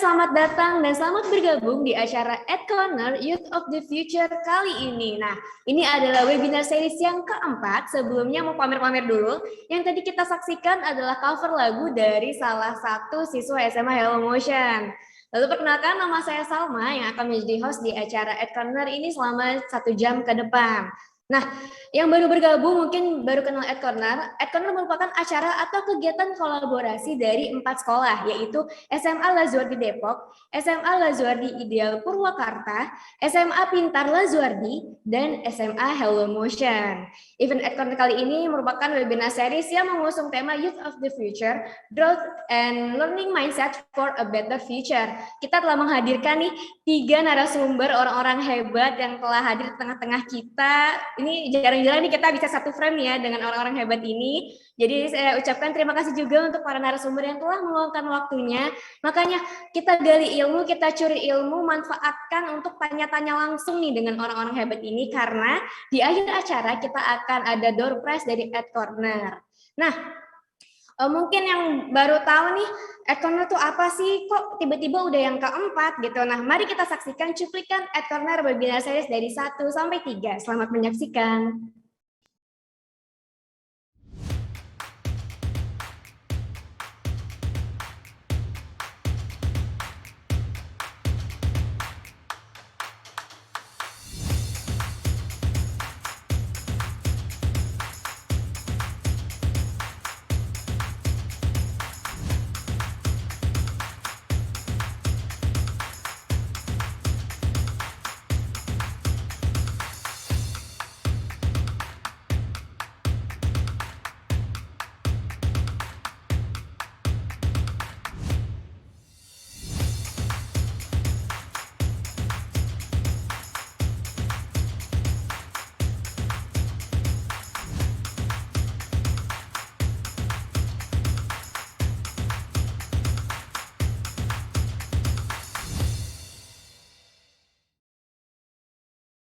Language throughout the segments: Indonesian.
selamat datang dan selamat bergabung di acara @Corner Youth of the Future kali ini. Nah, ini adalah webinar series yang keempat. Sebelumnya mau pamer-pamer dulu. Yang tadi kita saksikan adalah cover lagu dari salah satu siswa SMA Hello Motion. Lalu perkenalkan, nama saya Salma yang akan menjadi host di acara @Corner ini selama 1 jam ke depan. Nah, yang baru bergabung mungkin baru kenal @Corner. @Corner merupakan acara atau kegiatan kolaborasi dari 4 sekolah, yaitu SMA Lazuardi Depok, SMA Lazuardi Ideal Purwakarta, SMA Pintar Lazuardi, dan SMA Hello Motion. Event @Corner kali ini merupakan webinar series yang mengusung tema Youth of the Future, Growth and Learning Mindset for a Better Future. Kita telah menghadirkan nih 3 narasumber orang-orang hebat yang telah hadir di tengah-tengah kita. Ini jarang-jarang nih kita bisa satu frame ya dengan orang-orang hebat ini. Jadi saya ucapkan terima kasih juga untuk para narasumber yang telah meluangkan waktunya. Makanya kita gali ilmu, kita curi ilmu, manfaatkan untuk tanya-tanya langsung nih dengan orang-orang hebat ini, karena di akhir acara kita akan ada door prize dari @Corner. Nah, mungkin yang baru tahu nih, @Corner tuh apa sih? Kok tiba-tiba udah yang keempat gitu. Nah, mari kita saksikan cuplikan @Corner webinar series dari 1 sampai 3. Selamat menyaksikan.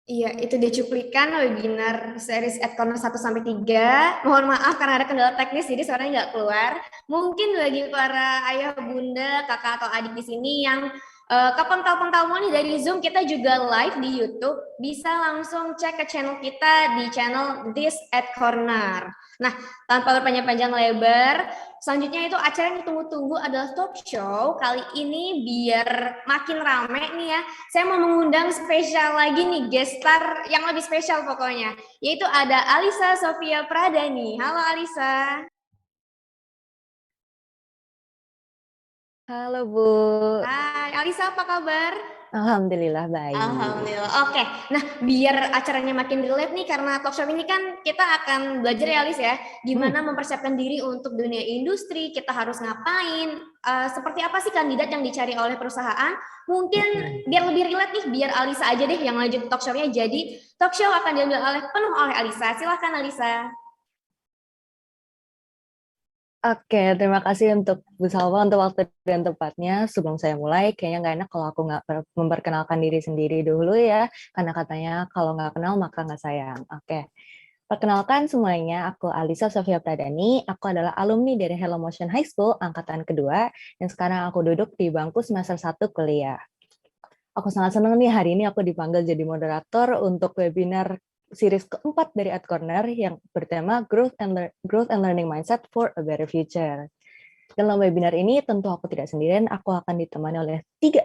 Iya, itu dia cuplikan webinar series @Corner 1 sampai 3. Mohon maaf karena ada kendala teknis, jadi suaranya nggak keluar. Mungkin bagi para ayah, bunda, kakak, atau adik di sini yang kepental-pental nih dari Zoom, kita juga live di YouTube. Bisa langsung cek ke channel kita di channel This @Corner. Nah, tanpa berpanjang-panjang lebar, selanjutnya itu acara yang ditunggu-tunggu adalah talk show. Kali ini biar makin rame nih ya, saya mau mengundang spesial lagi nih, guest star yang lebih spesial pokoknya, yaitu ada Alisa Sofia Pradani. Halo Alisa. Halo Bu, Hai Alisa, apa kabar? Alhamdulillah baik. Alhamdulillah. Oke, nah biar acaranya makin relate nih, karena talk show ini kan kita akan belajar ya Alis ya, gimana mempersiapkan diri untuk dunia industri, kita harus ngapain, seperti apa sih kandidat yang dicari oleh perusahaan. Mungkin biar lebih relate nih, biar Alisa aja deh yang lanjut talk show-nya. Jadi talk show akan diambil penuh oleh Alisa. Silahkan Alisa. Oke, terima kasih untuk Bu Salwa untuk waktu dan tempatnya. Sebelum saya mulai, kayaknya nggak enak kalau aku nggak memperkenalkan diri sendiri dulu ya, karena katanya kalau nggak kenal maka nggak sayang. Oke, perkenalkan semuanya, aku Alisa Sofia Pradani, aku adalah alumni dari Hello Motion High School angkatan kedua, dan sekarang aku duduk di bangku semester 1 kuliah. Aku sangat senang nih hari ini aku dipanggil jadi moderator untuk webinar series keempat dari @Corner yang bertema Growth and Learning Mindset for a Better Future. Dalam webinar ini tentu aku tidak sendirian, aku akan ditemani oleh tiga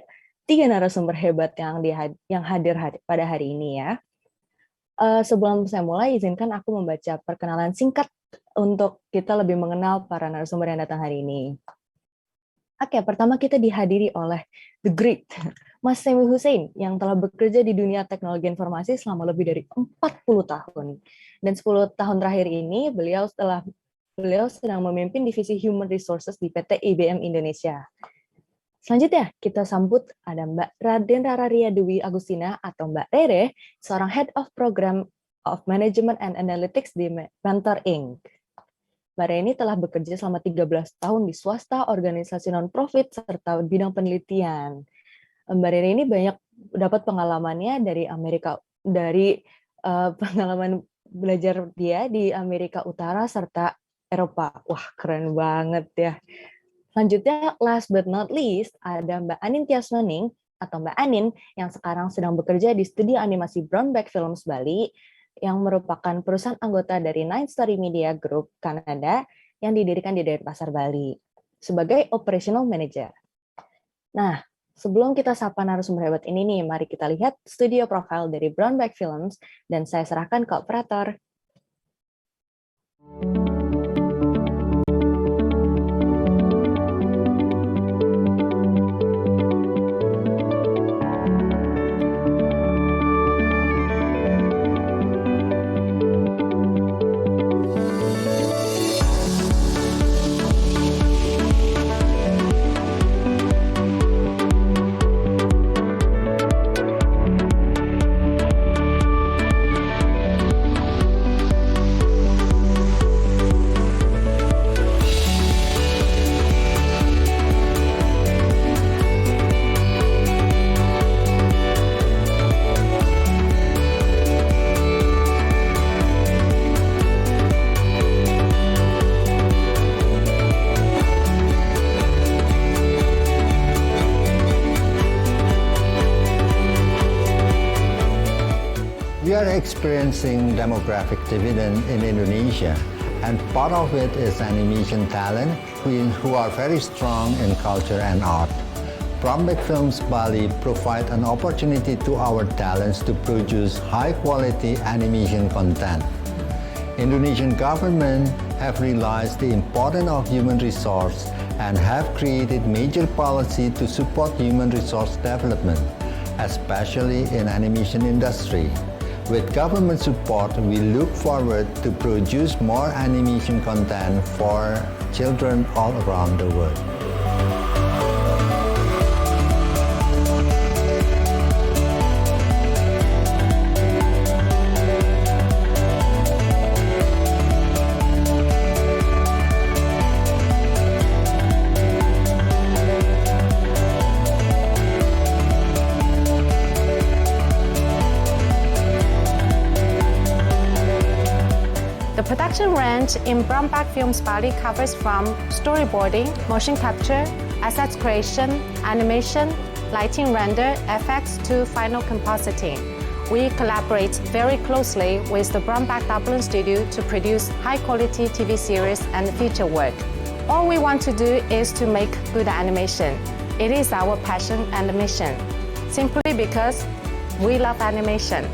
narasumber hebat yang hadir pada hari ini ya. Sebelum saya mulai, izinkan aku membaca perkenalan singkat untuk kita lebih mengenal para narasumber yang datang hari ini. Oke, pertama kita dihadiri oleh The Great, Mas Semi Hussein, yang telah bekerja di dunia teknologi informasi selama lebih dari 40 tahun. Dan 10 tahun terakhir ini, beliau sedang memimpin divisi Human Resources di PT IBM Indonesia. Selanjutnya, kita sambut ada Mbak Raden Rararia Dewi Agustina atau Mbak Rere, seorang Head of Program of Management and Analytics di Mentor Inc. Mbak Reni telah bekerja selama 13 tahun di swasta, organisasi non-profit, serta bidang penelitian. Mbak Reni ini banyak dapat pengalamannya dari pengalaman belajar dia di Amerika Utara serta Eropa. Wah, keren banget ya. Selanjutnya, last but not least, ada Mbak Anin Tiasmening atau Mbak Anin yang sekarang sedang bekerja di studio animasi Brown Bag Films Bali yang merupakan perusahaan anggota dari Nine Story Media Group Kanada yang didirikan di Denpasar, Bali sebagai operational manager. Nah, sebelum kita sapa narasumber hebat ini nih, mari kita lihat studio profile dari Brown Bag Films dan saya serahkan ke operator. We are experiencing demographic dividend in Indonesia, and part of it is animation talent who are very strong in culture and art. Brown Bag Films Bali provide an opportunity to our talents to produce high-quality animation content. Indonesian government have realized the importance of human resource and have created major policy to support human resource development, especially in animation industry. With government support, we look forward to produce more animation content for children all around the world. The production range in Brown Bag Films Bali covers from storyboarding, motion capture, assets creation, animation, lighting render, effects to final compositing. We collaborate very closely with the Brown Bag Dublin studio to produce high-quality TV series and feature work. All we want to do is to make good animation. It is our passion and mission, simply because we love animation.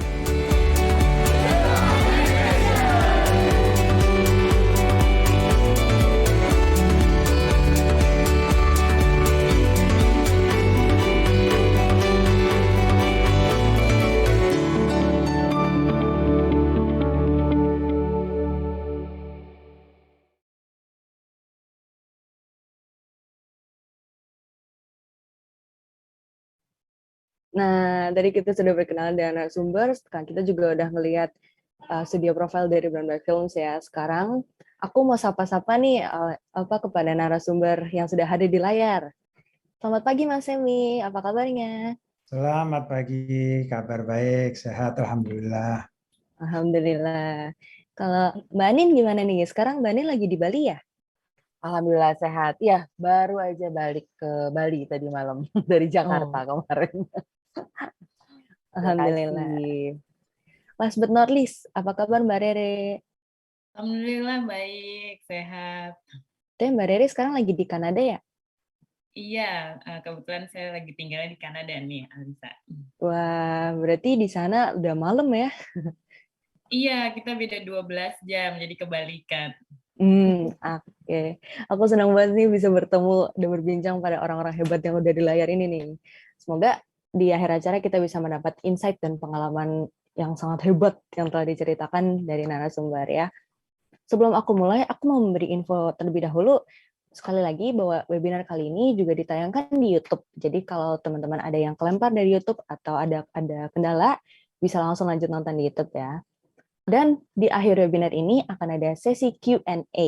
Nah, tadi kita sudah berkenalan dengan narasumber, sekarang kita juga udah ngelihat studio profile dari Brown Bag Films ya. Sekarang aku mau sapa-sapa nih kepada narasumber yang sudah hadir di layar. Selamat pagi Mas Semi, apa kabarnya? Selamat pagi, kabar baik, sehat, alhamdulillah. Alhamdulillah. Kalau Mbak Anin gimana nih? Sekarang Mbak Anin lagi di Bali ya? Alhamdulillah sehat. Ya, baru aja balik ke Bali tadi malam dari Jakarta kemarin. Alhamdulillah. Last but not least, apa kabar Mbak Rere? Alhamdulillah baik, sehat. Mbak Rere sekarang lagi di Kanada ya? Iya, kebetulan saya lagi tinggalnya di Kanada nih, Alisa. Wah, berarti di sana udah malam ya? Iya, kita beda 12 jam, jadi kebalikan. Oke. Aku senang banget nih bisa bertemu dan berbincang pada orang-orang hebat yang udah di layar ini nih. Semoga di akhir acara kita bisa mendapat insight dan pengalaman yang sangat hebat yang telah diceritakan dari narasumber ya. Sebelum aku mulai, aku mau memberi info terlebih dahulu. Sekali lagi bahwa webinar kali ini juga ditayangkan di YouTube. Jadi kalau teman-teman ada yang kelempar dari YouTube atau ada kendala, bisa langsung lanjut nonton di YouTube ya. Dan di akhir webinar ini akan ada sesi Q&A.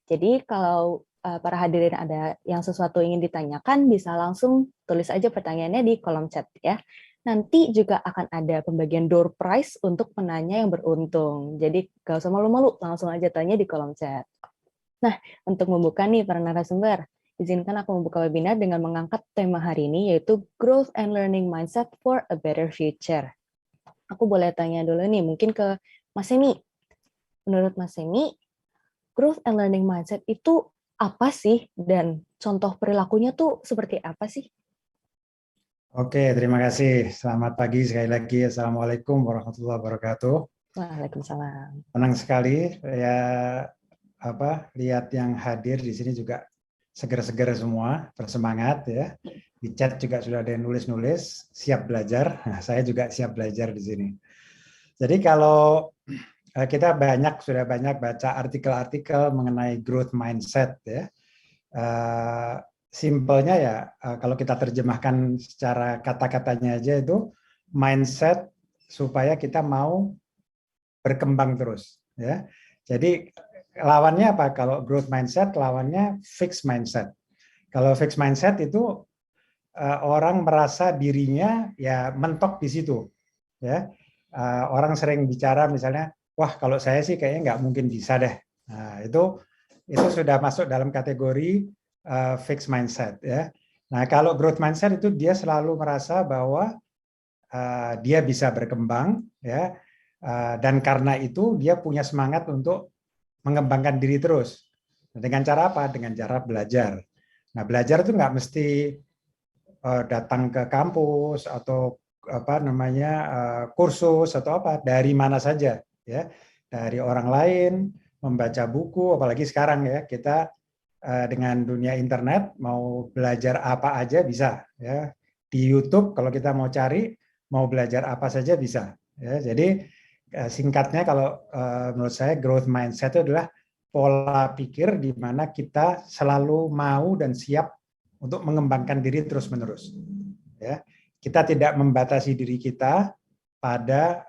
Jadi kalau para hadirin ada yang sesuatu ingin ditanyakan, bisa langsung tulis aja pertanyaannya di kolom chat ya. Nanti juga akan ada pembagian door prize untuk penanya yang beruntung. Jadi gak usah malu-malu, langsung aja tanya di kolom chat. Nah, untuk membuka nih para narasumber, Izinkan aku membuka webinar dengan mengangkat tema hari ini, yaitu Growth and Learning Mindset for a Better Future. Aku boleh tanya dulu nih, mungkin ke Mas Semi. Menurut Mas Semi, Growth and Learning Mindset itu apa sih? Dan contoh perilakunya tuh seperti apa sih? Oke, terima kasih. Selamat pagi sekali lagi. Assalamualaikum warahmatullahi wabarakatuh. Waalaikumsalam. Senang sekali ya lihat yang hadir di sini juga seger-seger semua, bersemangat ya. Di chat juga sudah ada yang nulis-nulis, siap belajar. Nah, saya juga siap belajar di sini. Jadi kalau kita sudah banyak baca artikel-artikel mengenai growth mindset ya. Simpelnya ya, kalau kita terjemahkan secara kata-katanya aja itu mindset supaya kita mau berkembang terus ya. Jadi lawannya apa? Kalau growth mindset lawannya fixed mindset. Kalau fixed mindset itu orang merasa dirinya ya mentok di situ ya. Orang sering bicara misalnya, wah kalau saya sih kayaknya nggak mungkin bisa deh. Nah, itu sudah masuk dalam kategori fixed mindset ya. Nah, kalau growth mindset itu dia selalu merasa bahwa dia bisa berkembang ya, dan karena itu dia punya semangat untuk mengembangkan diri terus. Dengan cara apa? Dengan cara belajar. Nah, belajar itu nggak mesti datang ke kampus atau kursus atau apa, dari mana saja ya, dari orang lain, membaca buku, apalagi sekarang ya kita dengan dunia internet mau belajar apa aja bisa ya. Di YouTube kalau kita mau cari mau belajar apa saja bisa ya. Jadi singkatnya kalau menurut saya growth mindset itu adalah pola pikir di mana kita selalu mau dan siap untuk mengembangkan diri terus-menerus ya. Kita tidak membatasi diri kita pada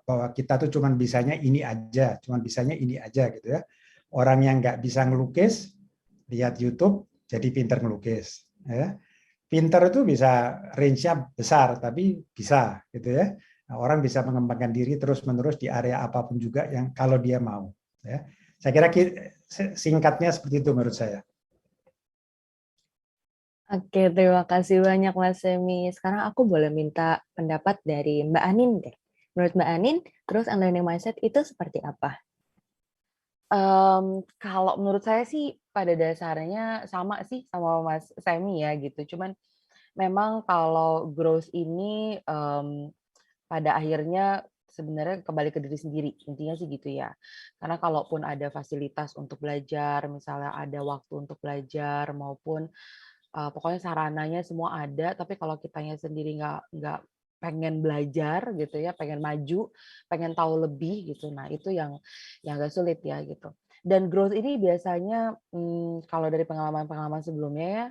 bahwa kita tuh cuman bisanya ini aja gitu ya. Orang yang nggak bisa ngelukis lihat YouTube jadi pintar ngelukis ya. Pintar itu bisa range-nya besar tapi bisa gitu ya. Nah, orang bisa mengembangkan diri terus-menerus di area apapun juga yang kalau dia mau ya. Saya kira singkatnya seperti itu menurut saya. Oke, terima kasih banyak Mas Semi. Sekarang aku boleh minta pendapat dari Mbak Anin deh. Menurut Mbak Anin, growth and learning mindset itu seperti apa? Kalau menurut saya sih pada dasarnya sama sih sama Mas Semi ya gitu. Cuman memang kalau growth ini pada akhirnya sebenarnya kembali ke diri sendiri, intinya sih gitu ya. Karena kalaupun ada fasilitas untuk belajar, misalnya ada waktu untuk belajar maupun pokoknya sarananya semua ada, tapi kalau kitanya sendiri nggak pengen belajar gitu ya, pengen maju, pengen tahu lebih gitu. Nah, itu yang agak sulit ya gitu. Dan growth ini biasanya kalau dari pengalaman-pengalaman sebelumnya ya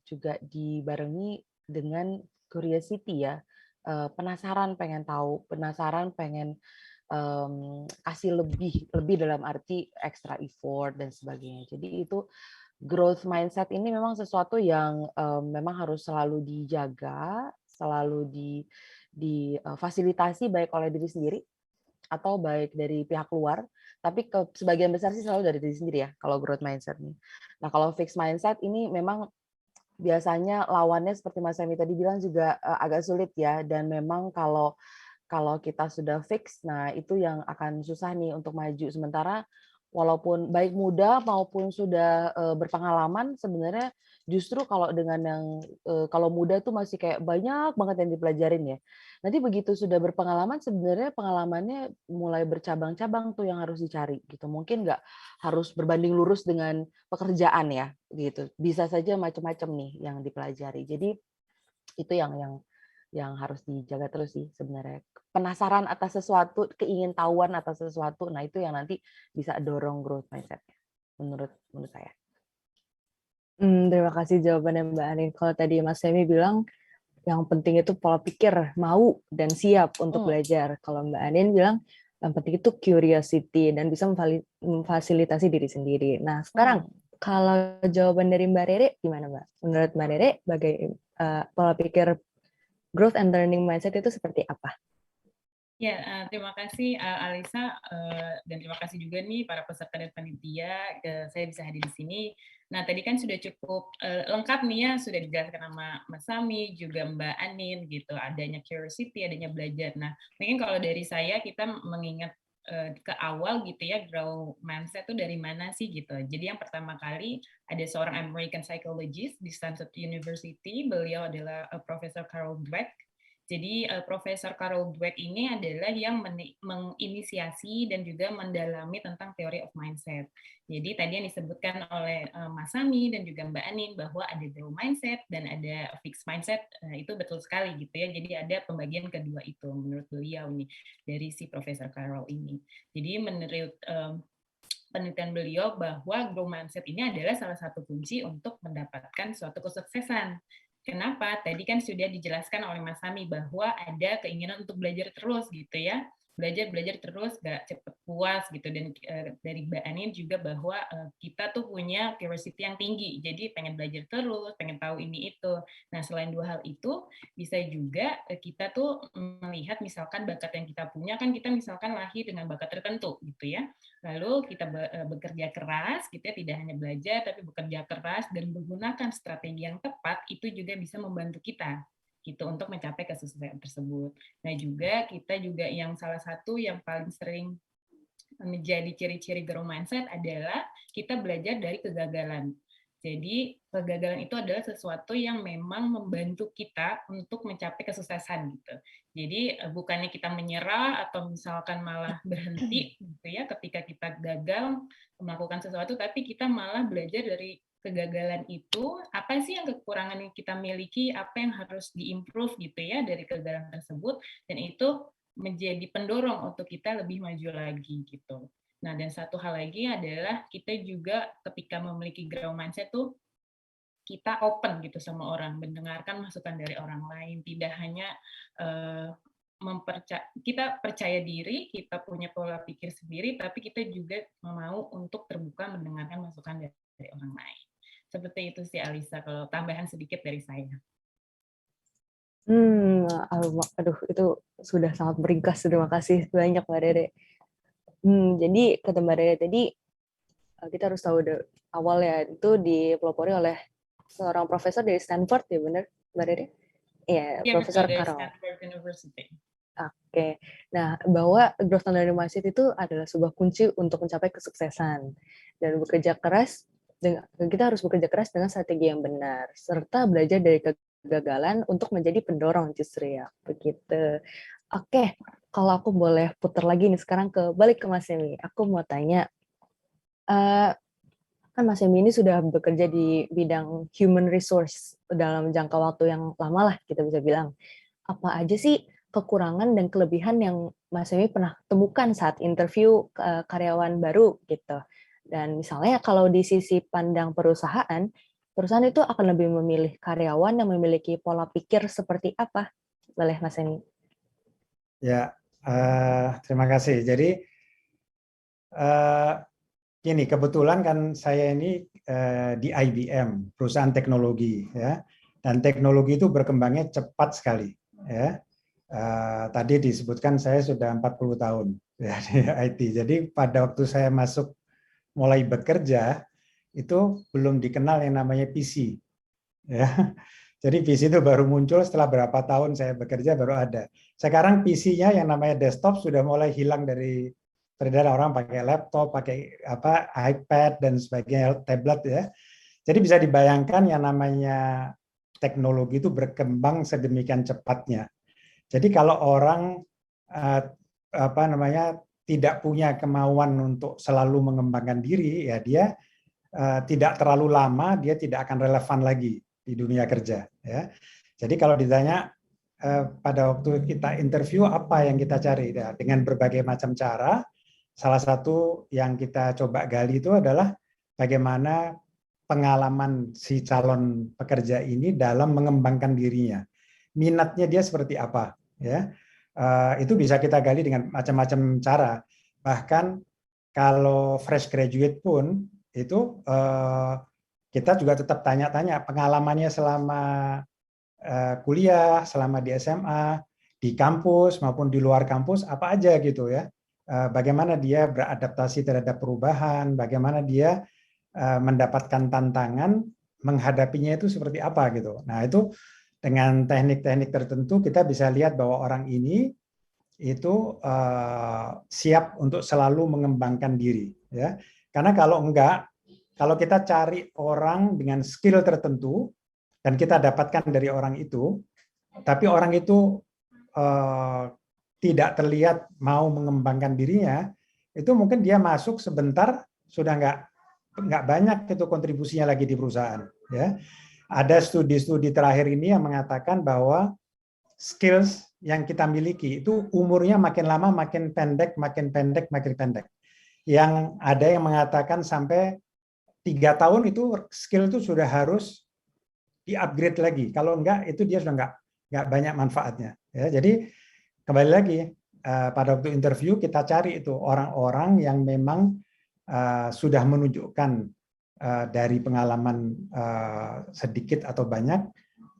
juga dibarengi dengan curiosity ya. Penasaran pengen tahu, penasaran pengen kasih lebih dalam arti extra effort dan sebagainya. Jadi itu growth mindset ini memang sesuatu yang memang harus selalu dijaga, selalu difasilitasi baik oleh diri sendiri atau baik dari pihak luar, tapi sebagian besar sih selalu dari diri sendiri ya kalau growth mindset nih. Nah, kalau fixed mindset ini memang biasanya lawannya seperti Mas Semi tadi bilang juga agak sulit ya, dan memang kalau kita sudah fix, nah itu yang akan susah nih untuk maju. Sementara walaupun baik muda maupun sudah berpengalaman, sebenarnya justru kalau dengan yang kalau muda tuh masih kayak banyak banget yang dipelajarin ya. Nanti begitu sudah berpengalaman, sebenarnya pengalamannya mulai bercabang-cabang tuh yang harus dicari gitu. Mungkin nggak harus berbanding lurus dengan pekerjaan ya gitu. Bisa saja macam-macam nih yang dipelajari. Jadi itu yang harus dijaga terus sih sebenarnya. Penasaran atas sesuatu, keingintahuan atas sesuatu, nah itu yang nanti bisa dorong growth mindset-nya, menurut saya. Terima kasih jawabannya Mbak Anin. Kalau tadi Mas Semi bilang yang penting itu pola pikir, mau dan siap untuk belajar. Kalau Mbak Anin bilang yang penting itu curiosity dan bisa memfasilitasi diri sendiri. Nah, sekarang kalau jawaban dari Mbak Rere gimana, Mbak? Menurut Mbak Rere, pola pikir growth and learning mindset itu seperti apa? Ya, terima kasih Alisa, dan terima kasih juga nih para peserta dan panitia, saya bisa hadir di sini. Nah, tadi kan sudah cukup lengkap nih ya, sudah dijelaskan sama Mas Sami, juga Mbak Anin gitu, adanya curiosity, adanya belajar. Nah, mungkin kalau dari saya, kita mengingat ke awal gitu ya, grow mindset itu dari mana sih gitu. Jadi yang pertama kali ada seorang American psychologist di Stanford University, beliau adalah Profesor Carol Dweck. Jadi Profesor Carol Dweck ini adalah yang menginisiasi dan juga mendalami tentang theory of mindset. Jadi tadi yang disebutkan oleh Mas Sami dan juga Mbak Anin bahwa ada growth mindset dan ada fixed mindset, itu betul sekali gitu ya. Jadi ada pembagian kedua itu menurut beliau nih dari si Profesor Carol ini. Jadi menurut penelitian beliau bahwa growth mindset ini adalah salah satu kunci untuk mendapatkan suatu kesuksesan. Kenapa? Tadi kan sudah dijelaskan oleh Mas Sami bahwa ada keinginan untuk belajar terus gitu ya. Belajar terus, gak cepet puas gitu. Dan dari Mbak Anin juga bahwa kita tuh punya curiosity yang tinggi. Jadi pengen belajar terus, pengen tahu ini itu. Nah, selain dua hal itu, bisa juga kita tuh melihat misalkan bakat yang kita punya, kan kita misalkan lahir dengan bakat tertentu gitu ya. Lalu kita bekerja keras, kita tidak hanya belajar, tapi bekerja keras dan menggunakan strategi yang tepat, itu juga bisa membantu kita gitu untuk mencapai kesuksesan tersebut. Nah juga kita juga yang salah satu yang paling sering menjadi ciri-ciri growth mindset adalah kita belajar dari kegagalan. Jadi kegagalan itu adalah sesuatu yang memang membantu kita untuk mencapai kesuksesan gitu. Jadi bukannya kita menyerah atau misalkan malah berhenti gitu ya ketika kita gagal melakukan sesuatu, tapi kita malah belajar dari kegagalan itu, apa sih yang kekurangan yang kita miliki, apa yang harus diimprove gitu ya dari kegagalan tersebut, dan itu menjadi pendorong untuk kita lebih maju lagi gitu. Nah, dan satu hal lagi adalah kita juga ketika memiliki growth mindset tuh kita open gitu sama orang, mendengarkan masukan dari orang lain, tidak hanya kita percaya diri, kita punya pola pikir sendiri, tapi kita juga mau untuk terbuka mendengarkan masukan dari orang lain. Seperti itu sih Alisa, kalau tambahan sedikit dari saya. Aduh, itu sudah sangat meringkas. Terima kasih banyak Mbak Dede. Jadi kata Mbak Dede tadi, kita harus tahu awal ya, itu dipelopori oleh seorang profesor dari Stanford ya, benar Mbak Dede? Iya, Profesor Carol. Stanford University. Oke, nah bahwa growth mindset itu adalah sebuah kunci untuk mencapai kesuksesan dan bekerja keras. Kita harus bekerja keras dengan strategi yang benar, serta belajar dari kegagalan untuk menjadi pendorong justru ya, begitu. Oke, kalau aku boleh putar lagi nih sekarang balik ke Mas Semi, aku mau tanya, kan Mas Semi ini sudah bekerja di bidang human resource dalam jangka waktu yang lama lah kita bisa bilang. Apa aja sih kekurangan dan kelebihan yang Mas Semi pernah temukan saat interview karyawan baru gitu? Dan misalnya kalau di sisi pandang perusahaan itu akan lebih memilih karyawan yang memiliki pola pikir seperti apa? Boleh Mas Semi? Ya, terima kasih. Jadi gini, kebetulan kan saya ini di IBM, perusahaan teknologi ya, dan teknologi itu berkembangnya cepat sekali ya. Tadi disebutkan saya sudah 40 tahun ya, di IT. Jadi pada waktu saya masuk mulai bekerja itu belum dikenal yang namanya PC ya. Jadi PC itu baru muncul setelah berapa tahun saya bekerja baru ada. Sekarang PC-nya yang namanya desktop sudah mulai hilang dari peredaran, orang pakai laptop, pakai iPad dan sebagainya, tablet ya. Jadi bisa dibayangkan yang namanya teknologi itu berkembang sedemikian cepatnya. Jadi kalau orang tidak punya kemauan untuk selalu mengembangkan diri, ya dia tidak terlalu lama, dia tidak akan relevan lagi di dunia kerja. Ya. Jadi kalau ditanya pada waktu kita interview apa yang kita cari, ya, dengan berbagai macam cara, salah satu yang kita coba gali itu adalah bagaimana pengalaman si calon pekerja ini dalam mengembangkan dirinya, minatnya dia seperti apa, ya. Itu bisa kita gali dengan macam-macam cara. Bahkan kalau fresh graduate pun itu kita juga tetap tanya-tanya pengalamannya selama kuliah, selama di SMA, di kampus maupun di luar kampus apa aja gitu ya. Bagaimana dia beradaptasi terhadap perubahan, bagaimana dia mendapatkan tantangan, menghadapinya itu seperti apa gitu. Nah, itu dengan teknik-teknik tertentu kita bisa lihat bahwa orang ini itu siap untuk selalu mengembangkan diri ya. Karena kalau enggak, kalau kita cari orang dengan skill tertentu dan kita dapatkan dari orang itu, tapi orang itu tidak terlihat mau mengembangkan dirinya, itu mungkin dia masuk sebentar sudah nggak banyak itu kontribusinya lagi di perusahaan. Ya, ada studi-studi terakhir ini yang mengatakan bahwa skills yang kita miliki itu umurnya makin lama makin pendek, makin pendek, makin pendek. Yang ada yang mengatakan sampai 3 tahun itu skill itu sudah harus di-upgrade lagi. Kalau enggak, itu dia sudah nggak banyak manfaatnya. Ya, jadi kembali lagi pada waktu interview kita cari itu orang-orang yang memang sudah menunjukkan dari pengalaman sedikit atau banyak,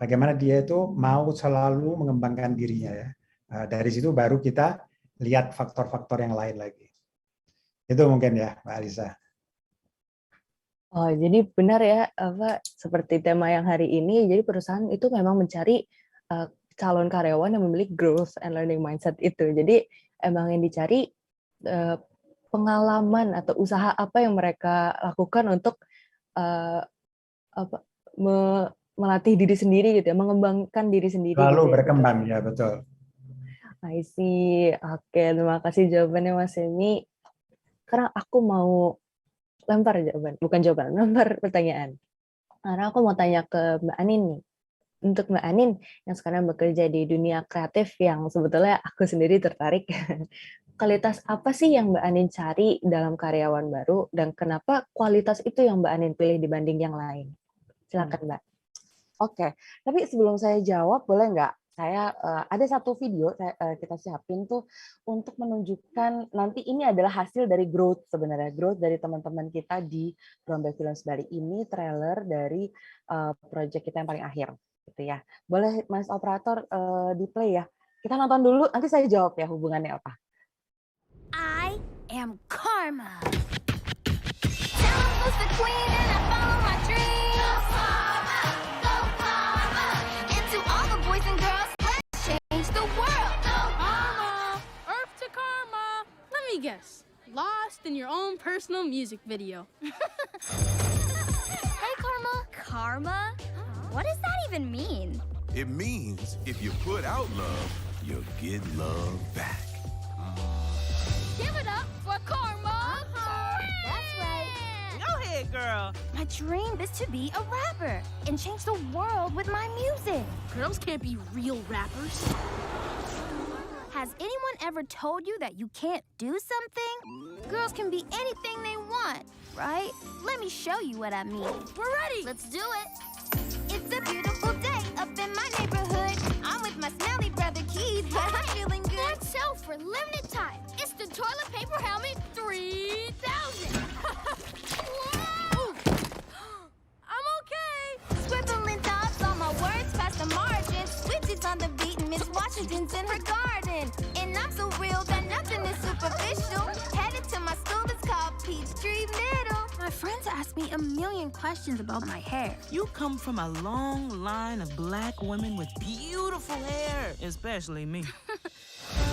bagaimana dia itu mau selalu mengembangkan dirinya ya. Dari situ baru kita lihat faktor-faktor yang lain lagi. Itu mungkin ya, Mbak Alisa. Oh, jadi benar ya, seperti tema yang hari ini, jadi perusahaan itu memang mencari calon karyawan yang memiliki growth and learning mindset itu. Jadi emang yang dicari pengalaman atau usaha apa yang mereka lakukan untuk melatih diri sendiri gitu ya, mengembangkan diri sendiri. Lalu gitu berkembang ya, betul. I see. Oke, terima kasih jawabannya Mas Semi. Sekarang aku mau lempar pertanyaan. Karena aku mau tanya ke Mbak Anin nih. Untuk Mbak Anin yang sekarang bekerja di dunia kreatif yang sebetulnya aku sendiri tertarik. Kualitas apa sih yang Mbak Anin cari dalam karyawan baru dan kenapa kualitas itu yang Mbak Anin pilih dibanding yang lain? Silakan Mbak. Oke, tapi sebelum saya jawab, boleh nggak? Saya ada satu video kita siapin tuh untuk menunjukkan nanti ini adalah hasil dari growth sebenarnya, growth dari teman-teman kita di Brombek Films Bali. Ini trailer dari project kita yang paling akhir, gitu ya. Boleh Mas Operator di play ya? Kita nonton dulu, nanti saya jawab ya hubungannya apa. I am Karma. Tell 'em who's the queen and I follow my dreams. Go Karma. And to all the boys and girls, let's change the world. Go Karma! Earth to karma! Let me guess. Lost in your own personal music video. Hey Karma. Karma? What does that even mean? It means if you put out love, you'll get love back. Give it up for Karma! That's right. Go ahead, girl. My dream is to be a rapper and change the world with my music. Girls can't be real rappers. Has anyone ever told you that you can't do something? Girls can be anything they want, right? Let me show you what I mean. We're ready! Let's do it. It's a beautiful day up in my neighborhood. I'm with my smelly brother Keith, but I'm feeling good. On sale for limited time. It's the toilet paper helmet 3000. Ooh. I'm okay. Scribbling thoughts on my words past the margin. Switches on the beat and Miss Washington's in her garden. And I'm so real that nothing is superficial. Headed to my school, it's called Peachtree Middle. My friends ask me a million questions about my hair. You come from a long line of black women with beautiful hair, especially me.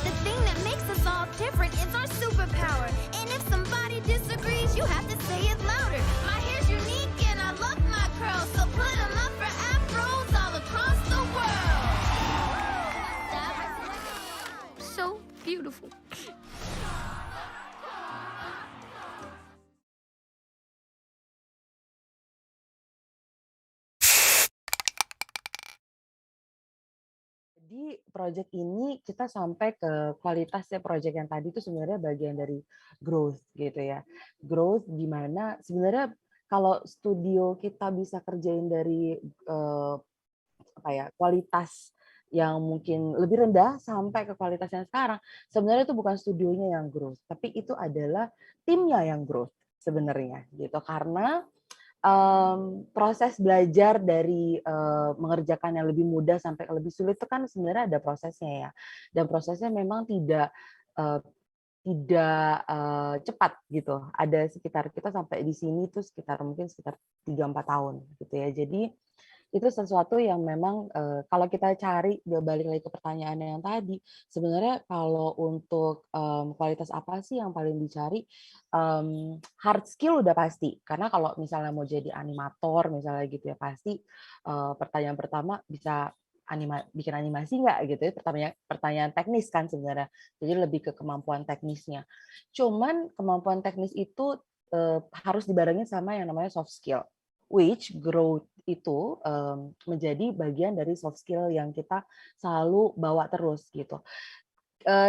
The thing that makes us all different is our superpower. And if somebody disagrees, you have to say it louder. My hair's unique and I love my curls, so put them up for afros all across the world. So beautiful. Di project ini kita sampai ke kualitasnya project yang tadi itu sebenarnya bagian dari growth gitu ya. Growth di mana sebenarnya kalau studio kita bisa kerjain dari kualitas yang mungkin lebih rendah sampai ke kualitas yang sekarang, sebenarnya itu bukan studionya yang growth, tapi itu adalah timnya yang growth sebenarnya gitu. Karena proses belajar dari mengerjakan yang lebih mudah sampai ke lebih sulit itu kan sebenarnya ada prosesnya ya, dan prosesnya memang tidak cepat gitu. Ada sekitar kita sampai di sini tuh mungkin sekitar 3-4 tahun gitu ya. Jadi itu sesuatu yang memang kalau kita cari, balik lagi ke pertanyaan yang tadi, sebenarnya kalau untuk kualitas apa sih yang paling dicari, hard skill udah pasti, karena kalau misalnya mau jadi animator misalnya gitu ya, pasti pertanyaan pertama bisa bikin animasi nggak gitu ya, pertanyaan teknis kan sebenarnya, jadi lebih ke kemampuan teknisnya. Cuman kemampuan teknis itu harus dibarengin sama yang namanya soft skill, which growth itu menjadi bagian dari soft skill yang kita selalu bawa terus gitu.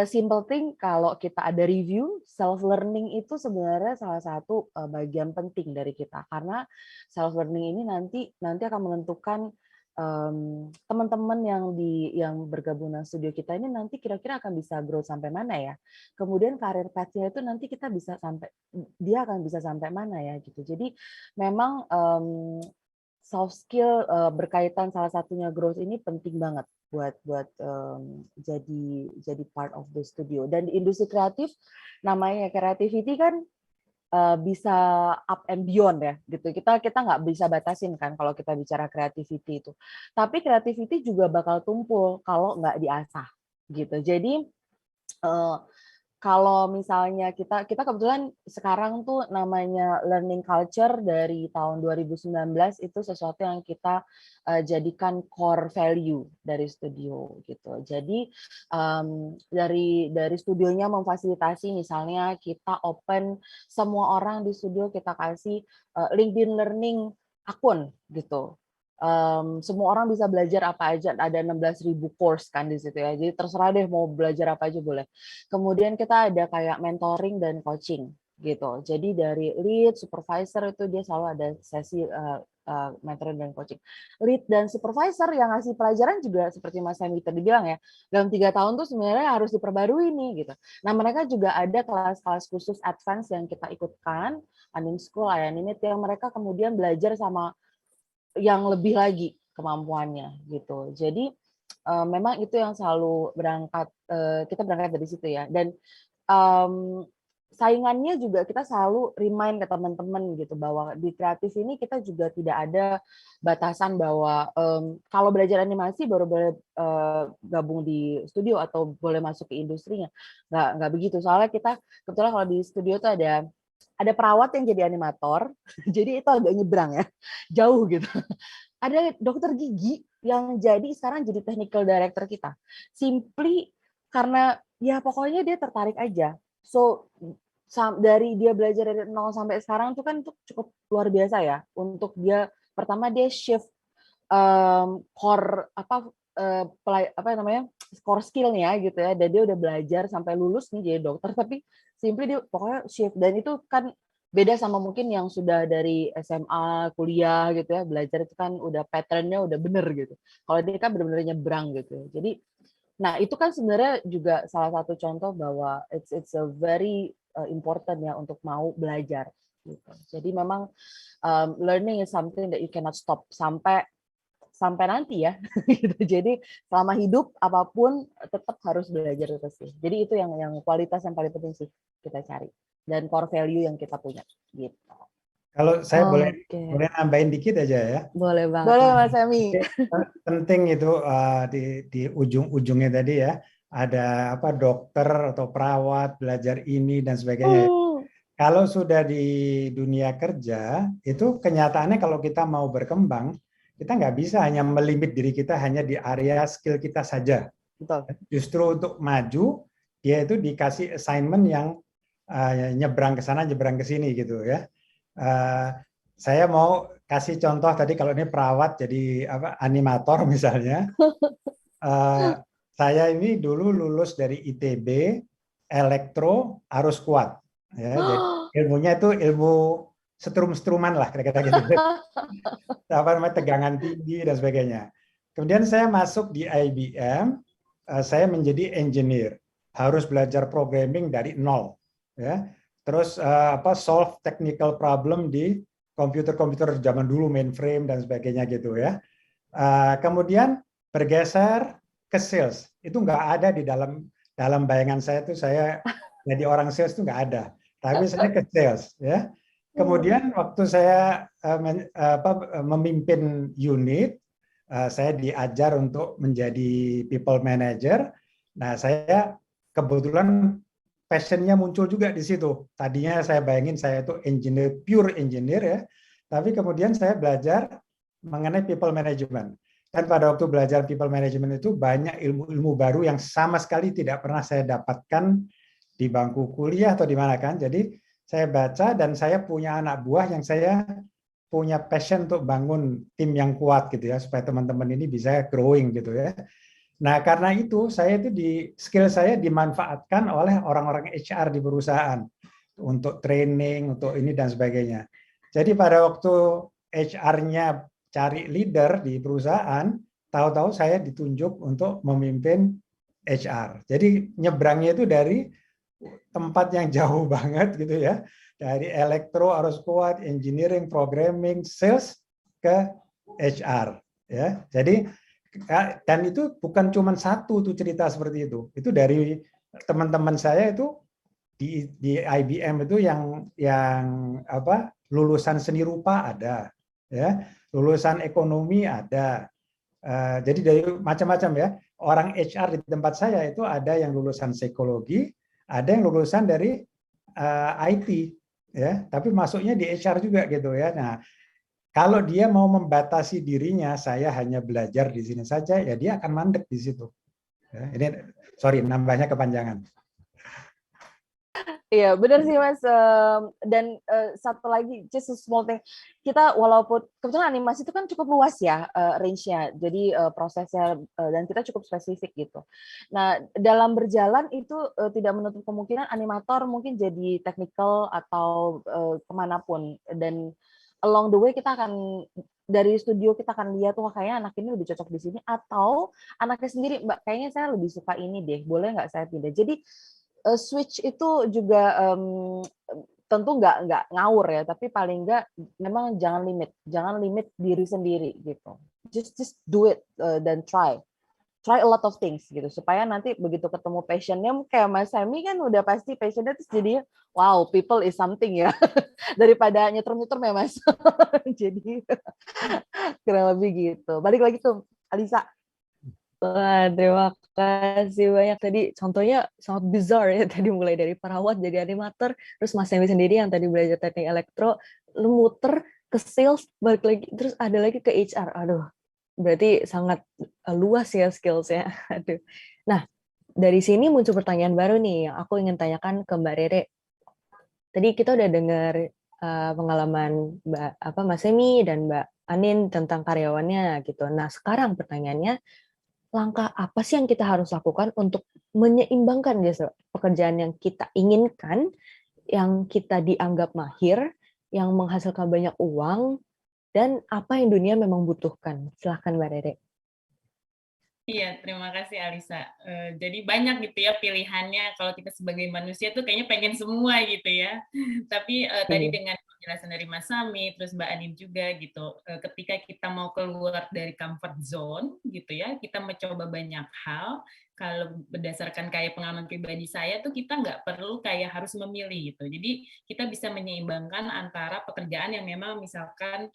Simple thing, kalau kita ada review, self learning itu sebenarnya salah satu bagian penting dari kita, karena self learning ini nanti akan menentukan teman-teman yang bergabung dengan studio kita ini nanti kira-kira akan bisa grow sampai mana ya. Kemudian karir path-nya itu nanti dia akan bisa sampai mana ya gitu. Jadi memang soft skill berkaitan salah satunya growth ini penting banget buat jadi part of the studio. Dan di industri kreatif, namanya creativity kan bisa up and beyond ya gitu. Kita nggak bisa batasin kan kalau kita bicara creativity itu. Tapi creativity juga bakal tumpul kalau nggak diasah gitu. Jadi kalau misalnya kita kebetulan sekarang tuh namanya learning culture dari tahun 2019 itu sesuatu yang kita jadikan core value dari studio gitu. Jadi dari studionya memfasilitasi, misalnya kita open semua orang di studio, kita kasih LinkedIn Learning akun gitu. Semua orang bisa belajar apa aja, ada 16.000 course kan di situ ya, jadi terserah deh mau belajar apa aja boleh. Kemudian kita ada kayak mentoring dan coaching gitu, jadi dari lead, supervisor itu dia selalu ada sesi mentoring dan coaching. Lead dan supervisor yang ngasih pelajaran juga seperti Mas Henry tadi bilang ya, dalam 3 tahun tuh sebenarnya harus diperbarui nih gitu. Nah mereka juga ada kelas-kelas khusus advance yang kita ikutkan, Anim School, Ayanimit, yang mereka kemudian belajar sama yang lebih lagi kemampuannya gitu. Jadi memang itu yang selalu kita berangkat dari situ ya. Dan saingannya juga kita selalu remind ke teman-teman gitu bahwa di kreatif ini kita juga tidak ada batasan bahwa kalau belajar animasi baru boleh gabung di studio atau boleh masuk ke industrinya. Nggak begitu. Soalnya kita kebetulan kalau di studio tuh ada perawat yang jadi animator, jadi itu agak nyebrang ya, jauh gitu. Ada dokter gigi yang sekarang jadi technical director kita. Simply karena ya pokoknya dia tertarik aja. So dari dia belajar dari 0 sampai sekarang tuh kan cukup luar biasa ya. Untuk dia pertama dia shift core core skillnya gitu ya, dan dia udah belajar sampai lulus nih jadi dokter, tapi simply dia pokoknya shift, dan itu kan beda sama mungkin yang sudah dari SMA, kuliah gitu ya, belajar itu kan udah patternnya udah bener gitu. Kalau dia kan bener-bener nyebrang gitu. Jadi, nah itu kan sebenarnya juga salah satu contoh bahwa it's a very important ya untuk mau belajar. Gitu. Jadi memang learning is something that you cannot stop sampai nanti ya. Gitu. Jadi selama hidup apapun tetap harus belajar terus sih. Jadi itu yang kualitas yang paling penting sih kita cari, dan core value yang kita punya gitu. Kalau saya boleh nambahin dikit aja ya. Boleh banget. Boleh Mas Emi. Penting itu di ujung-ujungnya tadi ya, ada dokter atau perawat belajar ini dan sebagainya. Kalau sudah di dunia kerja itu kenyataannya kalau kita mau berkembang, kita nggak bisa hanya melimit diri kita hanya di area skill kita saja. Betul. Justru untuk maju, dia itu dikasih assignment yang nyebrang ke sana, nyebrang ke sini gitu ya. Saya mau kasih contoh tadi, kalau ini perawat jadi animator misalnya. Saya ini dulu lulus dari ITB, elektro arus kuat. Ya, jadi ilmunya itu ilmu setrum-struman lah kira-kira gitu. Tegangan tinggi dan sebagainya. Kemudian saya masuk di IBM, saya menjadi engineer, harus belajar programming dari nol, ya. Terus solve technical problem di komputer-komputer zaman dulu, mainframe dan sebagainya gitu ya. Kemudian bergeser ke sales. Itu nggak ada di dalam bayangan saya tuh, saya jadi orang sales itu nggak ada. Tapi saya ke sales ya. Kemudian waktu saya memimpin unit, saya diajar untuk menjadi people manager. Nah, saya kebetulan passionnya muncul juga di situ. Tadinya saya bayangin saya itu engineer, pure engineer ya. Tapi kemudian saya belajar mengenai people management. Dan pada waktu belajar people management itu banyak ilmu-ilmu baru yang sama sekali tidak pernah saya dapatkan di bangku kuliah atau di mana kan. Jadi saya baca dan saya punya anak buah yang saya punya passion untuk bangun tim yang kuat gitu ya, supaya teman-teman ini bisa growing gitu ya. Nah, karena itu saya itu skill saya dimanfaatkan oleh orang-orang HR di perusahaan untuk training, untuk ini dan sebagainya. Jadi pada waktu HR-nya cari leader di perusahaan, tahu-tahu saya ditunjuk untuk memimpin HR. Jadi nyebrangnya itu dari tempat yang jauh banget gitu ya, dari elektro harus kuat, engineering, programming, sales ke HR ya. Jadi dan itu bukan cuma satu tuh cerita seperti itu. Itu dari teman-teman saya itu di IBM itu yang apa, lulusan seni rupa ada, ya, lulusan ekonomi ada. Jadi dari macam-macam ya. Orang HR di tempat saya itu ada yang lulusan psikologi, ada yang lulusan dari IT, ya. Tapi masuknya di HR juga gitu ya. Nah, kalau dia mau membatasi dirinya, saya hanya belajar di sini saja, ya dia akan mandek di situ. Ya, ini, sorry, nambahnya kepanjangan. Iya, benar sih Mas. Dan satu lagi, just a small thing. Kita walaupun kebetulan animasi itu kan cukup luas ya range-nya, jadi prosesnya dan kita cukup spesifik gitu. Nah, dalam berjalan itu tidak menutup kemungkinan animator mungkin jadi technical atau kemanapun. Dan along the way kita akan dari studio kita akan lihat tuh kayaknya anak ini lebih cocok di sini, atau anaknya sendiri, Mbak, kayaknya saya lebih suka ini deh, boleh nggak saya pindah. Jadi switch itu juga tentu nggak ngawur ya, tapi paling nggak memang jangan limit diri sendiri gitu. Just do it dan try a lot of things gitu, supaya nanti begitu ketemu passionnya kayak Mas Semi kan udah pasti passionnya terus jadi wow, people is something ya daripada nyeter-nyeter ya Mas. Jadi kurang lebih gitu. Balik lagi tuh Alisa. Wah, terima kasih banyak. Tadi contohnya sangat bizarre ya, tadi mulai dari perawat jadi animator, terus Mas Semi sendiri yang tadi belajar teknik elektro, lu muter ke sales, balik lagi, terus ada lagi ke HR. Aduh, berarti sangat luas ya skills-nya. Aduh. Nah, dari sini muncul pertanyaan baru nih yang aku ingin tanyakan ke Mbak Rere. Tadi kita udah dengar pengalaman Mas Semi dan Mbak Anin tentang karyawannya gitu. Nah, sekarang pertanyaannya, langkah apa sih yang kita harus lakukan untuk menyeimbangkan pekerjaan yang kita inginkan, yang kita dianggap mahir, yang menghasilkan banyak uang, dan apa yang dunia memang butuhkan? Silahkan Mbak Rere. Iya, terima kasih Alisa. Jadi banyak gitu ya pilihannya, kalau kita sebagai manusia tuh kayaknya pengen semua gitu ya. Tapi tadi dengan penjelasan dari Mas Sami, terus Mbak Anin juga gitu, ketika kita mau keluar dari comfort zone gitu ya, kita mencoba banyak hal, kalau berdasarkan kayak pengalaman pribadi saya tuh kita nggak perlu kayak harus memilih gitu. Jadi kita bisa menyeimbangkan antara pekerjaan yang memang misalkan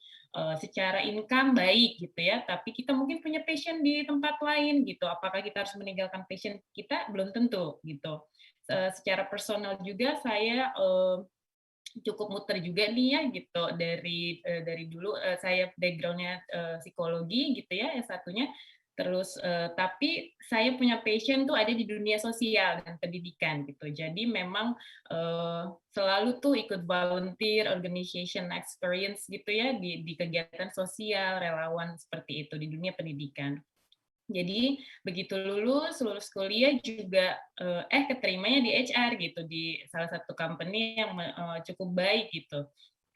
secara income baik gitu ya, tapi kita mungkin punya passion di tempat lain gitu. Apakah kita harus meninggalkan passion kita? Belum tentu gitu. Secara personal juga saya cukup muter juga nih ya gitu, dari dulu saya background-nya psikologi gitu ya, S1-nya. Terus tapi saya punya passion tuh ada di dunia sosial dan pendidikan gitu. Jadi memang selalu tuh ikut volunteer, organization experience gitu ya di kegiatan sosial, relawan seperti itu di dunia pendidikan. Jadi begitu lulus kuliah juga keterimanya di HR gitu, di salah satu company yang cukup baik gitu.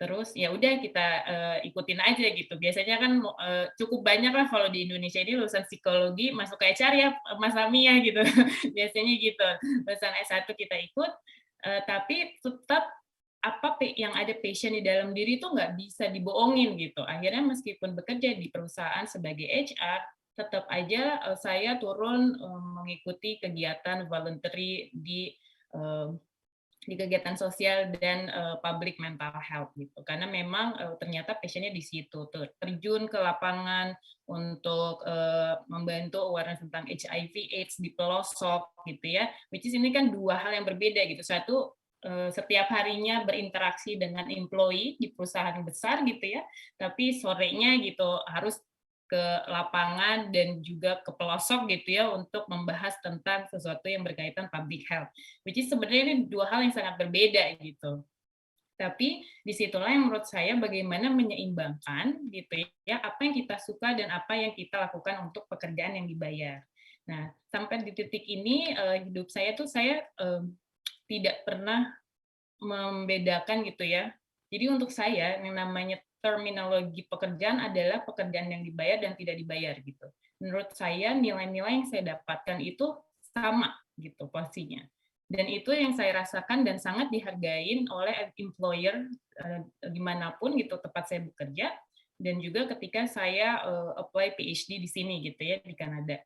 Terus ya udah kita ikutin aja gitu. Biasanya kan cukup banyak lah kalau di Indonesia ini lulusan psikologi masuk ke HR ya Mas Sami ya gitu. Biasanya gitu. Lulusan S1 kita ikut, tapi tetap yang ada passion di dalam diri itu nggak bisa dibohongin gitu. Akhirnya meskipun bekerja di perusahaan sebagai HR, tetap aja saya turun mengikuti kegiatan voluntary di kegiatan sosial dan public mental health gitu. Karena memang ternyata passionnya di situ, terjun ke lapangan untuk membantu awareness tentang HIV/AIDS di pelosok gitu ya. Which is ini kan dua hal yang berbeda gitu. Satu, setiap harinya berinteraksi dengan employee di perusahaan besar gitu ya, tapi sorenya gitu harus ke lapangan dan juga ke pelosok gitu ya untuk membahas tentang sesuatu yang berkaitan public health. Which is sebenarnya ini dua hal yang sangat berbeda gitu. Tapi disitulah yang menurut saya bagaimana menyeimbangkan gitu ya apa yang kita suka dan apa yang kita lakukan untuk pekerjaan yang dibayar. Nah, sampai di titik ini hidup saya tuh saya tidak pernah membedakan gitu ya. Jadi untuk saya yang namanya terminologi pekerjaan adalah pekerjaan yang dibayar dan tidak dibayar gitu. Menurut saya nilai-nilai yang saya dapatkan itu sama gitu posisinya. Dan itu yang saya rasakan dan sangat dihargain oleh employer dimanapun gitu tempat saya bekerja, dan juga ketika saya apply PhD di sini gitu ya di Kanada.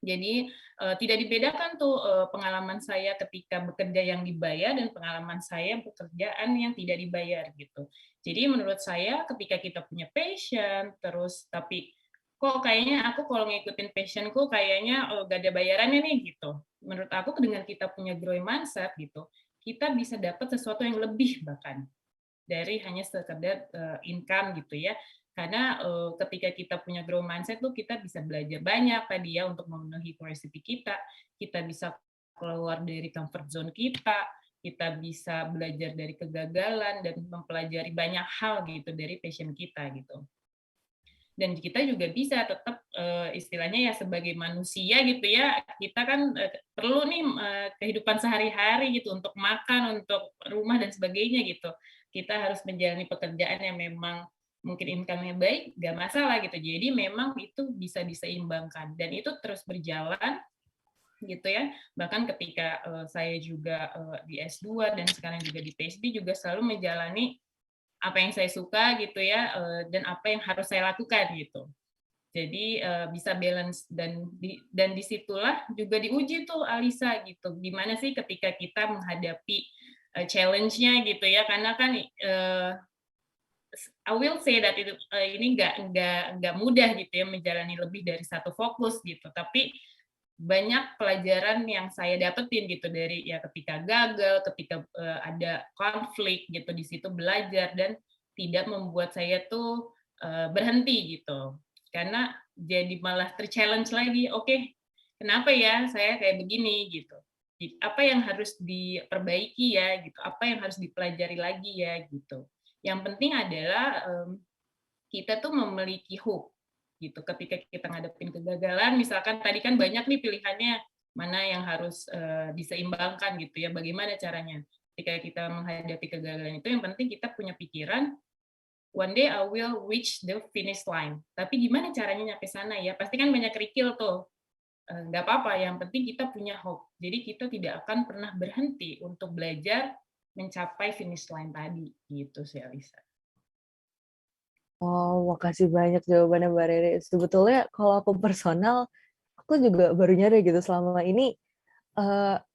Jadi tidak dibedakan tuh pengalaman saya ketika bekerja yang dibayar dan pengalaman saya pekerjaan yang tidak dibayar gitu. Jadi menurut saya ketika kita punya passion terus tapi kok kayaknya aku kalau ngikutin passionku kayaknya gak ada bayarannya nih gitu. Menurut aku dengan kita punya growth mindset gitu, kita bisa dapat sesuatu yang lebih bahkan dari hanya sekedar income gitu ya. Karena ketika kita punya growth mindset tuh kita bisa belajar banyak tadi ya untuk memenuhi curiosity kita bisa keluar dari comfort zone kita bisa belajar dari kegagalan dan mempelajari banyak hal gitu dari passion kita gitu. Dan kita juga bisa tetap istilahnya ya sebagai manusia gitu ya, kita kan perlu nih kehidupan sehari-hari gitu untuk makan, untuk rumah dan sebagainya gitu. Kita harus menjalani pekerjaan yang memang mungkin income-nya baik, nggak masalah gitu. Jadi memang itu bisa diseimbangkan dan itu terus berjalan gitu ya. Bahkan ketika saya juga di S2 dan sekarang juga di PhD juga selalu menjalani apa yang saya suka gitu ya dan apa yang harus saya lakukan gitu. Jadi bisa balance dan disitulah juga diuji tuh Alisa gitu. Gimana sih ketika kita menghadapi challenge-nya gitu ya, karena kan I will say that ini nggak mudah gitu ya menjalani lebih dari satu fokus gitu. Tapi banyak pelajaran yang saya dapetin gitu dari ya ketika gagal, ketika ada konflik gitu di situ belajar dan tidak membuat saya tuh berhenti gitu. Karena jadi malah ter-challenge lagi. Oke, kenapa ya saya kayak begini gitu. Apa yang harus diperbaiki ya gitu. Apa yang harus dipelajari lagi ya gitu. Yang penting adalah kita tuh memiliki hope gitu. Ketika kita ngadepin kegagalan, misalkan tadi kan banyak nih pilihannya mana yang harus diseimbangkan gitu ya. Bagaimana caranya? Ketika kita menghadapi kegagalan itu, yang penting kita punya pikiran, one day I will reach the finish line. Tapi gimana caranya nyampe sana ya? Pasti kan banyak kerikil tuh. Nggak apa-apa, yang penting kita punya hope. Jadi kita tidak akan pernah berhenti untuk belajar mencapai finish line tadi gitu sih Alisa. Oh, makasih banyak jawabannya Mbak Rere. Sebetulnya kalau aku personal, aku juga baru nyadar gitu selama ini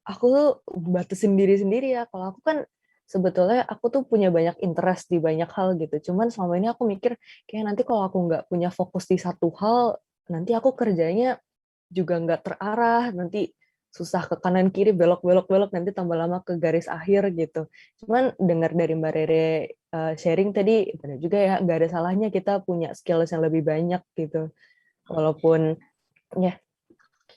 aku tuh batasin diri sendiri ya. Kalau aku kan sebetulnya aku tuh punya banyak interest di banyak hal gitu. Cuman selama ini aku mikir kayak nanti kalau aku nggak punya fokus di satu hal, nanti aku kerjanya juga nggak terarah, nanti susah ke kanan kiri belok nanti tambah lama ke garis akhir gitu. Cuman dengar dari Mbak Rere sharing tadi benar juga ya, nggak ada salahnya kita punya skills yang lebih banyak gitu. Walaupun ya.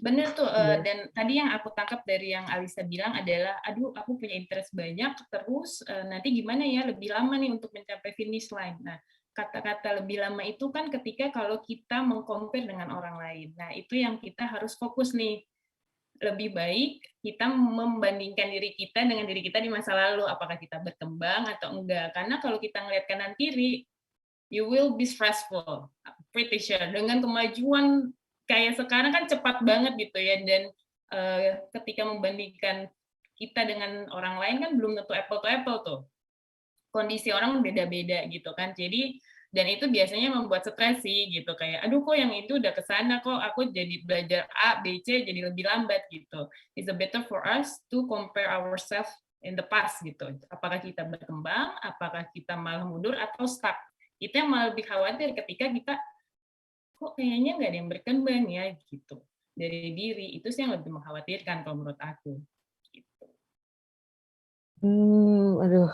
Bener tuh, dan tadi yang aku tangkap dari yang Alisa bilang adalah, aduh aku punya interest banyak, terus nanti gimana ya lebih lama nih untuk mencapai finish line. Nah, kata-kata lebih lama itu kan ketika kalau kita meng-compare dengan orang lain. Nah, itu yang kita harus fokus nih. Lebih baik kita membandingkan diri kita dengan diri kita di masa lalu, apakah kita berkembang atau enggak. Karena kalau kita ngelihat kanan kiri, you will be stressful, pretty sure. Dengan kemajuan kayak sekarang kan cepat banget gitu ya, dan ketika membandingkan kita dengan orang lain kan belum tentu apple to apple tuh. kondisi orang beda-beda gitu kan. Jadi dan itu biasanya membuat stres sih gitu, kayak aduh kok yang itu udah kesana, kok aku jadi belajar A, B, C jadi lebih lambat gitu. It's better for us to compare ourselves in the past gitu. Apakah kita berkembang, apakah kita malah mundur atau stuck. Itu yang malah lebih khawatir ketika kita kok kayaknya nggak ada yang berkembang ya gitu dari diri. Itu sih yang lebih mengkhawatirkan kalau menurut aku. Aduh,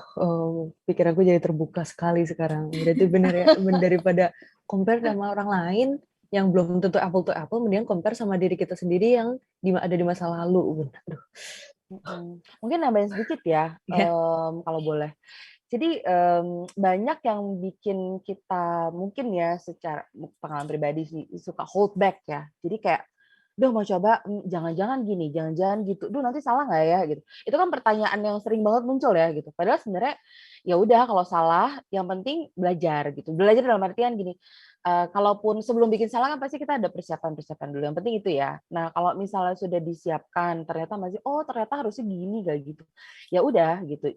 pikiran aku jadi terbuka sekali sekarang. Berarti bener ya, daripada compare sama orang lain yang belum tentu apple to apple, mending compare sama diri kita sendiri yang ada di masa lalu. Aduh. Mungkin nambahin sedikit ya, Ya. kalau boleh. Jadi banyak yang bikin kita mungkin ya secara pengalaman pribadi sih suka hold back ya. Jadi kayak, duh mau coba, jangan-jangan gini, jangan-jangan gitu. Duh nanti salah nggak ya gitu. Itu kan pertanyaan yang sering banget muncul ya gitu. Padahal sebenarnya ya udah kalau salah, yang penting belajar gitu. Belajar dalam artian gini, kalaupun sebelum bikin salah kan pasti kita ada persiapan-persiapan dulu. Yang penting itu ya. Nah kalau misalnya sudah disiapkan, ternyata masih, oh ternyata harusnya gini gak gitu. Ya udah gitu.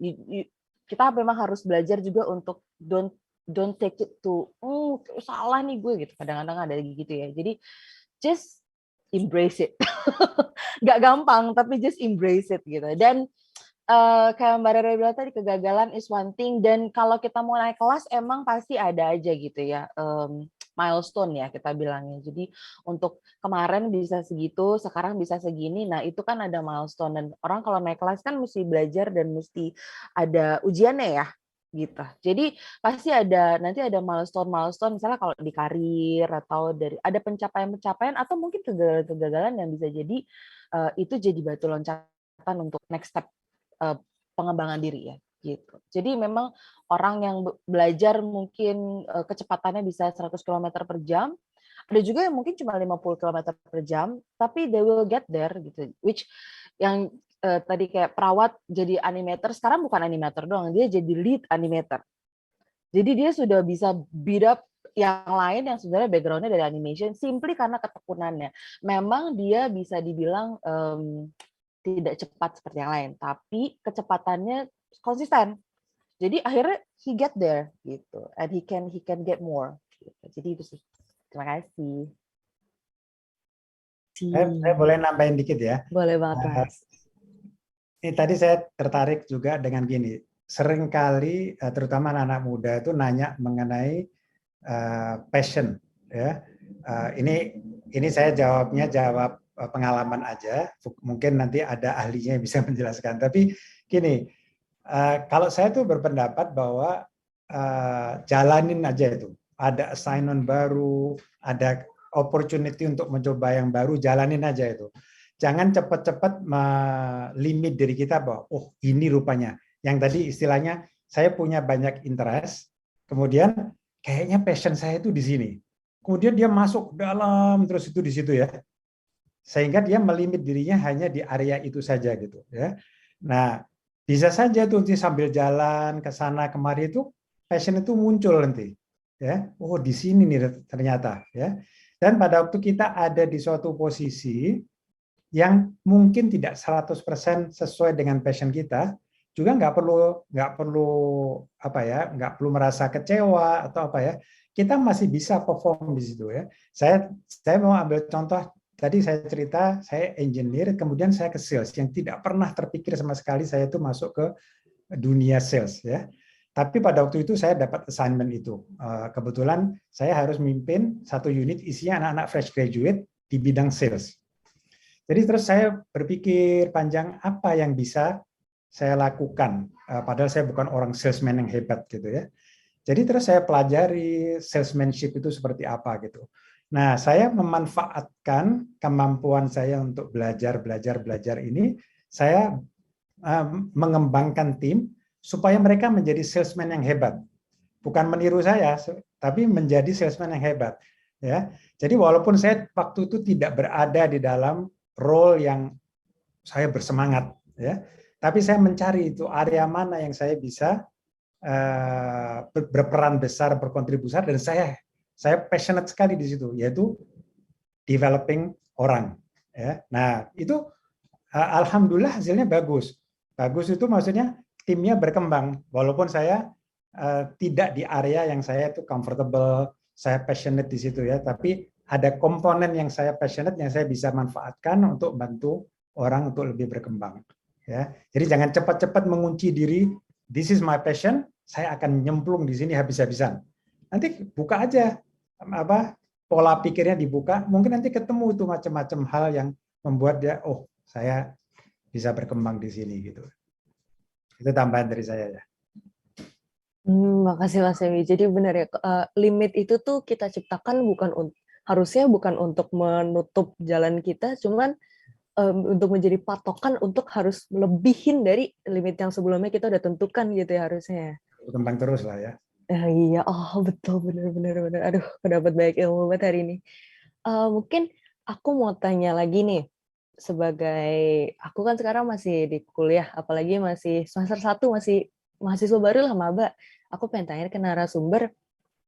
Kita memang harus belajar juga untuk don't take it to salah nih gue gitu. Kadang-kadang ada gitu ya. Jadi just embrace it. Gak gampang tapi just embrace it gitu. Dan kayak Mbak Rere bilang tadi, kegagalan is one thing, dan kalau kita mau naik kelas emang pasti ada aja gitu ya milestone ya kita bilangnya. Jadi untuk kemarin bisa segitu, sekarang bisa segini. Nah itu kan ada milestone, dan orang kalau naik kelas kan mesti belajar dan mesti ada ujiannya ya gitu. Jadi pasti nanti ada milestone misalnya kalau di karir atau ada pencapaian-pencapaian atau mungkin kegagalan-kegagalan yang bisa jadi itu jadi batu loncatan untuk next step pengembangan diri ya gitu. Jadi memang orang yang belajar mungkin kecepatannya bisa 100 km per jam, ada juga yang mungkin cuma 50 km per jam, tapi they will get there gitu. Which yang tadi kayak perawat jadi animator, sekarang bukan animator doang, dia jadi lead animator. Jadi dia sudah bisa beat up yang lain yang sebenarnya background-nya dari animation, simply karena ketekunannya. Memang dia bisa dibilang tidak cepat seperti yang lain, tapi kecepatannya konsisten. Jadi akhirnya he get there gitu, and he can get more. Gitu. Jadi itu sih. Terima kasih. Saya boleh nambahin dikit ya. Boleh banget, Mas. Ini tadi saya tertarik juga dengan gini. Seringkali terutama anak-anak muda itu nanya mengenai passion ya. Ini saya jawab pengalaman aja, mungkin nanti ada ahlinya yang bisa menjelaskan. Tapi gini, kalau saya tuh berpendapat bahwa jalanin aja itu. Ada assignment baru, ada opportunity untuk mencoba yang baru, jalanin aja itu. Jangan cepat-cepat melimit diri kita bahwa, oh ini rupanya. Yang tadi istilahnya, saya punya banyak interest, kemudian kayaknya passion saya itu di sini. Kemudian dia masuk dalam, terus itu di situ ya. Sehingga dia melimit dirinya hanya di area itu saja gitu ya. Nah, bisa saja tuh nanti sambil jalan ke sana kemari itu passion itu muncul nanti ya. Oh, di sini nih ternyata ya. Dan pada waktu kita ada di suatu posisi yang mungkin tidak 100% sesuai dengan passion kita, juga nggak perlu merasa kecewa atau apa ya. Kita masih bisa perform di situ ya. Saya mau ambil contoh. Tadi saya cerita, saya engineer, kemudian saya ke sales, yang tidak pernah terpikir sama sekali saya itu masuk ke dunia sales ya. Tapi pada waktu itu saya dapat assignment itu. Kebetulan saya harus memimpin satu unit isinya anak-anak fresh graduate di bidang sales. Jadi terus saya berpikir panjang apa yang bisa saya lakukan. Padahal saya bukan orang salesman yang hebat gitu ya. Jadi terus saya pelajari salesmanship itu seperti apa gitu. Nah, saya memanfaatkan kemampuan saya untuk belajar ini, saya mengembangkan tim supaya mereka menjadi salesman yang hebat. Bukan meniru saya, tapi menjadi salesman yang hebat. Ya, jadi walaupun saya waktu itu tidak berada di dalam role yang saya bersemangat, ya, tapi saya mencari itu area mana yang saya bisa berperan besar, berkontribusi besar, dan saya passionate sekali di situ, yaitu developing orang. Ya. Nah, itu alhamdulillah hasilnya bagus. Bagus itu maksudnya timnya berkembang. Walaupun saya tidak di area yang saya itu comfortable, saya passionate di situ ya, tapi ada komponen yang saya passionate yang saya bisa manfaatkan untuk bantu orang untuk lebih berkembang. Ya, jadi jangan cepat-cepat mengunci diri. This is my passion. Saya akan nyemplung di sini habis-habisan. Nanti buka aja pola pikirnya dibuka. Mungkin nanti ketemu itu macam-macam hal yang membuat dia, oh saya bisa berkembang di sini gitu. Itu tambahan dari saya ya. Makasih Mas Semi. Jadi benar ya, limit itu tuh kita ciptakan harusnya bukan untuk menutup jalan kita, cuman untuk menjadi patokan untuk harus lebihin dari limit yang sebelumnya kita udah tentukan gitu ya harusnya. Berkembang terus lah ya. Iya, betul, benar. Aduh, dapat banyak ilmu banget hari ini. Mungkin aku mau tanya lagi nih, sebagai aku kan sekarang masih di kuliah, apalagi masih semester 1, masih mahasiswa baru lah, maba. Aku pengen tanya ke narasumber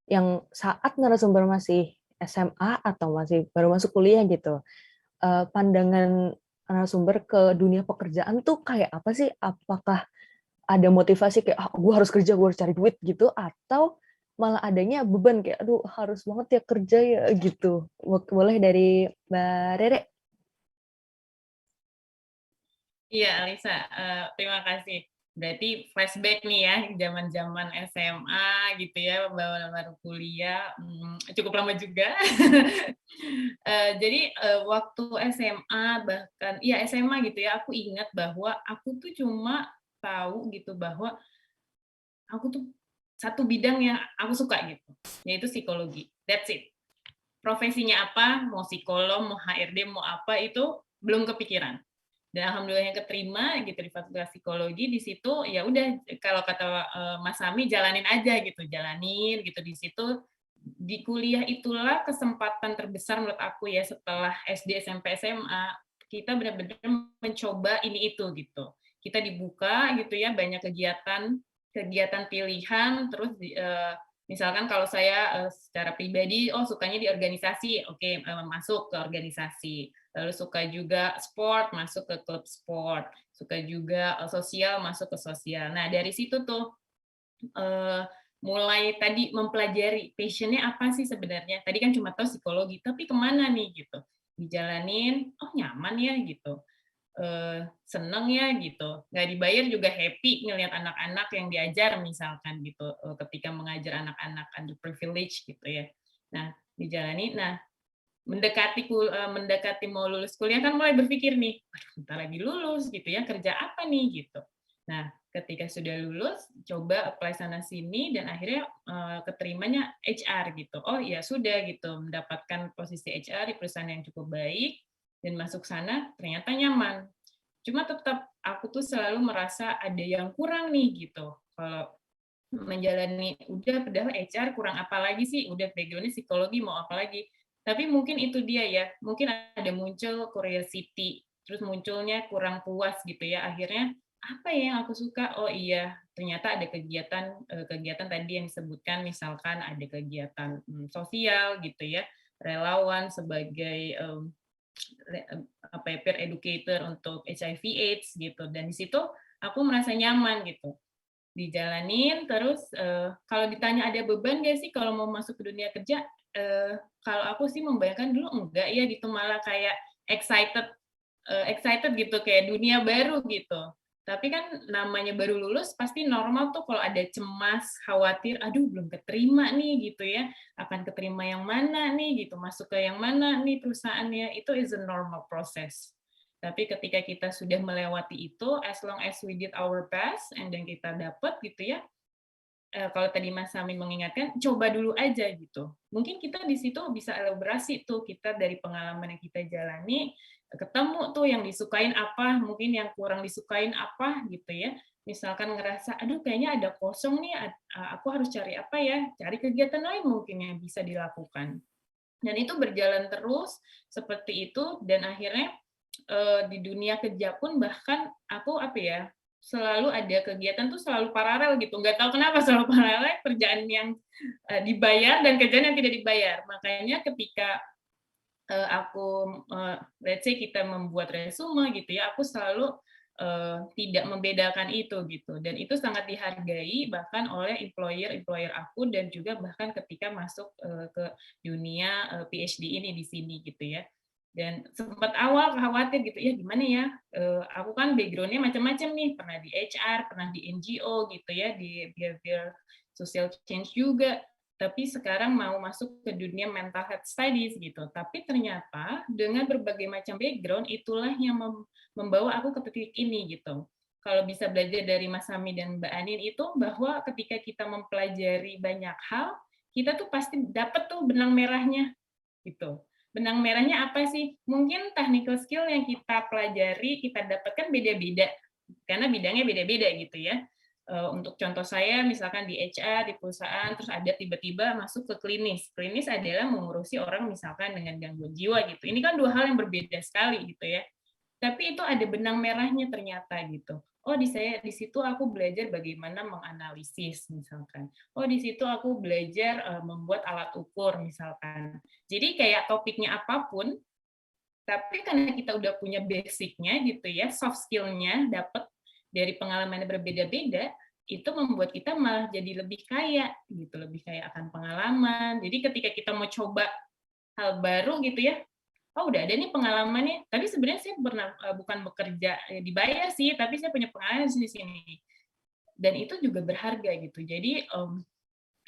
yang saat narasumber masih SMA atau masih baru masuk kuliah gitu, pandangan narasumber ke dunia pekerjaan tuh kayak apa sih? Apakah ada motivasi kayak, gue harus kerja, gue harus cari duit gitu, atau malah adanya beban kayak, aduh harus banget ya kerja ya gitu. Boleh dari Mbak Rere? Iya, Alisa, terima kasih. Berarti flashback nih ya, zaman-zaman SMA gitu ya, baru kuliah, cukup lama juga. Jadi waktu SMA bahkan, ya SMA gitu ya, aku ingat bahwa aku tuh cuma tahu gitu bahwa aku tuh satu bidang yang aku suka gitu, yaitu psikologi. That's it. Profesinya apa, mau psikolog, mau HRD, mau apa, itu belum kepikiran. Dan alhamdulillah yang keterima gitu di Fakultas Psikologi. Di situ ya udah, kalau kata Mas Sami, jalanin aja gitu, jalanin gitu di situ. Di kuliah itulah kesempatan terbesar menurut aku ya, setelah SD, SMP, SMA, kita benar-benar mencoba ini itu gitu. Kita dibuka gitu ya, banyak kegiatan pilihan, terus misalkan kalau saya secara pribadi, sukanya di organisasi, oke, masuk ke organisasi. Lalu suka juga sport, masuk ke klub sport. Suka juga sosial, masuk ke sosial. Nah, dari situ tuh mulai tadi mempelajari passion-nya apa sih sebenarnya. Tadi kan cuma tahu psikologi, tapi kemana nih gitu. Dijalanin, nyaman ya gitu. Seneng ya gitu, nggak dibayar juga happy ngelihat anak-anak yang diajar misalkan gitu, ketika mengajar anak-anak underprivileged gitu ya. Nah, dijalani, mendekati mau lulus kuliah kan mulai berpikir nih, bentar lagi lulus gitu ya, kerja apa nih gitu. Nah, ketika sudah lulus, coba apply sana sini dan akhirnya keterimanya HR gitu. Oh ya sudah gitu, mendapatkan posisi HR di perusahaan yang cukup baik. Dan masuk sana ternyata nyaman. Cuma tetap aku tuh selalu merasa ada yang kurang nih gitu. Kalau menjalani, padahal HR kurang apa lagi sih? Udah background-nya psikologi, mau apa lagi? Tapi mungkin itu dia ya, mungkin ada muncul curiosity, terus munculnya kurang puas gitu ya. Akhirnya apa ya yang aku suka? Oh iya, ternyata ada kegiatan tadi yang disebutkan, misalkan ada kegiatan sosial gitu ya, relawan sebagai peer educator untuk HIV/AIDS gitu, dan di situ aku merasa nyaman gitu, dijalanin terus. Kalau ditanya ada beban nggak sih kalau mau masuk ke dunia kerja, kalau aku sih membayangkan dulu enggak ya gitu, malah kayak excited gitu, kayak dunia baru gitu. Tapi kan namanya baru lulus pasti normal tuh kalau ada cemas, khawatir, aduh belum keterima nih gitu ya, akan keterima yang mana nih gitu, masuk ke yang mana nih perusahaannya, itu is a normal process. Tapi ketika kita sudah melewati itu, as long as we did our best, and then kita dapat gitu ya, kalau tadi Mas Sami mengingatkan, coba dulu aja gitu. Mungkin kita di situ bisa elaborasi tuh, kita dari pengalaman yang kita jalani, ketemu tuh yang disukain apa, mungkin yang kurang disukain apa gitu ya. Misalkan ngerasa, aduh kayaknya ada kosong nih, aku harus cari apa ya, cari kegiatan lain mungkin yang bisa dilakukan. Dan itu berjalan terus seperti itu, dan akhirnya di dunia kerja pun bahkan aku selalu ada kegiatan tuh selalu paralel gitu, nggak tahu kenapa selalu paralel, kerjaan yang dibayar dan kerjaan yang tidak dibayar. Makanya ketika aku let's say kita membuat resume gitu ya, aku selalu tidak membedakan itu gitu, dan itu sangat dihargai bahkan oleh employer aku, dan juga bahkan ketika masuk ke dunia PhD ini di sini gitu ya. Dan sempat awal khawatir gitu ya, gimana ya, aku kan background-nya macam-macam nih, pernah di HR, pernah di NGO gitu ya, di behavior social change juga, tapi sekarang mau masuk ke dunia mental health studies gitu. Tapi ternyata dengan berbagai macam background, itulah yang membawa aku ke titik ini gitu. Kalau bisa belajar dari Mas Sami dan Mbak Anin itu, bahwa ketika kita mempelajari banyak hal, kita tuh pasti dapat tuh benang merahnya gitu. Benang merahnya apa sih? Mungkin technical skill yang kita pelajari, kita dapatkan beda-beda, karena bidangnya beda-beda gitu ya. Untuk contoh saya, misalkan di HR, di perusahaan, terus ada tiba-tiba masuk ke klinis. Klinis adalah mengurusi orang misalkan dengan gangguan jiwa gitu. Ini kan dua hal yang berbeda sekali gitu ya. Tapi itu ada benang merahnya ternyata gitu. Oh, di situ aku belajar bagaimana menganalisis misalkan. Oh, di situ aku belajar membuat alat ukur misalkan. Jadi kayak topiknya apapun, tapi karena kita udah punya basic-nya gitu ya, soft skill-nya dapat dari pengalaman yang berbeda-beda, itu membuat kita malah jadi lebih kaya gitu, lebih kaya akan pengalaman. Jadi ketika kita mau coba hal baru gitu ya, oh udah ada nih pengalamannya, tapi sebenarnya saya pernah bukan bekerja dibayar sih, tapi saya punya pengalaman di sini. Dan itu juga berharga gitu. Jadi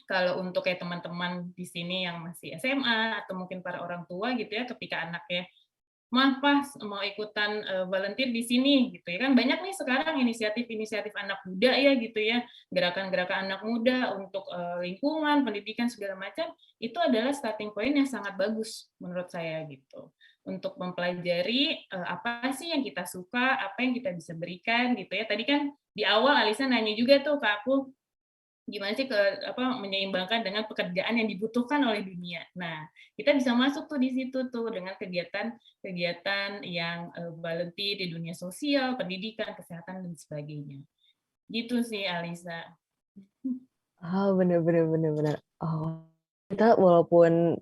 kalau untuk kayak teman-teman di sini yang masih SMA atau mungkin para orang tua gitu ya, ketika anaknya pas mau ikutan volunteer di sini gitu ya, kan banyak nih sekarang inisiatif anak muda ya gitu ya, gerakan-gerakan anak muda untuk lingkungan, pendidikan segala macam, itu adalah starting point yang sangat bagus menurut saya gitu. Untuk mempelajari apa sih yang kita suka, apa yang kita bisa berikan gitu ya. Tadi kan di awal Alisa nanya juga tuh ke aku, gimana sih menyeimbangkan dengan pekerjaan yang dibutuhkan oleh dunia. Nah, kita bisa masuk tuh di situ tuh dengan kegiatan yang volunteer di dunia sosial, pendidikan, kesehatan dan sebagainya. Gitu sih Alisa. Oh, bener. Oh, kita walaupun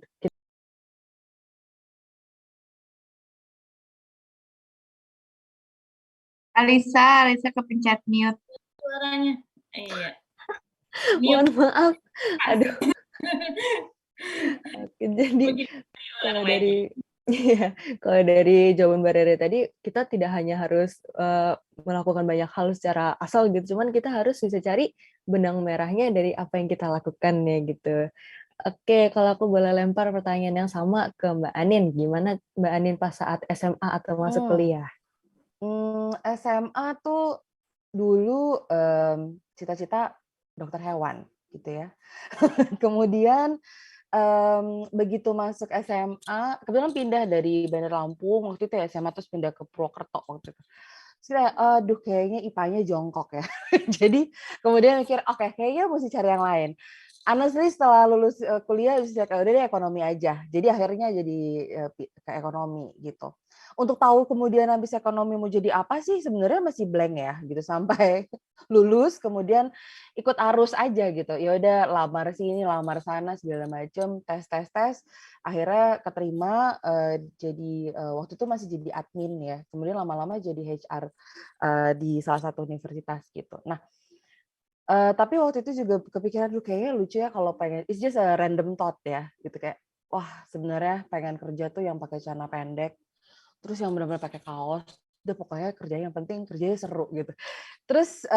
Alisa kepencet mute suaranya. Iya. Mohon maaf. Aduh. Oke, jadi kalau dari jawaban Mbak Rere tadi, kita tidak hanya harus melakukan banyak hal secara asal gitu, cuman kita harus bisa cari benang merahnya dari apa yang kita lakukan ya gitu. Oke, kalau aku boleh lempar pertanyaan yang sama ke Mbak Anin, gimana Mbak Anin pas saat SMA atau masuk kuliah? SMA tuh dulu cita-cita dokter hewan gitu ya. Kemudian begitu masuk SMA, kebetulan pindah dari Bandar Lampung waktu itu ya, SMA terus pindah ke Purwokerto waktu itu. Terus aduh kayaknya IPA-nya jongkok ya. Jadi kemudian mikir oke, kayaknya mesti cari yang lain. Honestly setelah lulus kuliah udah deh ekonomi aja. Jadi akhirnya jadi ke ekonomi gitu. Untuk tahu kemudian habis ekonomi mau jadi apa sih sebenarnya masih blank ya gitu sampai lulus kemudian ikut arus aja gitu. Ya udah lamar sini, lamar sana segala macam, tes. Akhirnya keterima jadi waktu itu masih jadi admin ya. Kemudian lama-lama jadi HR di salah satu universitas gitu. Nah, tapi waktu itu juga kepikiran dulu kayaknya lucu ya kalau pengen, it's just a random thought ya gitu, kayak wah sebenarnya pengen kerja tuh yang pakai celana pendek, terus yang benar-benar pakai kaos, udah pokoknya kerjanya yang penting kerjanya seru gitu. Terus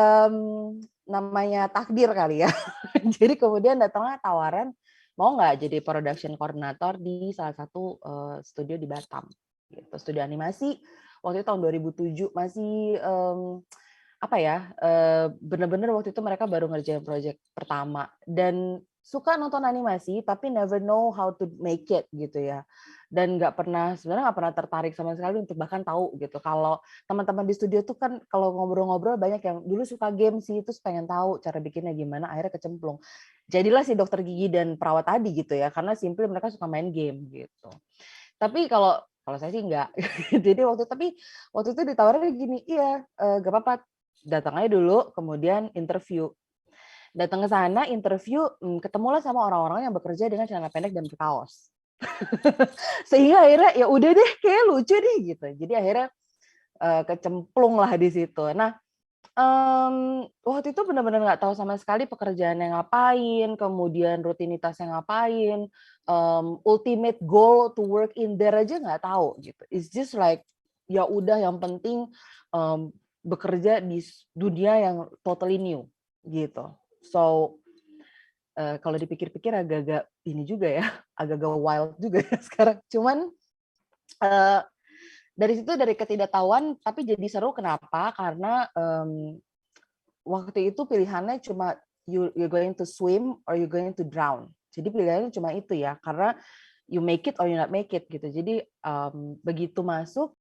namanya takdir kali ya. Jadi kemudian datanglah tawaran mau nggak jadi production coordinator di salah satu studio di Batam gitu, studio animasi. Waktu itu tahun 2007 masih benar-benar waktu itu mereka baru ngerjain project pertama dan suka nonton animasi tapi never know how to make it gitu ya, dan sebenarnya nggak pernah tertarik sama sekali untuk bahkan tahu gitu. Kalau teman-teman di studio tuh kan kalau ngobrol-ngobrol banyak yang dulu suka game sih, terus pengen tahu cara bikinnya gimana, akhirnya kecemplung jadilah si dokter gigi dan perawat tadi gitu ya, karena simply mereka suka main game gitu. Tapi kalau saya sih enggak. Jadi waktu itu ditawarin gini, iya gak apa-apa, datang aja dulu, kemudian interview. Datang ke sana, interview, ketemulah sama orang-orang yang bekerja dengan celana pendek dan kaos. Sehingga akhirnya ya udah deh, kayak lucu deh gitu. Jadi akhirnya kecemplung lah di situ. Nah, waktu itu benar-benar nggak tahu sama sekali pekerjaannya ngapain, kemudian rutinitasnya ngapain, ultimate goal to work in there aja nggak tahu gitu. It's just like ya udah yang penting bekerja di dunia yang totally new gitu. So kalau dipikir-pikir agak-agak ini juga ya, agak-agak wild juga ya sekarang. Cuman dari situ dari ketidaktahuan tapi jadi seru kenapa? Karena waktu itu pilihannya cuma you're going to swim or you're going to drown. Jadi pilihannya cuma itu ya, karena you make it or you not make it gitu. Jadi begitu masuk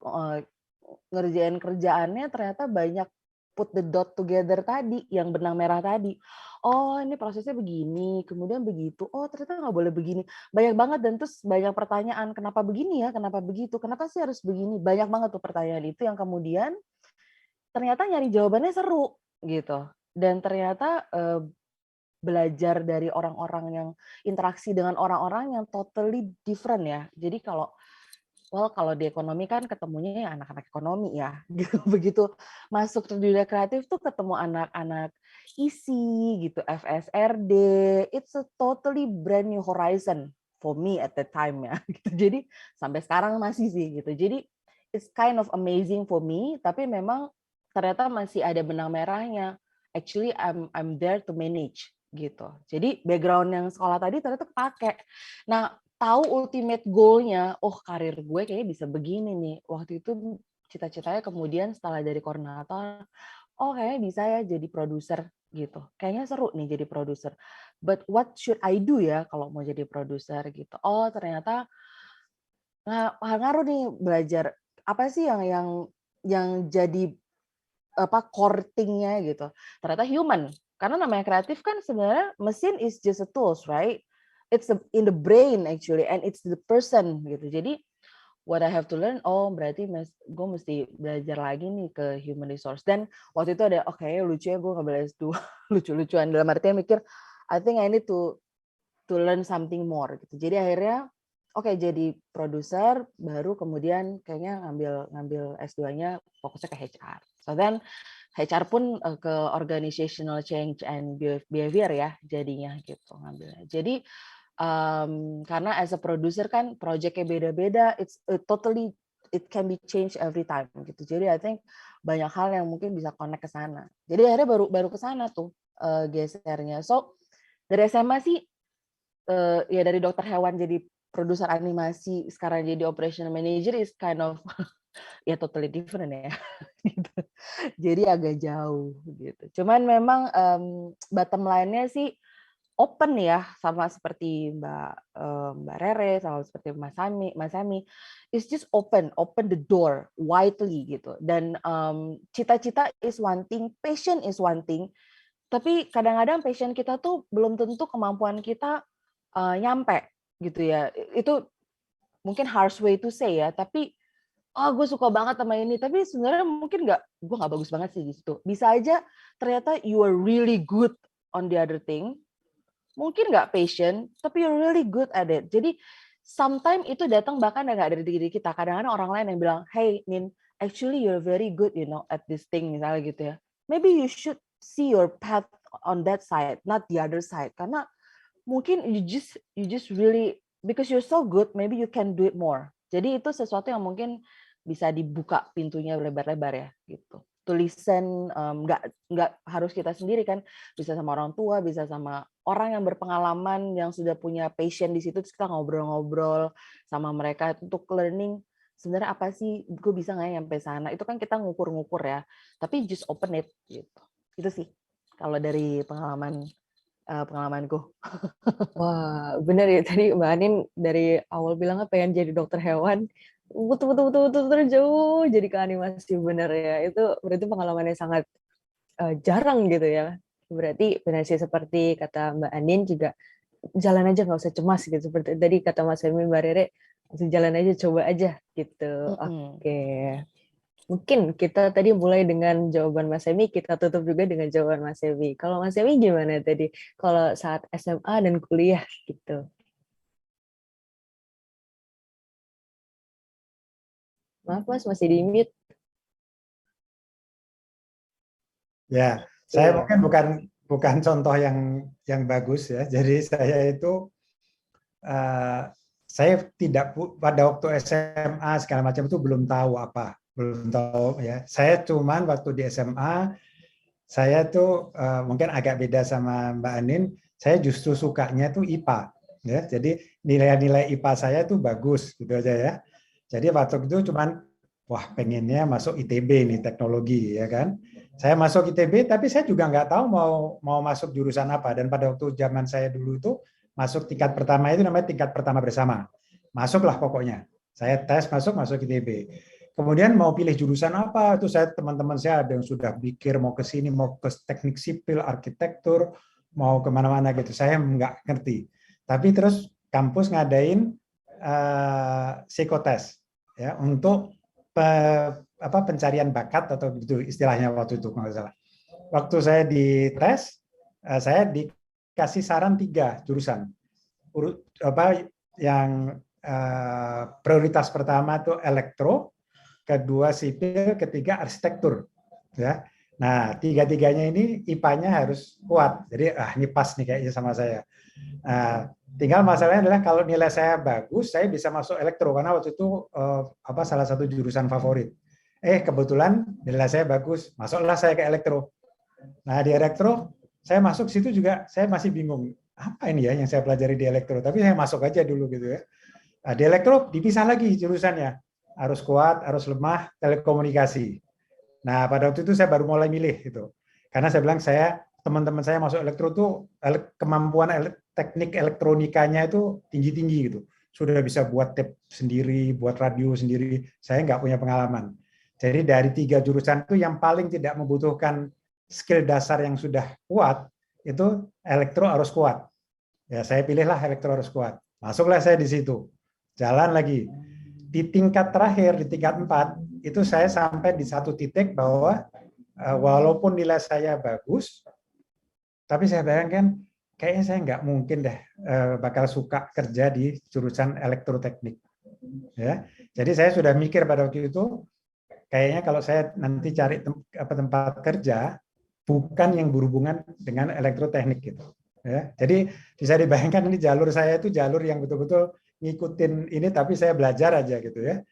ngerjain kerjaannya ternyata banyak put the dot together tadi, yang benang merah tadi. Oh ini prosesnya begini, kemudian begitu. Oh ternyata nggak boleh begini. Banyak banget dan terus banyak pertanyaan, kenapa begini ya, kenapa begitu, kenapa sih harus begini. Banyak banget tuh pertanyaan itu yang kemudian ternyata nyari jawabannya seru gitu. Dan ternyata belajar dari orang-orang yang interaksi dengan orang-orang yang totally different ya. Jadi kalau di ekonomi kan ketemunya ya anak-anak ekonomi ya. Gitu. Begitu masuk ke dunia kreatif tuh ketemu anak-anak ISI gitu, FSRD. It's a totally brand new horizon for me at the time ya. Gitu. Jadi sampai sekarang masih sih gitu. Jadi it's kind of amazing for me, tapi memang ternyata masih ada benang merahnya. Actually I'm there to manage gitu. Jadi background yang sekolah tadi ternyata kepake. Nah, tahu ultimate goal-nya, oh karir gue kayaknya bisa begini nih. Waktu itu cita-citanya kemudian setelah dari koordinator, oh kayaknya bisa ya jadi produser gitu. Kayaknya seru nih jadi produser. But what should I do ya kalau mau jadi produser gitu. Oh ternyata ngaruh nih belajar apa sih yang jadi core thing-nya gitu. Ternyata human. Karena namanya kreatif kan sebenarnya mesin is just a tools, right? It's in the brain actually and it's the person gitu. Jadi what I have to learn, oh berarti gue mesti belajar lagi nih ke human resource. Dan waktu itu ada lucunya gue ngambil S2 lucu-lucuan dalam artinya mikir I think I need to learn something more gitu. Jadi akhirnya jadi produser baru kemudian kayaknya ngambil S2-nya fokusnya ke HR. So then HR pun ke organizational change and behavior ya jadinya gitu ngambilnya. Jadi karena as a producer kan project-nya beda-beda, it's totally it can be changed every time gitu. Jadi I think banyak hal yang mungkin bisa connect ke sana. Jadi akhirnya baru ke sana tuh gesernya. So dari SMA sih ya dari dokter hewan jadi produser animasi, sekarang jadi operational manager is kind of ya totally different ya. Gitu. Jadi agak jauh gitu. Cuman memang bottom line-nya sih open ya, sama seperti Mbak Rere, sama seperti Mas Sami. It's just open the door widely gitu. Dan cita-cita is one thing, passion is one thing. Tapi kadang-kadang passion kita tuh belum tentu kemampuan kita nyampe gitu ya. Itu mungkin harsh way to say ya, tapi gue suka banget sama ini, tapi sebenarnya mungkin gue nggak bagus banget sih di situ. Bisa aja ternyata you are really good on the other thing, mungkin nggak passion, tapi you're really good at it. Jadi sometimes itu datang bahkan nggak dari diri kita. Kadang-kadang orang lain yang bilang, hey Nin, actually you're very good, at this thing misalnya gitu ya. Maybe you should see your path on that side, not the other side. Karena mungkin you just really because you're so good, maybe you can do it more. Jadi itu sesuatu yang mungkin bisa dibuka pintunya lebar-lebar ya gitu. To listen, nggak harus kita sendiri kan, bisa sama orang tua, bisa sama orang yang berpengalaman yang sudah punya passion di situ, terus kita ngobrol-ngobrol sama mereka untuk learning sebenarnya apa sih gue bisa nggak ya sampai sana. Itu kan kita ngukur-ngukur ya, tapi just open it gitu. Itu sih kalau dari pengalamanku. Wah, bener ya tadi Mbak Anin dari awal bilangnya pengen jadi dokter hewan, betul jauh jadi ke animasi bener ya. Itu berarti pengalamannya sangat jarang gitu ya. Berarti benar sih seperti kata Mbak Anin juga jalan aja nggak usah cemas gitu. Seperti tadi kata Mas Femi, Mbak Rere, langsung jalan aja, coba aja gitu. Oke. Mungkin kita tadi mulai dengan jawaban Mas Semi, kita tutup juga dengan jawaban Mas Semi. Kalau Mas Semi gimana tadi? Kalau saat SMA dan kuliah gitu. Maaf Mas, masih di mute. Ya, saya mungkin bukan contoh yang bagus ya. Jadi saya itu saya tidak pada waktu SMA segala macam itu belum tahu belum tahu ya. Saya cuman waktu di SMA saya tuh mungkin agak beda sama Mbak Anin. Saya justru sukanya tuh IPA ya. Jadi nilai-nilai IPA saya tuh bagus gitu aja ya. Jadi waktu itu cuman wah pengennya masuk ITB nih teknologi ya kan. Saya masuk ITB tapi saya juga nggak tahu mau masuk jurusan apa. Dan pada waktu zaman saya dulu itu masuk tingkat pertama itu namanya tingkat pertama bersama. Masuklah pokoknya. Saya tes masuk ITB. Kemudian mau pilih jurusan apa, itu saya teman-teman saya ada yang sudah pikir mau ke sini, mau ke teknik sipil, arsitektur, mau kemana-mana gitu. Saya nggak ngerti. Tapi terus kampus ngadain psikotes ya untuk pencarian bakat atau gitu istilahnya waktu itu kalau nggak salah. Waktu saya dites, saya dikasih saran 3 jurusan. Yang prioritas pertama itu elektro, kedua sipil, ketiga arsitektur. Ya. Nah, 3-tiganya ini IPA-nya harus kuat. Jadi ini pas nih kayaknya sama saya. Tinggal masalahnya adalah kalau nilai saya bagus, saya bisa masuk elektro karena waktu itu salah satu jurusan favorit. Kebetulan nilai saya bagus, masuklah saya ke elektro. Nah, di elektro saya masuk situ juga saya masih bingung. Apa ini ya yang saya pelajari di elektro? Tapi saya masuk aja dulu gitu ya. Nah, di elektro dipisah lagi jurusannya. Harus kuat, harus lemah, telekomunikasi. Nah, pada waktu itu saya baru mulai milih gitu. Karena saya bilang teman-teman saya masuk elektro tuh kemampuan teknik elektronikanya itu tinggi-tinggi gitu. Sudah bisa buat tape sendiri, buat radio sendiri. Saya nggak punya pengalaman. Jadi dari 3 jurusan itu yang paling tidak membutuhkan skill dasar yang sudah kuat itu elektro harus kuat. Ya, saya pilihlah elektro harus kuat. Masuklah saya di situ. Jalan lagi. Di tingkat terakhir, di tingkat 4, itu saya sampai di satu titik bahwa walaupun nilai saya bagus, tapi saya bayangkan kayaknya saya nggak mungkin deh bakal suka kerja di jurusan elektroteknik. Ya, jadi saya sudah mikir pada waktu itu, kayaknya kalau saya nanti cari tempat kerja, bukan yang berhubungan dengan elektroteknik gitu. Ya, jadi bisa dibayangkan ini jalur saya itu jalur yang betul-betul ngikutin ini tapi saya belajar aja gitu ya.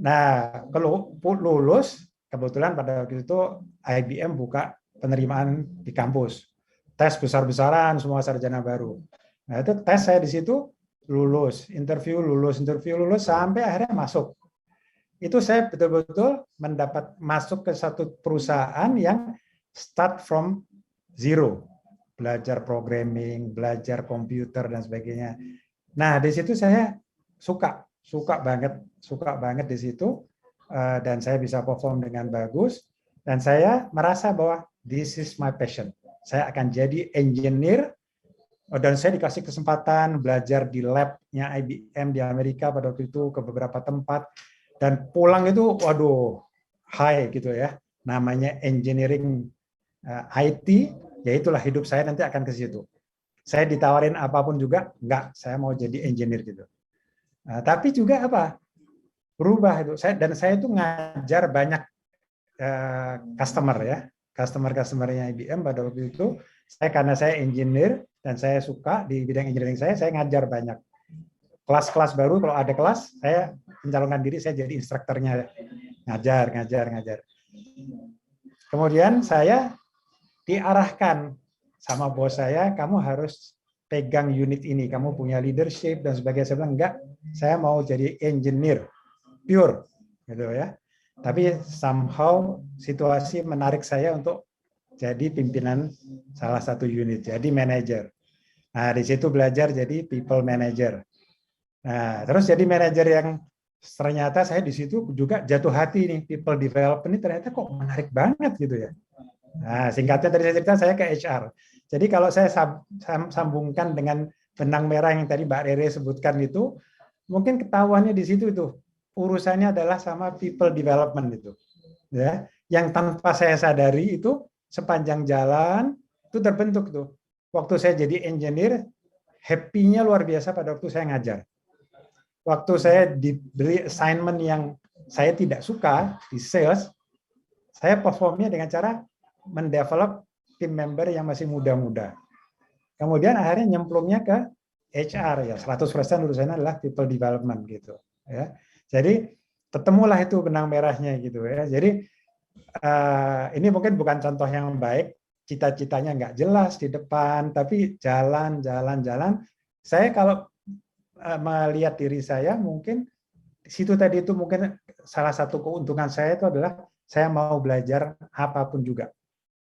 Nah, kalau lulus kebetulan pada waktu itu IBM buka penerimaan di kampus. Tes besar-besaran semua sarjana baru. Nah, itu tes saya di situ lulus, interview lulus sampai akhirnya masuk. Itu saya betul-betul masuk ke satu perusahaan yang start from zero. Belajar programming, belajar komputer dan sebagainya. Nah, di situ saya suka banget di situ dan saya bisa perform dengan bagus dan saya merasa bahwa this is my passion. Saya akan jadi engineer dan saya dikasih kesempatan belajar di lab-nya IBM di Amerika pada waktu itu ke beberapa tempat dan pulang itu waduh high gitu ya. Namanya engineering IT, ya itulah hidup saya nanti akan ke situ. Saya ditawarin apapun juga, enggak, saya mau jadi engineer gitu. Nah, tapi juga berubah itu. Saya itu ngajar banyak customer ya, customer-customernya IBM pada waktu itu. Karena saya engineer dan saya suka di bidang engineering saya ngajar banyak. Kelas-kelas baru kalau ada kelas, saya mencalonkan diri saya jadi instrukturnya, ngajar. Kemudian saya diarahkan sama bos saya, kamu harus pegang unit ini, kamu punya leadership dan sebagainya. Saya bilang enggak, saya mau jadi engineer pure, gitu ya. Tapi somehow situasi menarik saya untuk jadi pimpinan salah satu unit, jadi manajer. Nah, di situ belajar jadi people manager. Nah, terus jadi manajer yang ternyata saya di situ juga jatuh hati nih, people development ini ternyata kok menarik banget gitu ya. Nah, singkatnya tadi saya cerita saya ke HR. Jadi kalau saya sambungkan dengan benang merah yang tadi Mbak Rere sebutkan itu, mungkin ketahuannya di situ itu urusannya adalah sama people development itu, ya. Yang tanpa saya sadari itu sepanjang jalan itu terbentuk tuh. Waktu saya jadi engineer, happy-nya luar biasa pada waktu saya ngajar. Waktu saya diberi assignment yang saya tidak suka di sales, saya performnya dengan cara mendevelop tim member yang masih muda-muda. Kemudian akhirnya nyemplungnya ke HR ya, 100% lulusannya adalah people development gitu ya. Jadi ketemulah itu benang merahnya gitu ya. Jadi ini mungkin bukan contoh yang baik, cita-citanya nggak jelas di depan, tapi jalan. Saya kalau melihat diri saya mungkin di situ tadi itu mungkin salah satu keuntungan saya itu adalah saya mau belajar apapun juga.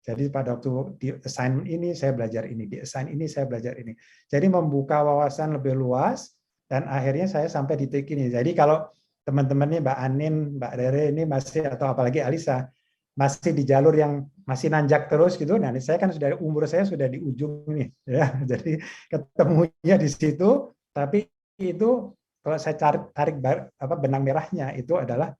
Jadi pada waktu di assignment ini saya belajar ini, di assign ini saya belajar ini. Jadi membuka wawasan lebih luas dan akhirnya saya sampai di titik ini. Jadi kalau teman-teman nih Mbak Anin, Mbak Rere ini masih atau apalagi Alisa masih di jalur yang masih nanjak terus gitu. Nah, saya kan sudah umur saya sudah di ujung nih ya. Jadi ketemunya di situ, tapi itu kalau saya tarik benang merahnya itu adalah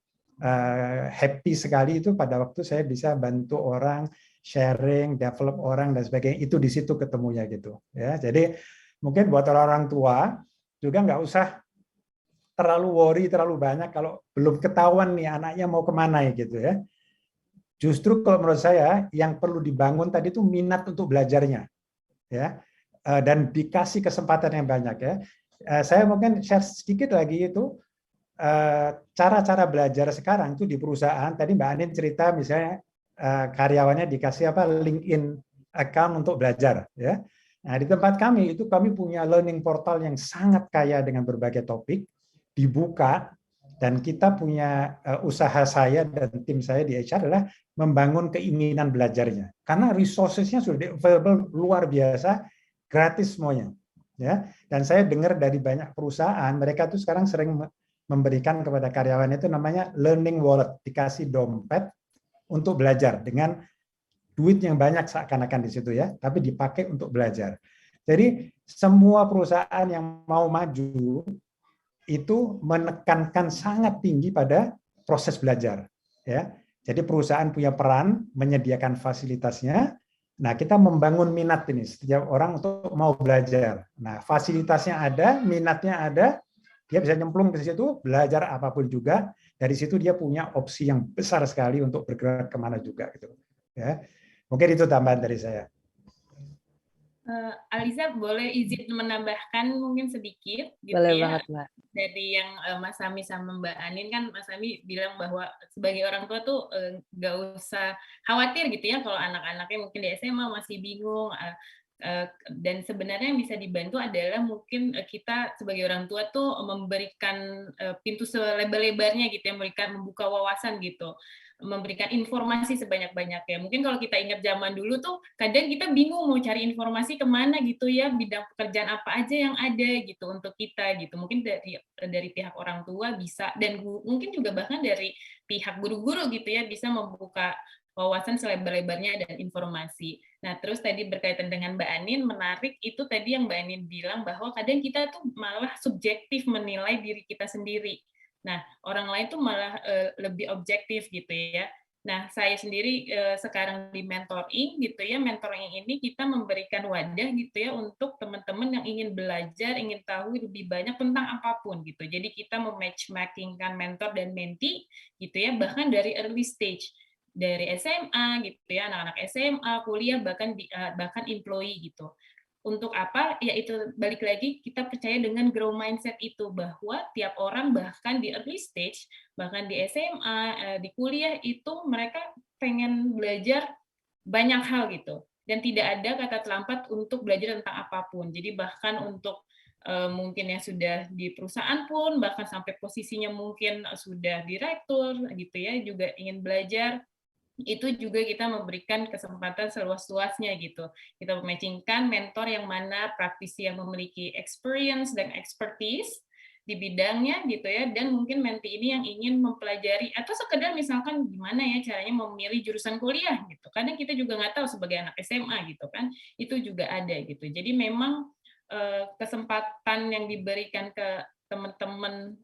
happy sekali itu pada waktu saya bisa bantu orang, sharing, develop orang dan sebagainya, itu di situ ketemunya gitu ya. Jadi mungkin buat orang tua juga nggak usah terlalu worry terlalu banyak kalau belum ketahuan nih anaknya mau kemana gitu ya. Justru kalau menurut saya yang perlu dibangun tadi itu minat untuk belajarnya ya, dan dikasih kesempatan yang banyak ya. Saya mungkin share sedikit lagi itu cara-cara belajar sekarang itu di perusahaan. Tadi Mbak Anin cerita misalnya karyawannya dikasih LinkedIn account untuk belajar ya. Nah, di tempat kami itu kami punya learning portal yang sangat kaya dengan berbagai topik, dibuka, dan kita punya usaha saya dan tim saya di HR adalah membangun keinginan belajarnya. Karena resources-nya sudah available luar biasa, gratis semuanya. Ya. Dan saya dengar dari banyak perusahaan, mereka tuh sekarang sering memberikan kepada karyawan itu namanya learning wallet, dikasih dompet untuk belajar dengan duit yang banyak seakan-akan di situ ya, tapi dipakai untuk belajar. Jadi semua perusahaan yang mau maju itu menekankan sangat tinggi pada proses belajar ya. Jadi perusahaan punya peran menyediakan fasilitasnya. Nah, kita membangun minat ini setiap orang untuk mau belajar. Nah, fasilitasnya ada, minatnya ada, dia bisa nyemplung ke situ, belajar apapun juga. Dari situ dia punya opsi yang besar sekali untuk bergerak kemana juga gitu. Ya, mungkin itu tambahan dari saya. Alisa boleh izin menambahkan mungkin sedikit gitu Boleh ya. banget, Mbak. Dari yang Mas Sami sama Mbak Anin kan Mas Sami bilang bahwa sebagai orang tua tuh nggak usah khawatir gitu ya kalau anak-anaknya mungkin di SMA masih bingung. Dan sebenarnya yang bisa dibantu adalah mungkin kita sebagai orang tua tuh memberikan pintu selebar-lebarnya gitu ya, membuka wawasan gitu, memberikan informasi sebanyak-banyaknya. Mungkin kalau kita ingat zaman dulu tuh kadang kita bingung mau cari informasi kemana gitu ya, bidang pekerjaan apa aja yang ada gitu untuk kita gitu. Mungkin dari pihak orang tua bisa, dan mungkin juga bahkan dari pihak guru-guru gitu ya, bisa membuka wawasan selebar-lebarnya dan informasi. Nah, terus tadi berkaitan dengan Mbak Anin, menarik itu tadi yang Mbak Anin bilang bahwa kadang kita tuh malah subjektif menilai diri kita sendiri. Nah, orang lain tuh malah lebih objektif gitu ya. Nah, saya sendiri sekarang di mentoring gitu ya, mentoring ini kita memberikan wadah gitu ya untuk teman-teman yang ingin belajar, ingin tahu lebih banyak tentang apapun gitu. Jadi kita mematchmakingkan mentor dan mentee gitu ya, bahkan dari early stage, dari SMA gitu ya, anak-anak SMA, kuliah, bahkan employee gitu. Untuk apa? Ya itu balik lagi kita percaya dengan grow mindset itu, bahwa tiap orang bahkan di early stage, bahkan di SMA, di kuliah itu mereka pengen belajar banyak hal gitu. Dan tidak ada kata terlambat untuk belajar tentang apapun. Jadi bahkan untuk mungkin yang sudah di perusahaan pun, bahkan sampai posisinya mungkin sudah direktur gitu ya, juga ingin belajar, itu juga kita memberikan kesempatan seluas-luasnya gitu. Kita mematchingkan mentor yang mana praktisi yang memiliki experience dan expertise di bidangnya gitu ya, dan mungkin mentee ini yang ingin mempelajari atau sekedar misalkan gimana ya caranya memilih jurusan kuliah gitu. Kadang kita juga nggak tahu sebagai anak SMA gitu kan, itu juga ada gitu. Jadi memang kesempatan yang diberikan ke teman-teman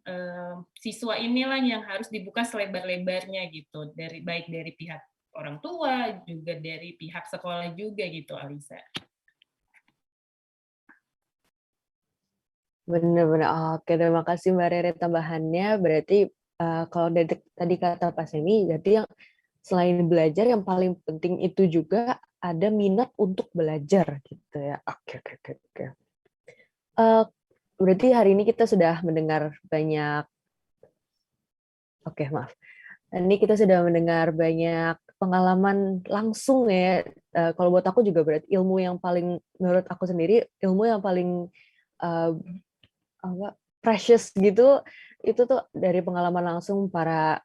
siswa inilah yang harus dibuka selebar-lebarnya gitu, baik dari pihak orang tua juga dari pihak sekolah juga gitu, Alisa. Benar-benar. Oke, terima kasih Mbak Rere tambahannya. Berarti kalau dari tadi kata Pak Semi, berarti yang selain belajar yang paling penting itu juga ada minat untuk belajar gitu ya. Oke. Berarti hari ini kita sudah mendengar banyak. Oke, maaf. Ini kita sudah mendengar banyak pengalaman langsung ya. Kalau buat aku juga berarti ilmu yang paling, menurut aku sendiri, ilmu yang paling precious gitu, itu tuh dari pengalaman langsung para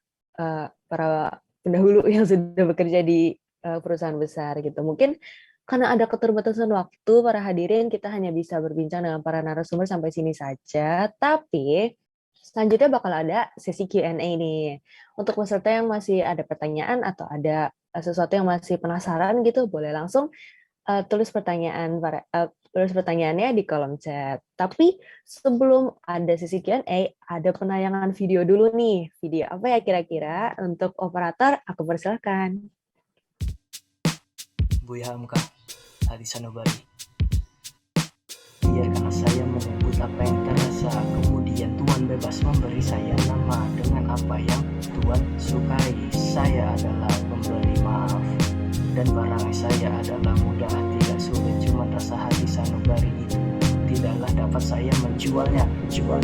pendahulu yang sudah bekerja di perusahaan besar gitu. Mungkin karena ada keterbatasan waktu, para hadirin kita hanya bisa berbincang dengan para narasumber sampai sini saja. Tapi selanjutnya bakal ada sesi Q&A nih. Untuk peserta yang masih ada pertanyaan atau ada sesuatu yang masih penasaran gitu, boleh langsung tulis pertanyaannya di kolom chat. Tapi sebelum ada sesi Q&A, ada penayangan video dulu nih. Video apa ya kira-kira? Untuk operator, aku persilakan. Buya Hamka, Hadi Sanubari. Biarkanlah saya menyebut apa yang terasa, kemudian Tuhan bebas memberi saya nama dengan apa yang Tuhan sukai. Saya adalah pemberi maaf, dan barang saya adalah mudah, tidak sulit, cuma rasa hati sanubari itu tidaklah dapat saya menjualnya, tidak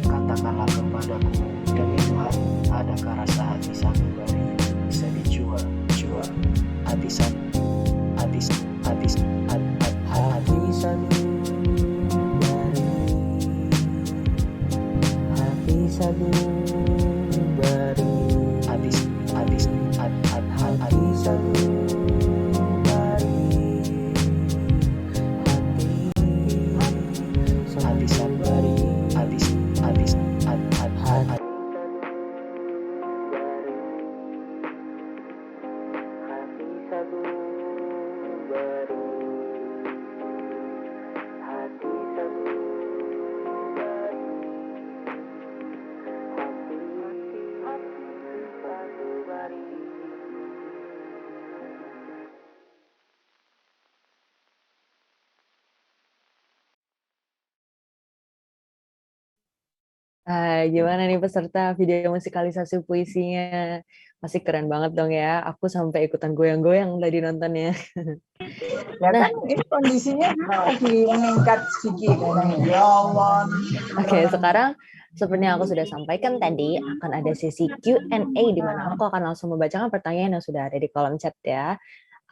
katakanlah kepadaku, demi Tuhan, adakah rasa hati sanubari bisa dijual, hati sanubari, hati sanubari. Gimana nih peserta video musikalisasi puisinya? Masih keren banget dong ya. Aku sampai ikutan goyang-goyang tadi nontonnya. Ya kan ini kondisinya lagi meningkat sedikit. Ya Allah. Oke, sekarang seperti yang aku sudah sampaikan tadi, akan ada sesi Q&A di mana aku akan langsung membacakan pertanyaan yang sudah ada di kolom chat ya.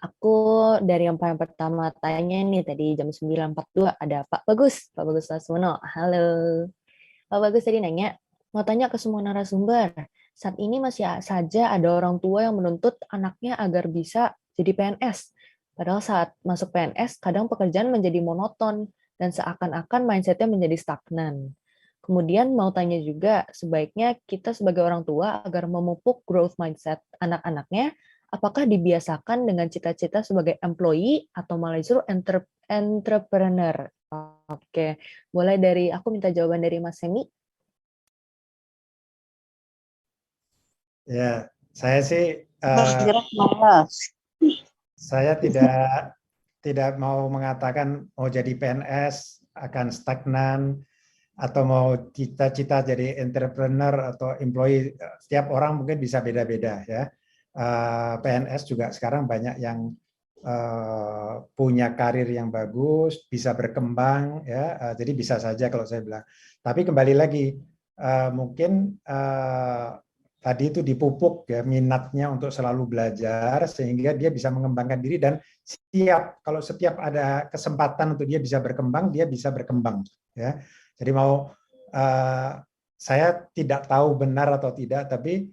Aku dari yang paling pertama tanya nih tadi jam 9.42 ada Pak Bagus Lasmono. Halo. Pak Bagus tadi nanya, mau tanya ke semua narasumber, saat ini masih saja ada orang tua yang menuntut anaknya agar bisa jadi PNS. Padahal saat masuk PNS, kadang pekerjaan menjadi monoton dan seakan-akan mindset-nya menjadi stagnan. Kemudian mau tanya juga, sebaiknya kita sebagai orang tua agar memupuk growth mindset anak-anaknya, apakah dibiasakan dengan cita-cita sebagai employee atau malah justru entrepreneur? Oke, mulai dari aku minta jawaban dari Mas Semi. Ya, saya sih saya tidak mau mengatakan mau jadi PNS akan stagnan atau mau cita-cita jadi entrepreneur atau employee. Setiap orang mungkin bisa beda-beda ya. PNS juga sekarang banyak yang punya karir yang bagus, bisa berkembang ya. Jadi bisa saja kalau saya bilang. Tapi kembali lagi mungkin tadi itu dipupuk ya minatnya untuk selalu belajar sehingga dia bisa mengembangkan diri dan siap kalau setiap ada kesempatan untuk dia bisa berkembang ya. Jadi saya tidak tahu benar atau tidak, tapi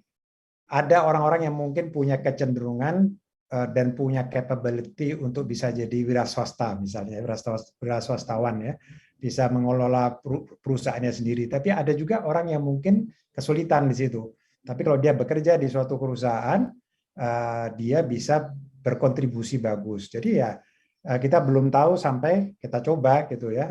ada orang-orang yang mungkin punya kecenderungan dan punya capability untuk bisa jadi wira swasta misalnya, wira swastawan ya, bisa mengelola perusahaannya sendiri. Tapi ada juga orang yang mungkin kesulitan di situ. Tapi kalau dia bekerja di suatu perusahaan, dia bisa berkontribusi bagus. Jadi ya kita belum tahu sampai kita coba gitu ya.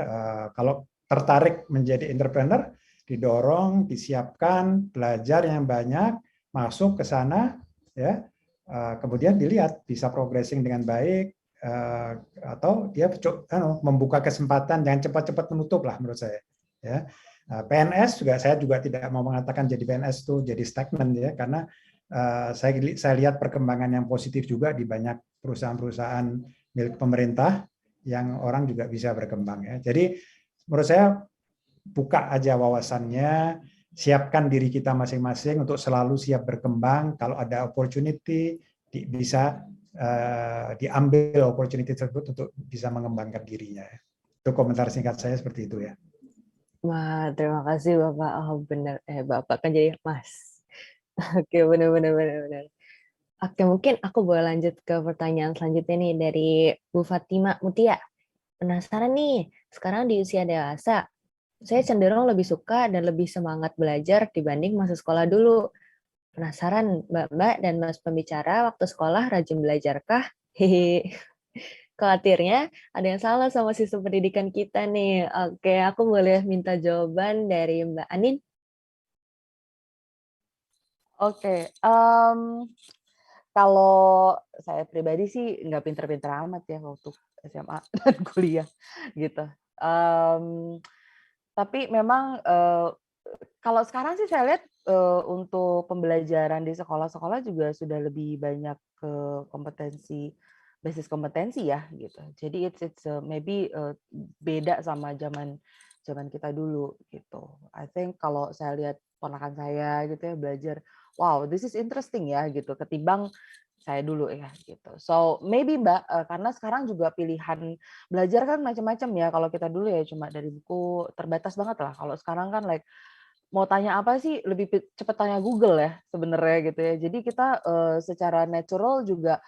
Kalau tertarik menjadi entrepreneur, didorong, disiapkan, belajar yang banyak, masuk ke sana ya. Kemudian dilihat bisa progressing dengan baik atau dia membuka kesempatan, jangan cepat-cepat menutup lah menurut saya ya. PNS juga saya juga tidak mau mengatakan jadi PNS itu jadi stagnan ya, karena saya lihat perkembangan yang positif juga di banyak perusahaan-perusahaan milik pemerintah yang orang juga bisa berkembang ya. Jadi menurut saya buka aja wawasannya, siapkan diri kita masing-masing untuk selalu siap berkembang. Kalau ada opportunity bisa diambil opportunity tersebut untuk bisa mengembangkan dirinya. Itu komentar singkat saya seperti itu ya. Wah, terima kasih Bapak. Oh, benar. Bapak kan jadi Mas. Oke, benar. Oke, mungkin aku boleh lanjut ke pertanyaan selanjutnya nih dari Bu Fatima Mutia. Penasaran nih, sekarang di usia dewasa, saya cenderung lebih suka dan lebih semangat belajar dibanding masa sekolah dulu. Penasaran, Mbak-Mbak dan Mas pembicara, waktu sekolah rajin belajarkah? Hehe. Khawatirnya ada yang salah sama sistem pendidikan kita nih. Oke, aku boleh minta jawaban dari Mbak Anin? Oke, kalau saya pribadi sih nggak pinter-pinter amat ya waktu SMA dan kuliah gitu. Tapi memang kalau sekarang sih saya lihat untuk pembelajaran di sekolah-sekolah juga sudah lebih banyak ke basis kompetensi ya gitu. Jadi it's maybe beda sama zaman kita dulu gitu. I think kalau saya lihat ponakan saya gitu ya belajar, wow, this is interesting ya gitu, ketimbang saya dulu ya gitu. So maybe Mbak, karena sekarang juga pilihan belajar kan macam-macam ya. Kalau kita dulu ya cuma dari buku, terbatas banget lah. Kalau sekarang kan like mau tanya apa sih lebih cepat tanya Google ya sebenarnya gitu ya. Jadi kita secara natural juga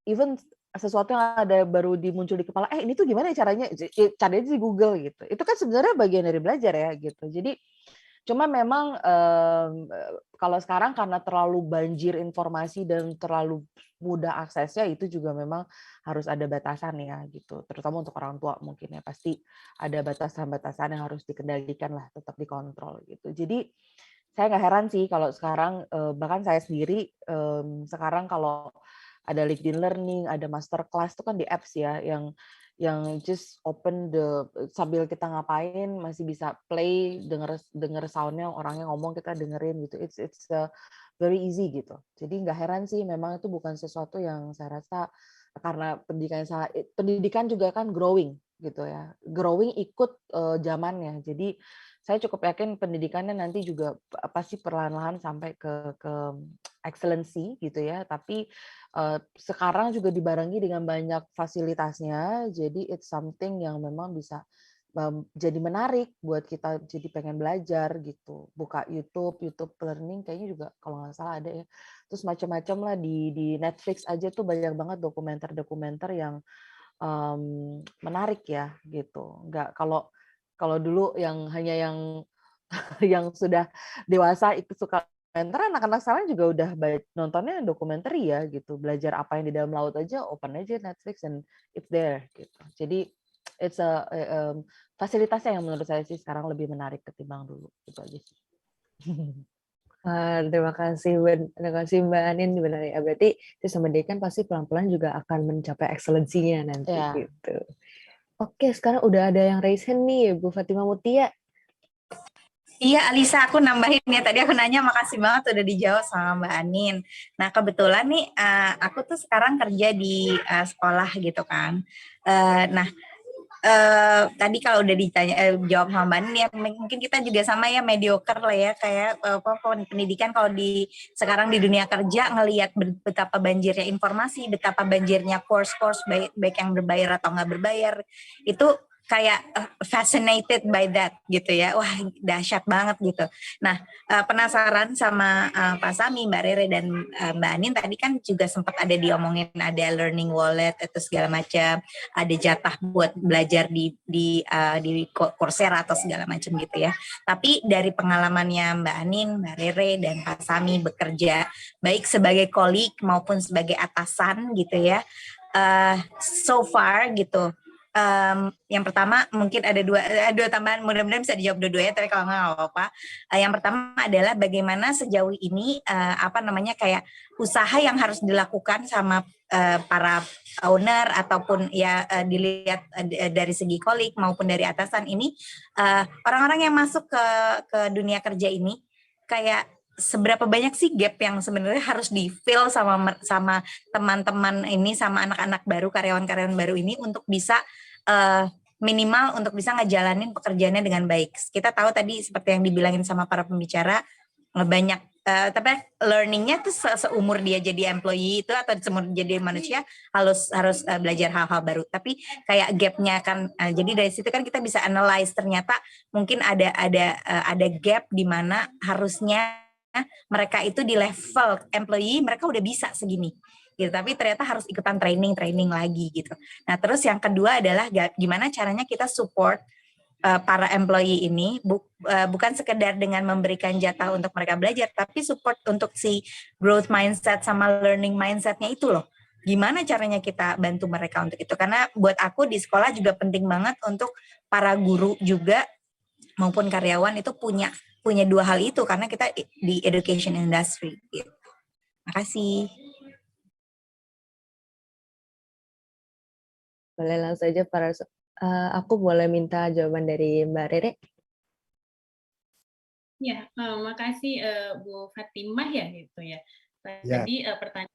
even sesuatu yang ada baru muncul di kepala, ini tuh gimana caranya? Cari aja di Google gitu. Itu kan sebenarnya bagian dari belajar ya gitu. Jadi cuma memang kalau sekarang karena terlalu banjir informasi dan terlalu mudah aksesnya, itu juga memang harus ada batasan ya gitu. Terutama untuk orang tua mungkin ya pasti ada batasan-batasan yang harus dikendalikan lah, tetap dikontrol gitu. Jadi saya nggak heran sih kalau sekarang bahkan saya sendiri sekarang kalau ada LinkedIn Learning, ada masterclass itu kan di apps ya yang just open sambil kita ngapain masih bisa play, denger soundnya orangnya ngomong kita dengerin gitu. It's very easy gitu. Jadi nggak heran sih memang itu bukan sesuatu yang saya rasa karena pendidikan juga kan growing gitu ya. Growing ikut zamannya. Jadi saya cukup yakin pendidikannya nanti juga pasti perlahan-lahan sampai ke excellency gitu ya. Tapi sekarang juga dibarengi dengan banyak fasilitasnya. Jadi it's something yang memang bisa jadi menarik buat kita jadi pengen belajar gitu. Buka YouTube Learning kayaknya juga kalau nggak salah ada ya. Terus macam-macam lah di Netflix aja tuh banyak banget dokumenter yang menarik ya gitu. Nggak kalau dulu yang hanya yang sudah dewasa ikut suka dokumenter, anak-anak sekarang juga udah nontonnya dokumenter ya gitu. Belajar apa yang di dalam laut aja, open aja Netflix and it's there gitu. Jadi it's fasilitasnya yang menurut saya sih sekarang lebih menarik ketimbang dulu. Itu aja sih. Terima kasih Mbak Anin. Benar ya, berarti sistem pendidikan pasti pelan-pelan juga akan mencapai excellency-nya nanti gitu. Oke, sekarang udah ada yang raise hand nih, Bu Fatima Mutia. Iya, Alisa, aku nambahin ya. Tadi aku nanya, makasih banget udah dijawab sama Mbak Anin. Nah, kebetulan nih, aku tuh sekarang kerja di sekolah gitu kan. Tadi kalau udah ditanya jawab sama Mbak Anin, ya mungkin kita juga sama ya, mediocre lah ya, kayak pendidikan kalau sekarang di dunia kerja ngelihat betapa banjirnya informasi, betapa banjirnya course baik yang berbayar atau nggak berbayar, itu kayak fascinated by that gitu ya. Wah, dahsyat banget gitu. Nah, penasaran sama Pak Sami, Mbak Rere, dan Mbak Anin tadi kan juga sempat ada diomongin ada learning wallet itu segala macam, ada jatah buat belajar di Coursera atau segala macam gitu ya. Tapi dari pengalamannya Mbak Anin, Mbak Rere, dan Pak Sami bekerja baik sebagai colleague maupun sebagai atasan gitu ya, so far gitu, Yang pertama mungkin ada dua tambahan, mudah-mudahan bisa dijawab dua-duanya, tapi kalau nggak apa-apa. Yang pertama adalah bagaimana sejauh ini kayak usaha yang harus dilakukan sama para owner ataupun ya dilihat dari segi kolik maupun dari atasan ini, orang-orang yang masuk ke dunia kerja ini kayak seberapa banyak sih gap yang sebenarnya harus di-fill sama teman-teman ini, sama anak-anak baru, karyawan-karyawan baru ini untuk bisa minimal untuk bisa ngejalanin pekerjaannya dengan baik. Kita tahu tadi seperti yang dibilangin sama para pembicara, banyak tapi learningnya tuh seumur dia jadi employee itu atau seumur jadi manusia harus belajar hal-hal baru. Tapi kayak gapnya kan, jadi dari situ kan kita bisa analyze ternyata mungkin ada gap di mana harusnya mereka itu di level employee mereka udah bisa segini gitu, tapi ternyata harus ikutan training lagi gitu. Nah terus yang kedua adalah gimana caranya kita support para employee ini, bukan sekedar dengan memberikan jatah untuk mereka belajar, tapi support untuk si growth mindset sama learning mindsetnya itu loh. Gimana caranya kita bantu mereka untuk itu, karena buat aku di sekolah juga penting banget untuk para guru juga maupun karyawan itu punya dua hal itu, karena kita di education industry gitu. Makasih. Boleh langsung saja aku boleh minta jawaban dari Mbak Rere? Ya, makasih Bu Fatimah ya gitu ya. Tadi pertanyaan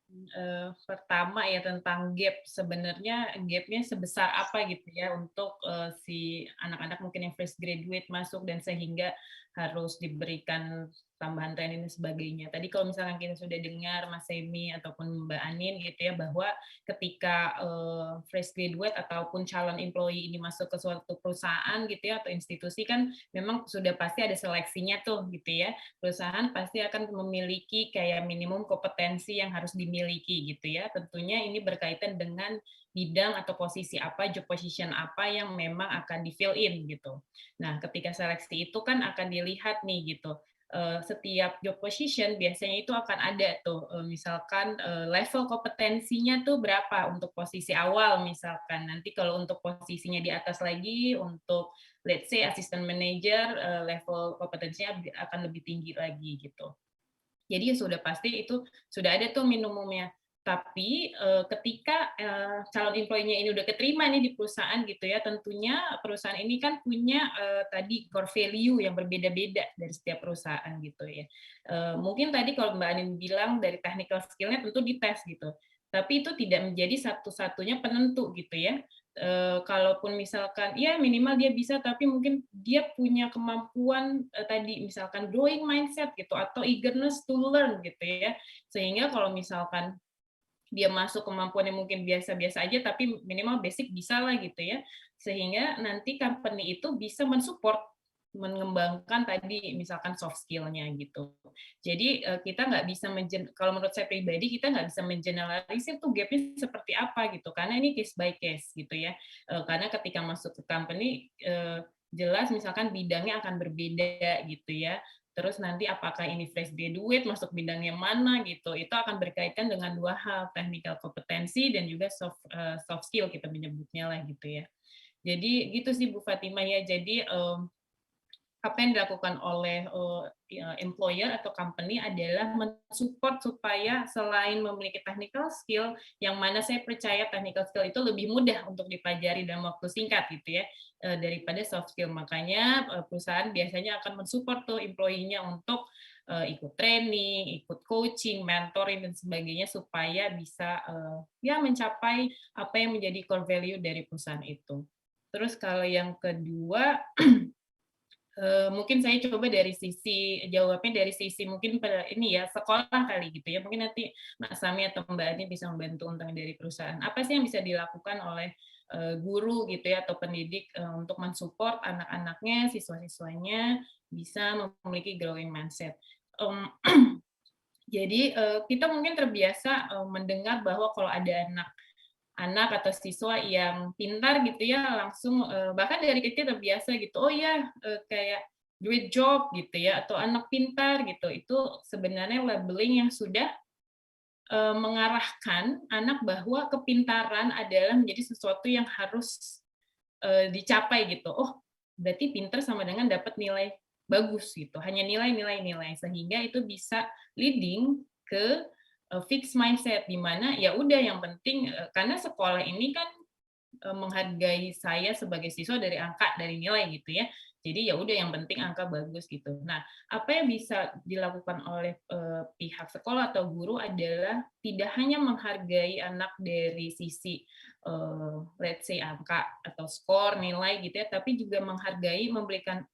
pertama ya tentang gap, sebenarnya gapnya sebesar apa gitu ya untuk si anak-anak mungkin yang fresh graduate masuk dan sehingga harus diberikan tambahan training dan sebagainya. Tadi kalau misalkan kita sudah dengar Mas Semi ataupun Mbak Anin gitu ya, bahwa ketika fresh graduate ataupun calon employee ini masuk ke suatu perusahaan gitu ya atau institusi kan memang sudah pasti ada seleksinya tuh gitu ya. Perusahaan pasti akan memiliki kayak minimum kompetensi yang harus dimiliki gitu ya. Tentunya ini berkaitan dengan bidang atau posisi apa, job position apa yang memang akan di-fill in gitu. Nah, ketika seleksi itu kan akan dilihat nih gitu. Setiap job position biasanya itu akan ada tuh misalkan level kompetensinya tuh berapa untuk posisi awal misalkan. Nanti kalau untuk posisinya di atas lagi untuk let's say assistant manager level kompetensinya akan lebih tinggi lagi gitu. Jadi sudah pasti itu sudah ada tuh minimumnya. Tapi ketika calon employee-nya ini udah keterima nih di perusahaan gitu ya, tentunya perusahaan ini kan punya tadi core value yang berbeda-beda dari setiap perusahaan gitu ya. Mungkin tadi kalau Mbak Anin bilang dari technical skill-nya tentu dites gitu. Tapi itu tidak menjadi satu-satunya penentu gitu ya. Kalaupun misalkan ya minimal dia bisa, tapi mungkin dia punya kemampuan tadi misalkan growing mindset gitu atau eagerness to learn gitu ya, sehingga kalau misalkan dia masuk kemampuannya mungkin biasa-biasa aja tapi minimal basic bisa lah gitu ya, sehingga nanti company itu bisa mensupport mengembangkan tadi misalkan soft skill-nya gitu. Jadi kita nggak bisa kalau menurut saya pribadi kita nggak bisa mengeneralisir tuh gap-nya seperti apa gitu, karena ini case by case gitu ya. Karena ketika masuk ke company jelas misalkan bidangnya akan berbeda gitu ya. Terus nanti apakah ini fresh graduate masuk bidangnya mana gitu, itu akan berkaitan dengan dua hal, technical kompetensi dan juga soft skill kita menyebutnya lah gitu ya. Jadi gitu sih Bu Fatimah ya. Jadi apa yang dilakukan oleh employer atau company adalah mensupport supaya selain memiliki technical skill, yang mana saya percaya technical skill itu lebih mudah untuk dipelajari dalam waktu singkat gitu ya, daripada soft skill. Makanya perusahaan biasanya akan mensupport tuh employee-nya untuk ikut training, ikut coaching, mentoring dan sebagainya supaya bisa ya mencapai apa yang menjadi core value dari perusahaan itu. Terus kalau yang kedua mungkin saya coba dari sisi jawabnya dari sisi mungkin ini ya sekolah kali gitu ya, mungkin nanti Mas Sami atau Mbak Ani bisa membantu untuk dari perusahaan apa sih yang bisa dilakukan oleh guru gitu ya atau pendidik untuk mensupport anak-anaknya, siswa-siswanya bisa memiliki growing mindset. Jadi kita mungkin terbiasa mendengar bahwa kalau ada anak atau siswa yang pintar gitu ya langsung bahkan dari kecil terbiasa gitu, oh ya kayak great job gitu ya, atau anak pintar gitu, itu sebenarnya labeling yang sudah mengarahkan anak bahwa kepintaran adalah menjadi sesuatu yang harus dicapai gitu. Oh, berarti pinter sama dengan dapat nilai bagus gitu. Hanya nilai, sehingga itu bisa leading ke fixed mindset, di mana ya udah yang penting karena sekolah ini kan menghargai saya sebagai siswa dari angka, dari nilai gitu ya. Jadi ya udah yang penting angka bagus gitu. Nah, apa yang bisa dilakukan oleh pihak sekolah atau guru adalah tidak hanya menghargai anak dari sisi let's say angka atau skor, nilai gitu ya, tapi juga menghargai, memberikan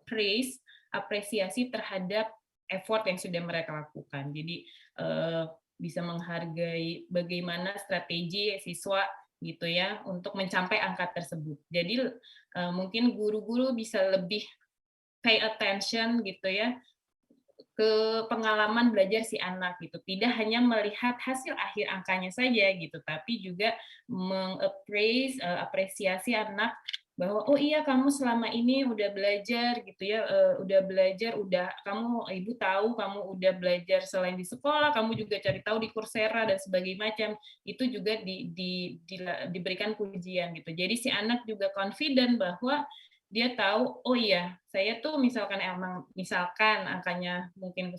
praise, apresiasi terhadap effort yang sudah mereka lakukan. Jadi bisa menghargai bagaimana strategi siswa gitu ya untuk mencapai angka tersebut. Jadi mungkin guru-guru bisa lebih pay attention gitu ya ke pengalaman belajar si anak gitu. Tidak hanya melihat hasil akhir angkanya saja gitu, tapi juga mengapresiasi apresiasi anak bahwa oh iya kamu selama ini udah belajar gitu ya, udah kamu ibu tahu kamu udah belajar selain di sekolah, kamu juga cari tahu di Coursera dan sebagainya macam, itu juga diberikan pujian gitu. Jadi si anak juga confident bahwa dia tahu oh iya saya tuh misalkan angkanya mungkin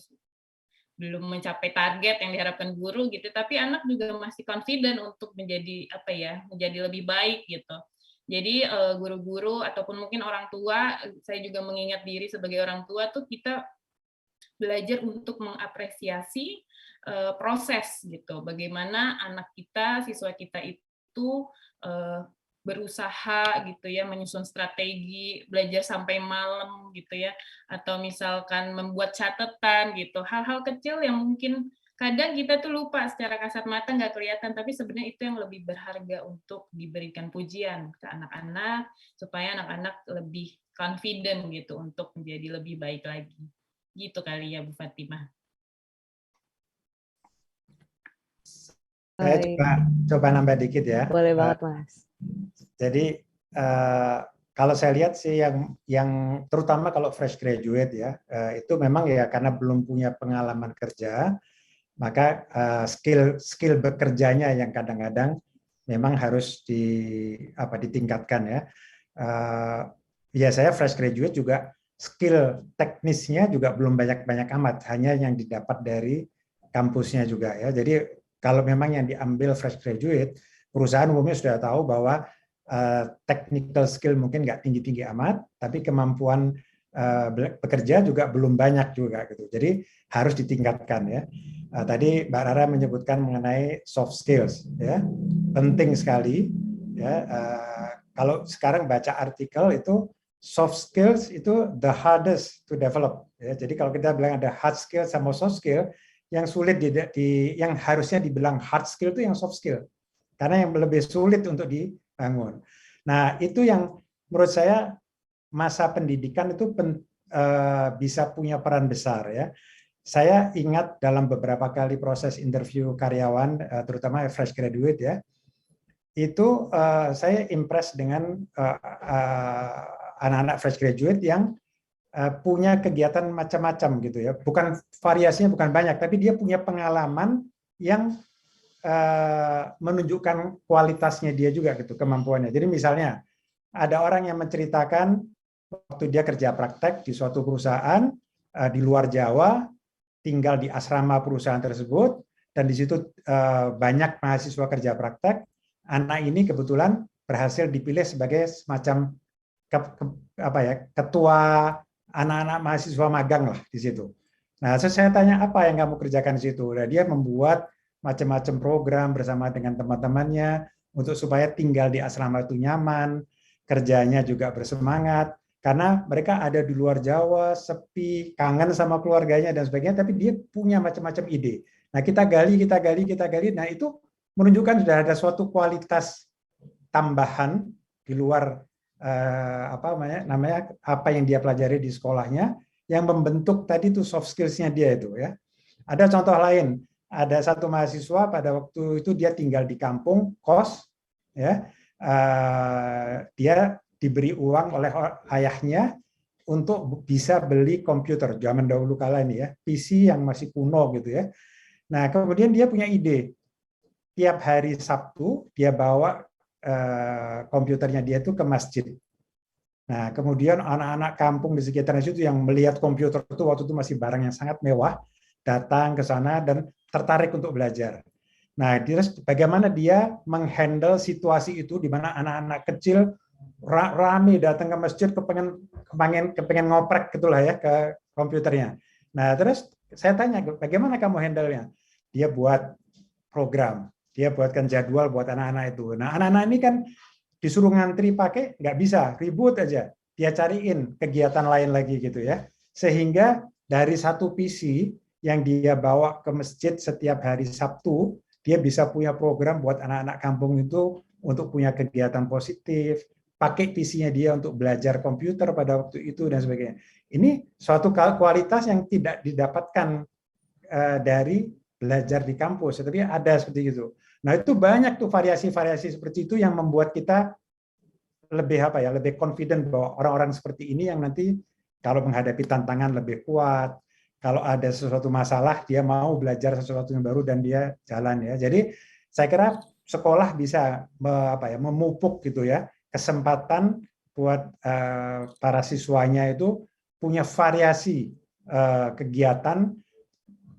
belum mencapai target yang diharapkan guru gitu, tapi anak juga masih confident untuk menjadi menjadi lebih baik gitu. Jadi guru-guru ataupun mungkin orang tua, saya juga mengingat diri sebagai orang tua tuh kita belajar untuk mengapresiasi proses gitu. Bagaimana anak kita, siswa kita itu berusaha gitu ya, menyusun strategi, belajar sampai malam gitu ya, atau misalkan membuat catatan gitu. Hal-hal kecil yang mungkin kadang kita tuh lupa, secara kasat mata nggak kelihatan, tapi sebenarnya itu yang lebih berharga untuk diberikan pujian ke anak-anak, supaya anak-anak lebih confident gitu untuk menjadi lebih baik lagi. Gitu kali ya Bu Fatimah. Saya coba nambah dikit ya. Boleh banget Mas. Jadi kalau saya lihat sih yang terutama kalau fresh graduate ya, itu memang ya karena belum punya pengalaman kerja, maka skill bekerjanya yang kadang-kadang memang harus ditingkatkan ya. Ya saya fresh graduate juga skill teknisnya juga belum banyak-banyak amat, hanya yang didapat dari kampusnya juga ya. Jadi kalau memang yang diambil fresh graduate, perusahaan umumnya sudah tahu bahwa technical skill mungkin nggak tinggi-tinggi amat, tapi kemampuan bekerja juga belum banyak juga gitu. Jadi harus ditingkatkan ya. Tadi Mbak Rara menyebutkan mengenai soft skills, ya penting sekali. Ya, kalau sekarang baca artikel itu soft skills itu the hardest to develop. Ya, jadi kalau kita bilang ada hard skill sama soft skill, yang sulit yang harusnya dibilang hard skill itu yang soft skill, karena yang lebih sulit untuk dibangun. Nah itu yang menurut saya masa pendidikan itu bisa punya peran besar ya. Saya ingat dalam beberapa kali proses interview karyawan, terutama fresh graduate ya, itu saya impress dengan anak-anak fresh graduate yang punya kegiatan macam-macam gitu ya. Bukan variasinya bukan banyak, tapi dia punya pengalaman yang menunjukkan kualitasnya dia juga gitu, kemampuannya. Jadi misalnya ada orang yang menceritakan waktu dia kerja praktek di suatu perusahaan di luar Jawa, tinggal di asrama perusahaan tersebut, dan di situ banyak mahasiswa kerja praktek. Anak ini kebetulan berhasil dipilih sebagai semacam ketua anak-anak mahasiswa magang lah di situ. Nah, saya tanya apa yang kamu kerjakan di situ. Nah, dia membuat macam-macam program bersama dengan teman-temannya untuk supaya tinggal di asrama itu nyaman, kerjanya juga bersemangat. Karena mereka ada di luar Jawa, sepi, kangen sama keluarganya dan sebagainya, tapi dia punya macam-macam ide. Nah, kita gali. Nah, itu menunjukkan sudah ada suatu kualitas tambahan di luar apa yang dia pelajari di sekolahnya, yang membentuk tadi itu soft skills-nya dia itu ya. Ada contoh lain, ada satu mahasiswa pada waktu itu dia tinggal di kampung kos, ya, dia diberi uang oleh ayahnya untuk bisa beli komputer zaman dahulu kala ini ya, PC yang masih kuno gitu ya. Nah kemudian dia punya ide, tiap hari Sabtu dia bawa komputernya dia itu ke masjid. Nah, kemudian anak-anak kampung di sekitar situ yang melihat komputer itu waktu itu masih barang yang sangat mewah, datang ke sana dan tertarik untuk belajar. Nah, terus bagaimana dia menghandle situasi itu di mana anak-anak kecil rame datang ke masjid kepengen ngoprek gitulah ya ke komputernya. Nah, terus saya tanya, bagaimana kamu handle-nya? Dia buat program, dia buatkan jadwal buat anak-anak itu. Nah, anak-anak ini kan disuruh ngantri pakai, nggak bisa, ribut aja. Dia cariin kegiatan lain lagi gitu ya. Sehingga dari satu PC yang dia bawa ke masjid setiap hari Sabtu, dia bisa punya program buat anak-anak kampung itu untuk punya kegiatan positif, pakai PC-nya dia untuk belajar komputer pada waktu itu dan sebagainya. Ini suatu kualitas yang tidak didapatkan dari belajar di kampus, tapi ada seperti itu. Nah, itu banyak tuh variasi-variasi seperti itu yang membuat kita lebih confident bahwa orang-orang seperti ini yang nanti kalau menghadapi tantangan lebih kuat, kalau ada sesuatu masalah dia mau belajar sesuatu yang baru dan dia jalan ya. Jadi saya kira sekolah bisa memupuk gitu ya kesempatan buat para siswanya itu punya variasi kegiatan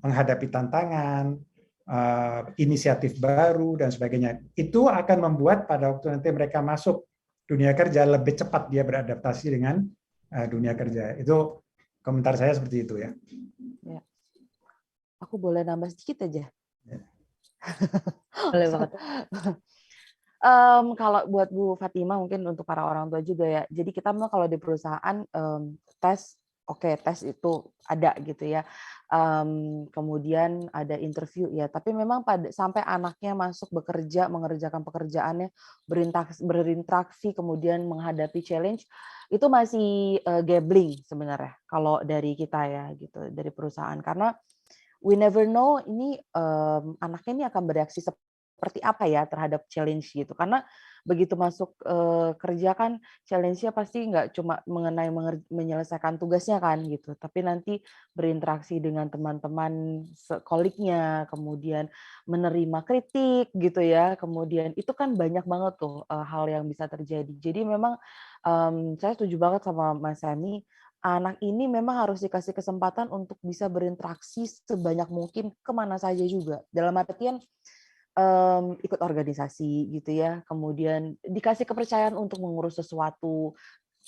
menghadapi tantangan, inisiatif baru dan sebagainya. Itu akan membuat pada waktu nanti mereka masuk dunia kerja lebih cepat dia beradaptasi dengan dunia kerja. Itu komentar saya seperti itu ya. Ya. Aku boleh nambah sedikit aja. Ya. Boleh banget. Kalau buat Bu Fatima mungkin untuk para orang tua juga ya. Jadi kita memang kalau di perusahaan tes, tes itu ada gitu ya. Kemudian ada interview ya. Tapi memang sampai anaknya masuk bekerja, mengerjakan pekerjaannya, berinteraksi, kemudian menghadapi challenge, itu masih gambling sebenarnya kalau dari kita ya gitu, dari perusahaan. Karena we never know ini anaknya ini akan bereaksi seperti apa ya terhadap challenge gitu. Karena begitu masuk kerja kan challenge-nya pasti nggak cuma mengenai menyelesaikan tugasnya kan gitu, tapi nanti berinteraksi dengan teman-teman kolegnya, kemudian menerima kritik gitu ya, kemudian itu kan banyak banget tuh hal yang bisa terjadi. Jadi memang saya setuju banget sama Mas Semi, anak ini memang harus dikasih kesempatan untuk bisa berinteraksi sebanyak mungkin kemana saja juga. Dalam artian ikut organisasi gitu ya, kemudian dikasih kepercayaan untuk mengurus sesuatu,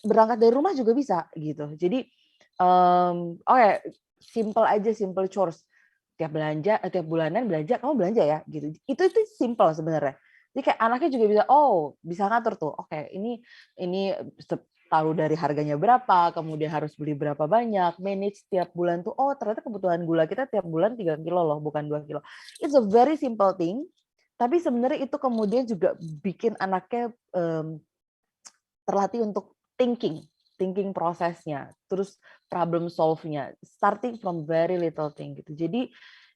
berangkat dari rumah juga bisa gitu. Jadi simple aja, simple chores, tiap bulanan belanja, kamu belanja ya gitu. Itu simple sebenarnya. Jadi kayak anaknya juga bisa ngatur tuh. Ini tahu dari harganya berapa, kemudian harus beli berapa banyak, manage tiap bulan tuh, ternyata kebutuhan gula kita tiap bulan 3 kilo loh, bukan 2 kilo. It's a very simple thing, tapi sebenarnya itu kemudian juga bikin anaknya terlatih untuk thinking prosesnya, terus problem solve-nya, starting from very little thing gitu. Jadi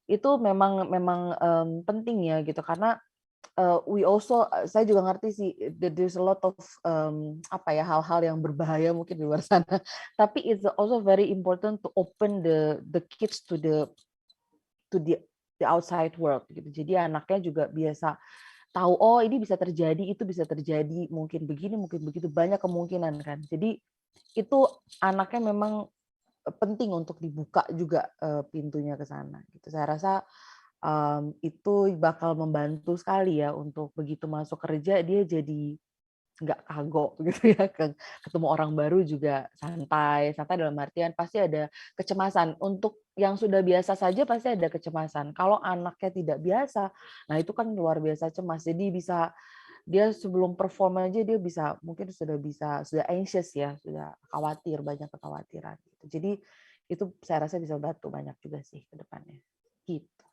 itu memang penting ya gitu, karena saya juga ngerti sih there's a lot of hal-hal yang berbahaya mungkin di luar sana, tapi it's also very important to open the kids to the outside world gitu. Jadi anaknya juga biasa tahu ini bisa terjadi, itu bisa terjadi, mungkin begini, mungkin begitu, banyak kemungkinan kan. Jadi itu anaknya memang penting untuk dibuka juga pintunya ke sana gitu. Saya rasa itu bakal membantu sekali ya untuk begitu masuk kerja dia jadi nggak kagok gitu ya, ketemu orang baru juga santai dalam artian pasti ada kecemasan. Untuk yang sudah biasa saja pasti ada kecemasan. Kalau anaknya tidak biasa, nah itu kan luar biasa cemas. Jadi dia sebelum perform aja dia mungkin sudah anxious ya, sudah khawatir, banyak kekhawatiran gitu. Jadi itu saya rasa bisa bantu banyak juga sih ke depannya gitu.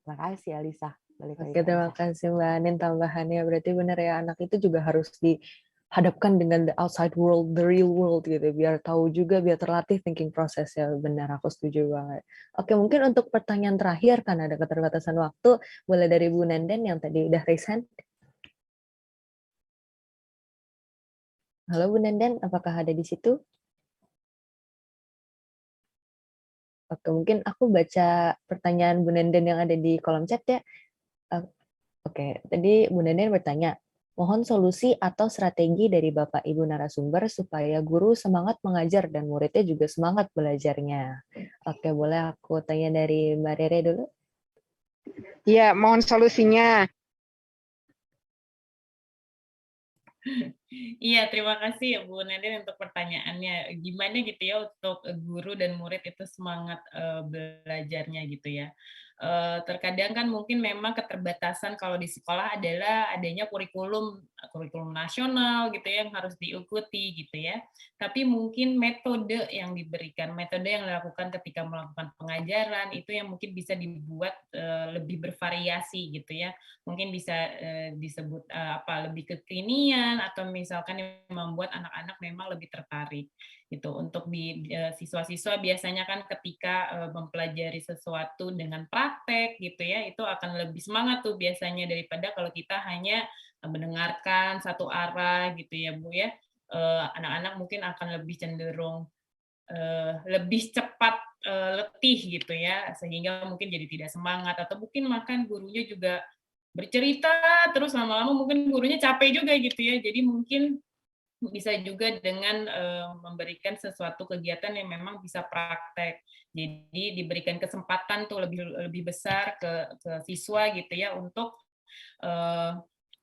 Terima kasih Alisa. Oke, terima kasih Mbak Anin tambahannya. Berarti benar ya, anak itu juga harus dihadapkan dengan the outside world, the real world gitu. Biar tahu juga, biar terlatih thinking prosesnya. Benar, aku setuju banget. Oke, mungkin untuk pertanyaan terakhir, karena ada keterbatasan waktu, mulai dari Bu Nenden yang tadi udah raise hand. Halo Bu Nenden, apakah ada di situ? Oke, mungkin aku baca pertanyaan Bu Nenden yang ada di kolom chat ya. Oke, tadi Bu Nenden bertanya, Mohon solusi atau strategi dari Bapak Ibu narasumber supaya guru semangat mengajar dan muridnya juga semangat belajarnya. Oke, boleh aku tanya dari Mbak Rere dulu? Ya, mohon solusinya. Iya, terima kasih ya Bu Nadine untuk pertanyaannya. Gimana gitu ya untuk guru dan murid itu semangat belajarnya gitu ya. Terkadang kan mungkin memang keterbatasan kalau di sekolah adalah adanya kurikulum nasional gitu ya yang harus diikuti gitu ya. Tapi mungkin metode yang diberikan, metode yang dilakukan ketika melakukan pengajaran itu yang mungkin bisa dibuat lebih bervariasi gitu ya. Mungkin bisa disebut lebih kekinian atau misalkan yang membuat anak-anak memang lebih tertarik gitu. Untuk di siswa-siswa biasanya kan ketika mempelajari sesuatu dengan praktek gitu ya, itu akan lebih semangat tuh biasanya daripada kalau kita hanya mendengarkan satu arah gitu ya Bu ya. Anak-anak mungkin akan lebih cenderung lebih cepat letih gitu ya, sehingga mungkin jadi tidak semangat atau mungkin makan gurunya juga bercerita terus lama-lama mungkin gurunya capek juga gitu ya. Jadi mungkin bisa juga dengan memberikan sesuatu kegiatan yang memang bisa praktek. Jadi diberikan kesempatan tuh lebih besar ke siswa gitu ya untuk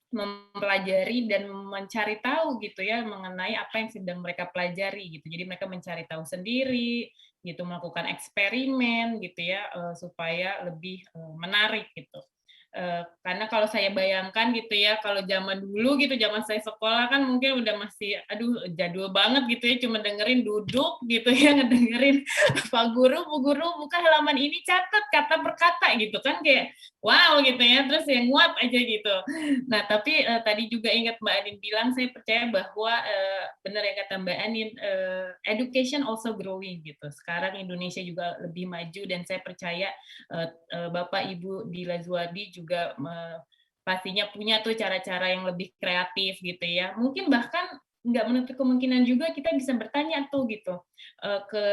mempelajari dan mencari tahu gitu ya mengenai apa yang sedang mereka pelajari gitu. Jadi mereka mencari tahu sendiri gitu, melakukan eksperimen gitu ya supaya lebih menarik gitu. Karena kalau saya bayangkan gitu ya, kalau zaman dulu gitu, zaman saya sekolah kan mungkin udah masih, aduh jadul banget gitu ya, cuma dengerin duduk gitu ya, ngedengerin Pak Guru, Bu Guru buka halaman ini catat kata per kata gitu kan kayak wow gitu ya, terus yang nguap aja gitu. Nah tapi tadi juga ingat Mbak Anin bilang, saya percaya bahwa benar yang kata Mbak Anin, education also growing gitu. Sekarang Indonesia juga lebih maju dan saya percaya Bapak Ibu di Lazuardi juga pastinya punya tuh cara-cara yang lebih kreatif gitu ya. Mungkin bahkan nggak menutup kemungkinan juga kita bisa bertanya tuh gitu ke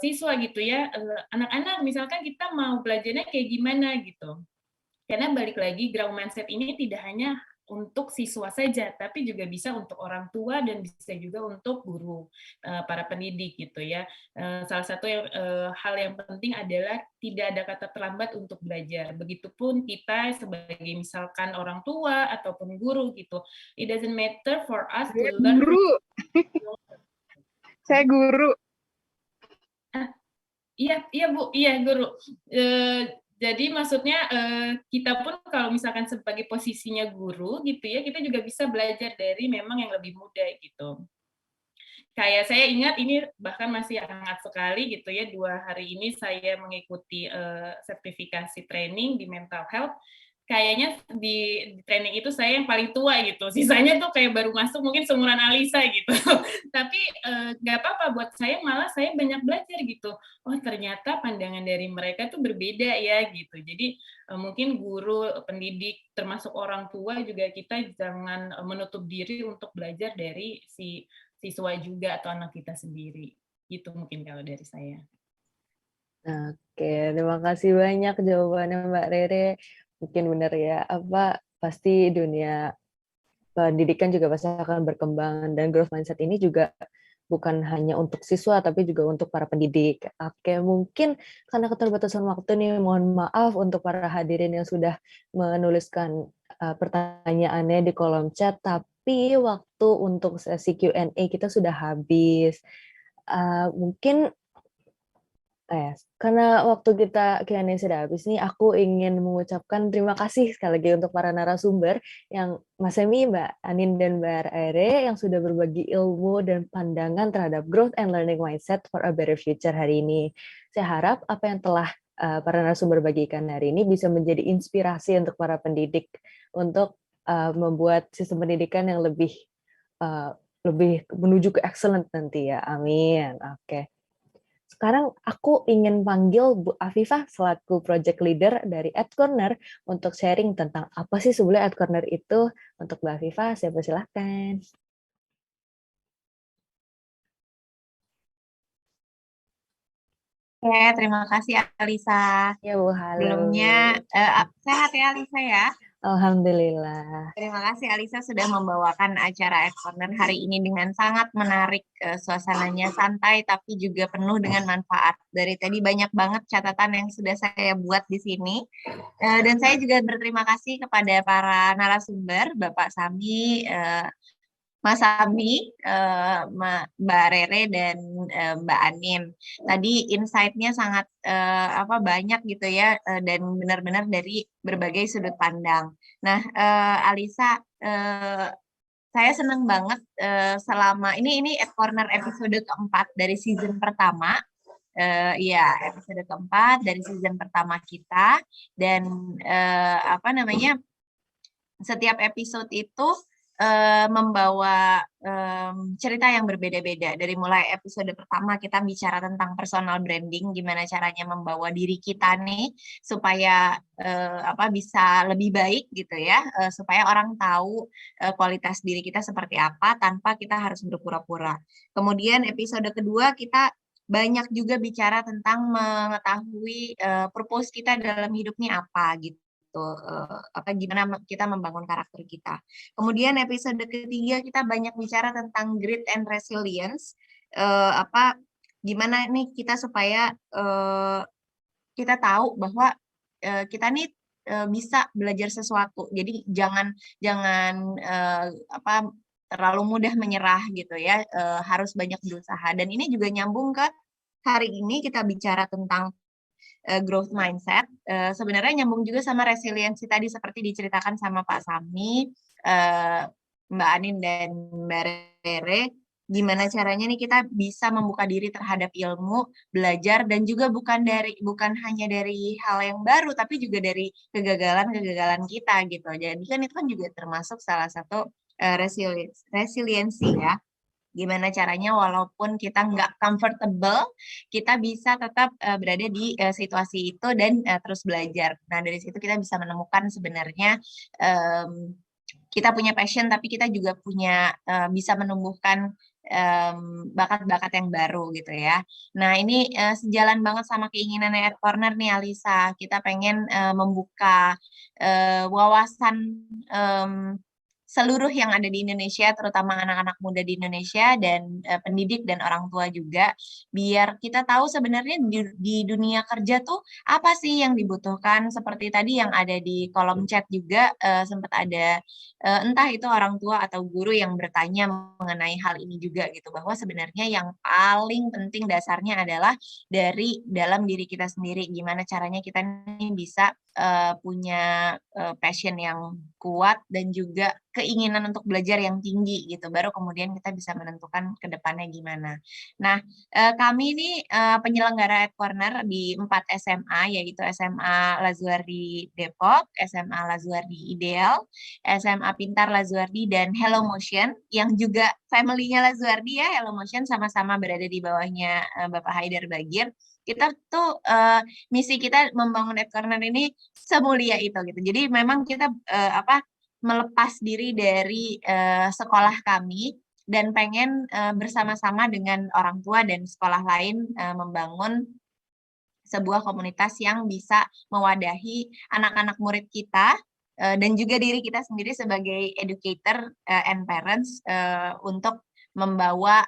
siswa gitu ya, anak-anak misalkan kita mau belajarnya kayak gimana gitu. Karena balik lagi growth mindset ini tidak hanya untuk siswa saja, tapi juga bisa untuk orang tua dan bisa juga untuk guru, para pendidik gitu ya. Salah satu hal yang penting adalah tidak ada kata terlambat untuk belajar. Begitupun kita sebagai misalkan orang tua ataupun guru gitu. It doesn't matter for us to learn. Guru. Saya guru. Iya Bu, iya guru. Jadi maksudnya kita pun kalau misalkan sebagai posisinya guru gitu ya, kita juga bisa belajar dari memang yang lebih muda gitu. Kayak saya ingat ini bahkan masih hangat sekali gitu ya, 2 hari ini saya mengikuti sertifikasi training di mental health. Kayaknya di training itu saya yang paling tua gitu, sisanya tuh kayak baru masuk mungkin seumuran Alisa gitu. Tapi nggak apa-apa buat saya, malah saya banyak belajar gitu. Oh ternyata pandangan dari mereka tuh berbeda ya gitu. Jadi mungkin guru, pendidik, termasuk orang tua juga kita jangan menutup diri untuk belajar dari si siswa juga atau anak kita sendiri. Gitu mungkin kalau dari saya. Oke, terima kasih banyak jawabannya Mbak Rere. Mungkin benar ya, pasti dunia pendidikan juga pasti akan berkembang dan growth mindset ini juga bukan hanya untuk siswa tapi juga untuk para pendidik. Oke, mungkin karena keterbatasan waktu nih, mohon maaf untuk para hadirin yang sudah menuliskan pertanyaannya di kolom chat, tapi waktu untuk sesi Q&A kita sudah habis. Mungkin karena waktu kita Q&A sudah habis nih, aku ingin mengucapkan terima kasih sekali lagi untuk para narasumber yang Mas Semi, Mbak Anin, dan Mbak Rere yang sudah berbagi ilmu dan pandangan terhadap growth and learning mindset for a better future hari ini. Saya harap apa yang telah para narasumber bagikan hari ini bisa menjadi inspirasi untuk para pendidik untuk membuat sistem pendidikan yang lebih menuju ke excellent nanti ya. Amin. Oke. Sekarang aku ingin panggil Bu Afifah selaku project leader dari EdCorner untuk sharing tentang apa sih sebenarnya EdCorner itu. Untuk Mbak Afifah, saya persilahkan. Ya, terima kasih Alisa. Ya Bu, halo. Sebelumnya sehat ya Alisa ya. Alhamdulillah. Terima kasih Alisa sudah membawakan acara Ed Corner hari ini dengan sangat menarik, suasananya santai tapi juga penuh dengan manfaat. Dari tadi banyak banget catatan yang sudah saya buat di sini. Dan saya juga berterima kasih kepada para narasumber, Bapak Sami, Mas Sami, Mbak Rere, dan Mbak Anin. Tadi insight-nya sangat banyak gitu ya, dan benar-benar dari berbagai sudut pandang. Nah, Alisa, saya senang banget selama ini Ed Corner episode keempat dari season pertama. Episode keempat dari season pertama kita, dan setiap episode itu membawa cerita yang berbeda-beda. Dari mulai episode pertama kita bicara tentang personal branding, gimana caranya membawa diri kita nih supaya bisa lebih baik gitu ya, supaya orang tahu kualitas diri kita seperti apa tanpa kita harus berpura-pura. Kemudian episode kedua kita banyak juga bicara tentang mengetahui purpose kita dalam hidup ini apa gitu. Gimana kita membangun karakter kita. Kemudian episode ketiga kita banyak bicara tentang grit and resilience, gimana nih kita supaya kita tahu bahwa kita nih bisa belajar sesuatu. Jadi jangan terlalu mudah menyerah gitu ya, harus banyak berusaha. Dan ini juga nyambung ke hari ini kita bicara tentang growth mindset, sebenarnya nyambung juga sama resiliensi tadi seperti diceritakan sama Pak Sami, Mbak Anin, dan Mbak Rere. Gimana caranya nih kita bisa membuka diri terhadap ilmu, belajar, dan juga bukan hanya dari hal yang baru, tapi juga dari kegagalan kita gitu. Jadi kan itu kan juga termasuk salah satu resiliensi ya. Gimana caranya walaupun kita nggak comfortable, kita bisa tetap berada di situasi itu dan terus belajar. Nah, dari situ kita bisa menemukan sebenarnya kita punya passion, tapi kita juga bisa menumbuhkan bakat-bakat yang baru gitu ya. Nah, ini sejalan banget sama keinginan Ed Corner nih, Alisa. Kita pengen membuka wawasan seluruh yang ada di Indonesia, terutama anak-anak muda di Indonesia dan pendidik dan orang tua juga, biar kita tahu sebenarnya di dunia kerja tuh apa sih yang dibutuhkan. Seperti tadi yang ada di kolom chat juga sempat ada entah itu orang tua atau guru yang bertanya mengenai hal ini juga gitu, bahwa sebenarnya yang paling penting dasarnya adalah dari dalam diri kita sendiri. Gimana caranya kita nih bisa punya passion yang kuat dan juga keinginan untuk belajar yang tinggi gitu, baru kemudian kita bisa menentukan ke depannya gimana. Nah, kami ini penyelenggara Ed Corner di 4 SMA, yaitu SMA Lazuardi Depok, SMA Lazuardi Ideal, SMA Pintar Lazuardi, dan Hello Motion, yang juga family-nya Lazuardi ya. Hello Motion sama-sama berada di bawahnya Bapak Haidar Bagir. Kita tuh misi kita membangun Ed Corner ini semulia itu gitu. Jadi memang kita melepas diri dari sekolah kami dan pengen bersama-sama dengan orang tua dan sekolah lain membangun sebuah komunitas yang bisa mewadahi anak-anak murid kita dan juga diri kita sendiri sebagai educator and parents untuk membawa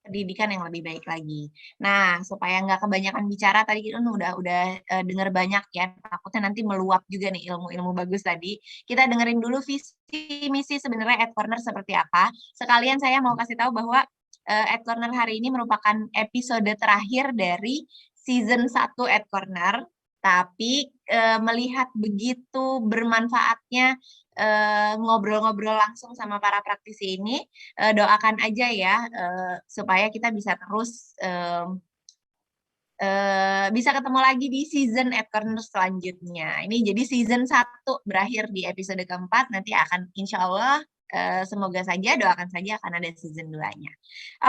pendidikan yang lebih baik lagi. Nah, supaya nggak kebanyakan bicara, tadi kita udah dengar banyak ya, takutnya nanti meluap juga nih ilmu-ilmu bagus tadi. Kita dengerin dulu visi misi sebenarnya Ed Corner seperti apa. Sekalian saya mau kasih tahu bahwa Ed Corner hari ini merupakan episode terakhir dari season 1 Ed Corner. Tapi melihat begitu bermanfaatnya ngobrol-ngobrol langsung sama para praktisi ini, doakan aja ya supaya kita bisa terus bisa ketemu lagi di season Ed Corner selanjutnya. Ini jadi season 1 berakhir di episode keempat, nanti akan insya Allah semoga saja, doakan saja akan ada season 2-nya.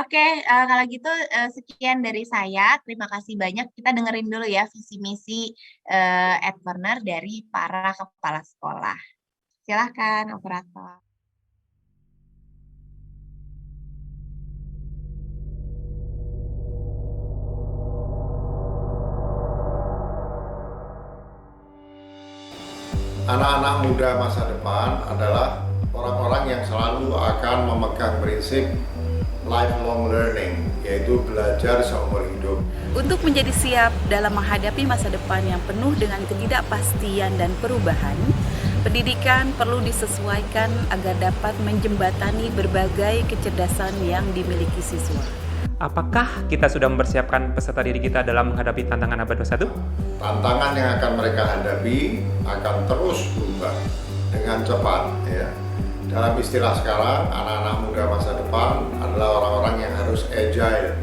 Oke, kalau gitu sekian dari saya. Terima kasih banyak. Kita dengerin dulu ya visi misi Ed Corner dari para kepala sekolah. Silakan, operator. anak-anak muda masa depan adalah orang-orang yang selalu akan memegang prinsip lifelong learning, yaitu belajar seumur hidup. Untuk menjadi siap dalam menghadapi masa depan yang penuh dengan ketidakpastian dan perubahan, pendidikan perlu disesuaikan agar dapat menjembatani berbagai kecerdasan yang dimiliki siswa. Apakah kita sudah mempersiapkan peserta didik kita dalam menghadapi tantangan abad 21? Tantangan yang akan mereka hadapi akan terus berubah dengan cepat, ya. Dalam istilah sekarang, anak-anak muda masa depan adalah orang-orang yang harus agile.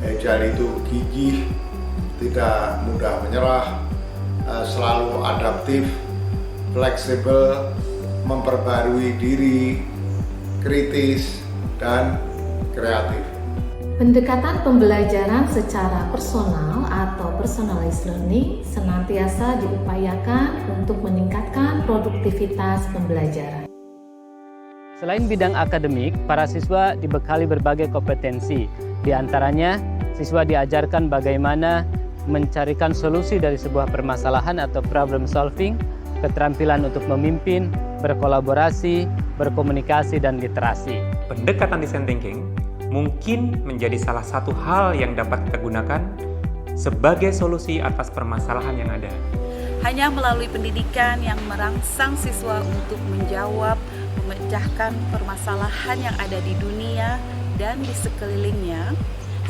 Agile itu gigih, tidak mudah menyerah, selalu adaptif, fleksibel, memperbarui diri, kritis, dan kreatif. Pendekatan pembelajaran secara personal atau personalized learning senantiasa diupayakan untuk meningkatkan produktivitas pembelajaran. Selain bidang akademik, para siswa dibekali berbagai kompetensi. Di antaranya, siswa diajarkan bagaimana mencarikan solusi dari sebuah permasalahan atau problem solving, keterampilan untuk memimpin, berkolaborasi, berkomunikasi, dan literasi. Pendekatan design thinking mungkin menjadi salah satu hal yang dapat kita gunakan sebagai solusi atas permasalahan yang ada. Hanya melalui pendidikan yang merangsang siswa untuk menjawab, memecahkan permasalahan yang ada di dunia dan di sekelilingnya,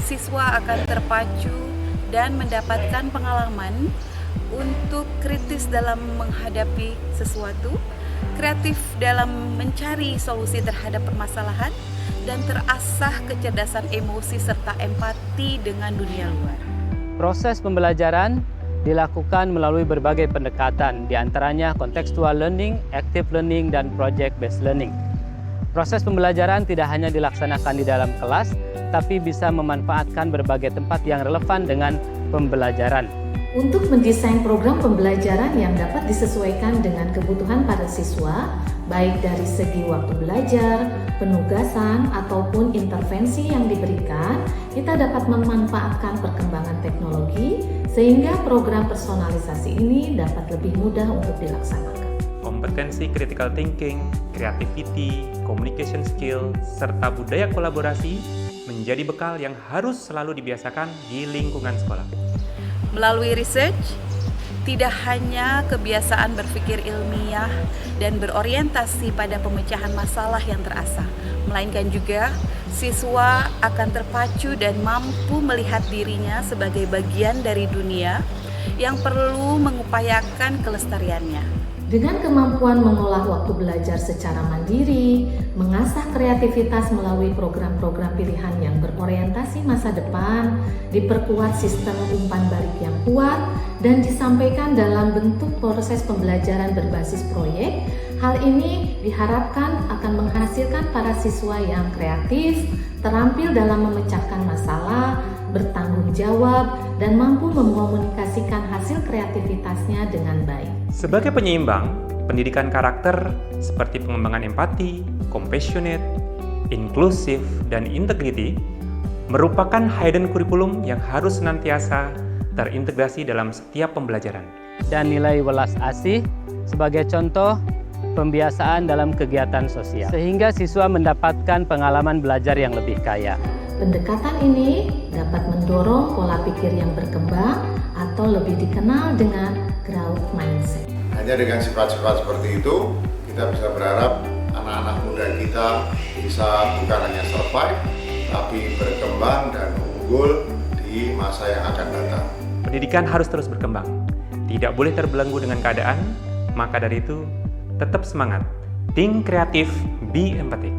siswa akan terpacu dan mendapatkan pengalaman untuk kritis dalam menghadapi sesuatu, kreatif dalam mencari solusi terhadap permasalahan, dan terasah kecerdasan emosi serta empati dengan dunia luar. Proses pembelajaran dilakukan melalui berbagai pendekatan, di antaranya contextual learning, active learning, dan project-based learning. Proses pembelajaran tidak hanya dilaksanakan di dalam kelas, tapi bisa memanfaatkan berbagai tempat yang relevan dengan pembelajaran. Untuk mendesain program pembelajaran yang dapat disesuaikan dengan kebutuhan para siswa, baik dari segi waktu belajar, penugasan, ataupun intervensi yang diberikan, kita dapat memanfaatkan perkembangan teknologi sehingga program personalisasi ini dapat lebih mudah untuk dilaksanakan. Kompetensi critical thinking, creativity, communication skill, serta budaya kolaborasi menjadi bekal yang harus selalu dibiasakan di lingkungan sekolah. Melalui research, tidak hanya kebiasaan berpikir ilmiah dan berorientasi pada pemecahan masalah yang terasah, melainkan juga siswa akan terpacu dan mampu melihat dirinya sebagai bagian dari dunia yang perlu mengupayakan kelestariannya. Dengan kemampuan mengolah waktu belajar secara mandiri, mengasah kreativitas melalui program-program pilihan yang berorientasi masa depan, diperkuat sistem umpan balik yang kuat, dan disampaikan dalam bentuk proses pembelajaran berbasis proyek, hal ini diharapkan akan menghasilkan para siswa yang kreatif, terampil dalam memecahkan masalah, bertanggung jawab, dan mampu mengkomunikasikan hasil kreativitasnya dengan baik. Sebagai penyeimbang, pendidikan karakter seperti pengembangan empati, compassionate, inklusif, dan integrity merupakan hidden curriculum yang harus senantiasa terintegrasi dalam setiap pembelajaran. Dan nilai welas asih sebagai contoh pembiasaan dalam kegiatan sosial, sehingga siswa mendapatkan pengalaman belajar yang lebih kaya. Pendekatan ini dapat mendorong pola pikir yang berkembang atau lebih dikenal dengan growth mindset. Hanya dengan sifat-sifat seperti itu, kita bisa berharap anak-anak muda kita bisa bukan hanya survive, tapi berkembang dan unggul di masa yang akan datang. Pendidikan harus terus berkembang, tidak boleh terbelenggu dengan keadaan, maka dari itu, tetap semangat, think kreatif, be empathic.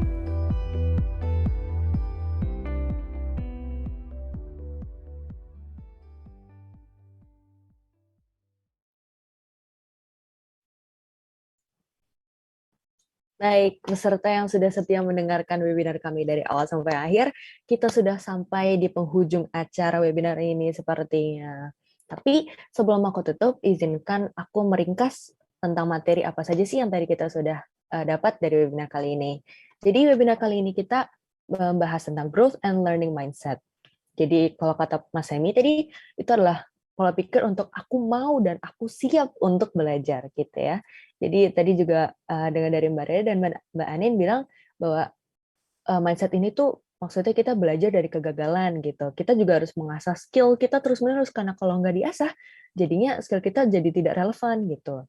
Baik, peserta yang sudah setia mendengarkan webinar kami dari awal sampai akhir, kita sudah sampai di penghujung acara webinar ini sepertinya. Tapi sebelum aku tutup, izinkan aku meringkas tentang materi apa saja sih yang tadi kita sudah dapat dari webinar kali ini. Jadi webinar kali ini kita membahas tentang growth and learning mindset. Jadi kalau kata Mas Semi tadi, itu adalah pola pikir untuk aku mau dan aku siap untuk belajar gitu ya. Jadi tadi juga dengar dari Mbak Rere dan Mbak Anin bilang bahwa mindset ini tuh maksudnya kita belajar dari kegagalan gitu. Kita juga harus mengasah skill kita terus-menerus karena kalau nggak diasah, jadinya skill kita jadi tidak relevan gitu.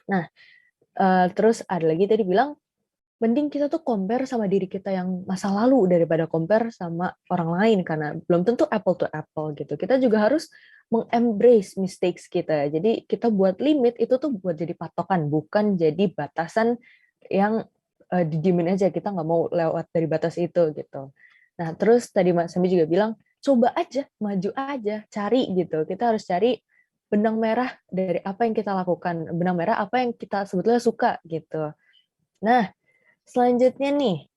Nah, terus ada lagi tadi bilang mending kita tuh compare sama diri kita yang masa lalu daripada compare sama orang lain karena belum tentu apple to apple gitu. Kita juga harus mengembrace mistakes kita. Jadi kita buat limit itu tuh buat jadi patokan, bukan jadi batasan yang didiemin aja, kita nggak mau lewat dari batas itu gitu. Nah terus tadi Mas Sami juga bilang coba aja, maju aja, cari gitu. Kita harus cari benang merah dari apa yang kita lakukan, benang merah apa yang kita sebetulnya suka gitu. Nah selanjutnya nih,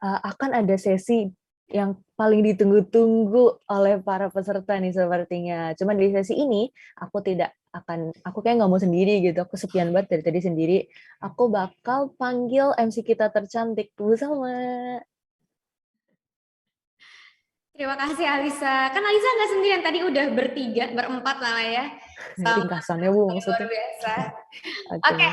akan ada sesi yang paling ditunggu-tunggu oleh para peserta nih sepertinya. Cuman di sesi ini, aku kayak nggak mau sendiri gitu, aku kesepian banget dari tadi sendiri. Aku bakal panggil MC kita tercantik, Bu Salma. Terima kasih Alisa. Kan Alisa nggak sendirian, tadi udah berempat lah ya. Ringkasannya Bu, maksudnya. Luar biasa. Oke.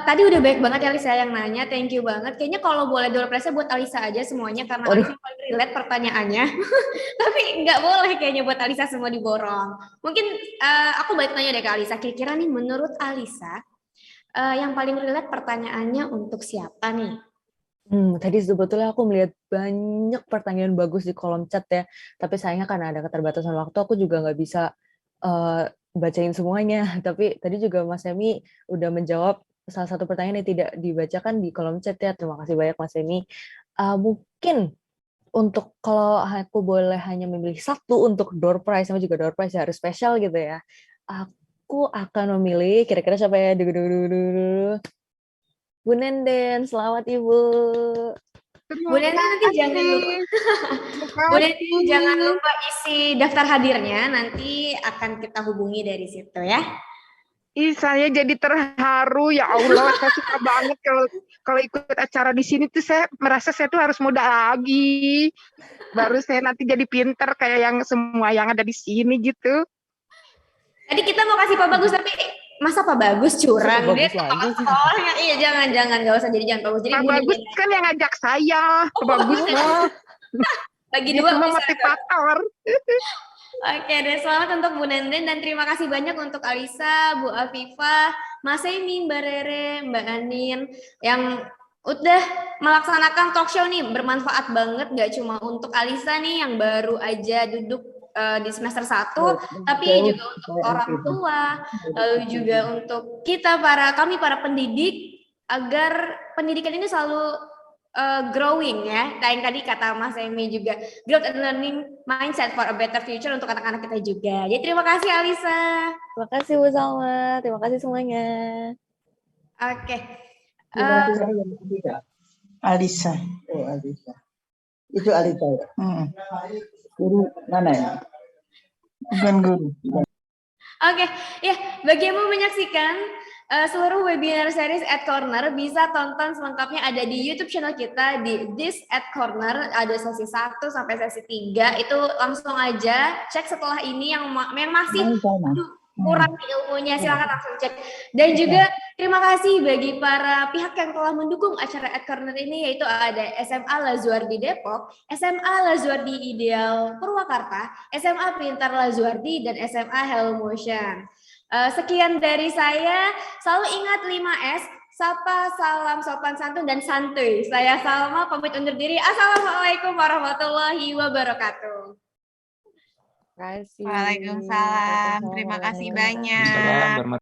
Tadi udah banyak banget ya Alisa yang nanya, thank you banget. Kayaknya kalau boleh door prize buat Alisa aja semuanya karena Alisa paling relate pertanyaannya. Tapi nggak boleh kayaknya buat Alisa semua diborong. Mungkin aku balik nanya deh ke Alisa, kira-kira nih menurut Alisa yang paling relate pertanyaannya untuk siapa nih? Tadi sebetulnya aku melihat banyak pertanyaan bagus di kolom chat ya, tapi sayangnya karena ada keterbatasan waktu, aku juga nggak bisa bacain semuanya. Tapi tadi juga Mas Semi udah menjawab salah satu pertanyaan yang tidak dibacakan di kolom chat ya. Terima kasih banyak Mas Semi. Mungkin untuk kalau aku boleh hanya memilih satu untuk door prize, sama juga door prize ya harus spesial gitu ya. Aku akan memilih, kira-kira siapa ya? Bu Nenden, selamat Ibu. Bu Nenden nanti jangan lupa. Bu Nenden jangan lupa isi daftar hadirnya, nanti akan kita hubungi dari situ ya. Saya jadi terharu ya Allah, saya suka banget kalau ikut acara di sini tuh saya merasa saya tuh harus muda lagi. Baru saya nanti jadi pinter kayak yang semua yang ada di sini gitu. Tadi kita mau kasih Pak Bagus tapi masa Pak Bagus curang deh sekolahnya. Iya jangan nggak usah jadi jangan Pak Bagus. Jadi Pak Bagus kan yang ngajak saya. Pak Bagus mah. Bagi Dia dua cuma motivator. Oke deh, selamat untuk Bu Nenden dan terima kasih banyak untuk Alisa, Bu Afifah, Mas Semi, Mbak Rere, Mbak Anin yang udah melaksanakan talk show nih, bermanfaat banget gak cuma untuk Alisa nih yang baru aja duduk di semester 1, tapi juga untuk orang tua, lalu juga untuk kita kami para pendidik agar pendidikan ini selalu growing ya. Yang tadi kata Mas Semi juga growth and learning mindset for a better future untuk anak-anak kita juga. Jadi terima kasih Alisa. Terima kasih Bu Salma. Terima kasih semuanya. Oke. Alisa. Oh, Alisa. Itu Alisa ya. Guru mana ya? Bukan guru. Oke, ya bagi yang mau menyaksikan seluruh webinar series at Corner bisa tonton selengkapnya ada di YouTube channel kita di This at Corner, ada sesi 1 sampai sesi 3. Itu langsung aja cek setelah ini yang masih kurang ilmunya silahkan langsung cek. Dan juga terima kasih bagi para pihak yang telah mendukung acara at Corner ini, yaitu ada SMA Lazuardi Depok, SMA Lazuardi Ideal Purwakarta, SMA Pintar Lazuardi, dan SMA Hello Motion. Sekian dari saya, selalu ingat 5S, sapa, salam, sopan santun, dan santuy. Saya Salma, pamit undur diri. Assalamualaikum warahmatullahi wabarakatuh. Terima kasih. Waalaikumsalam, terima kasih banyak.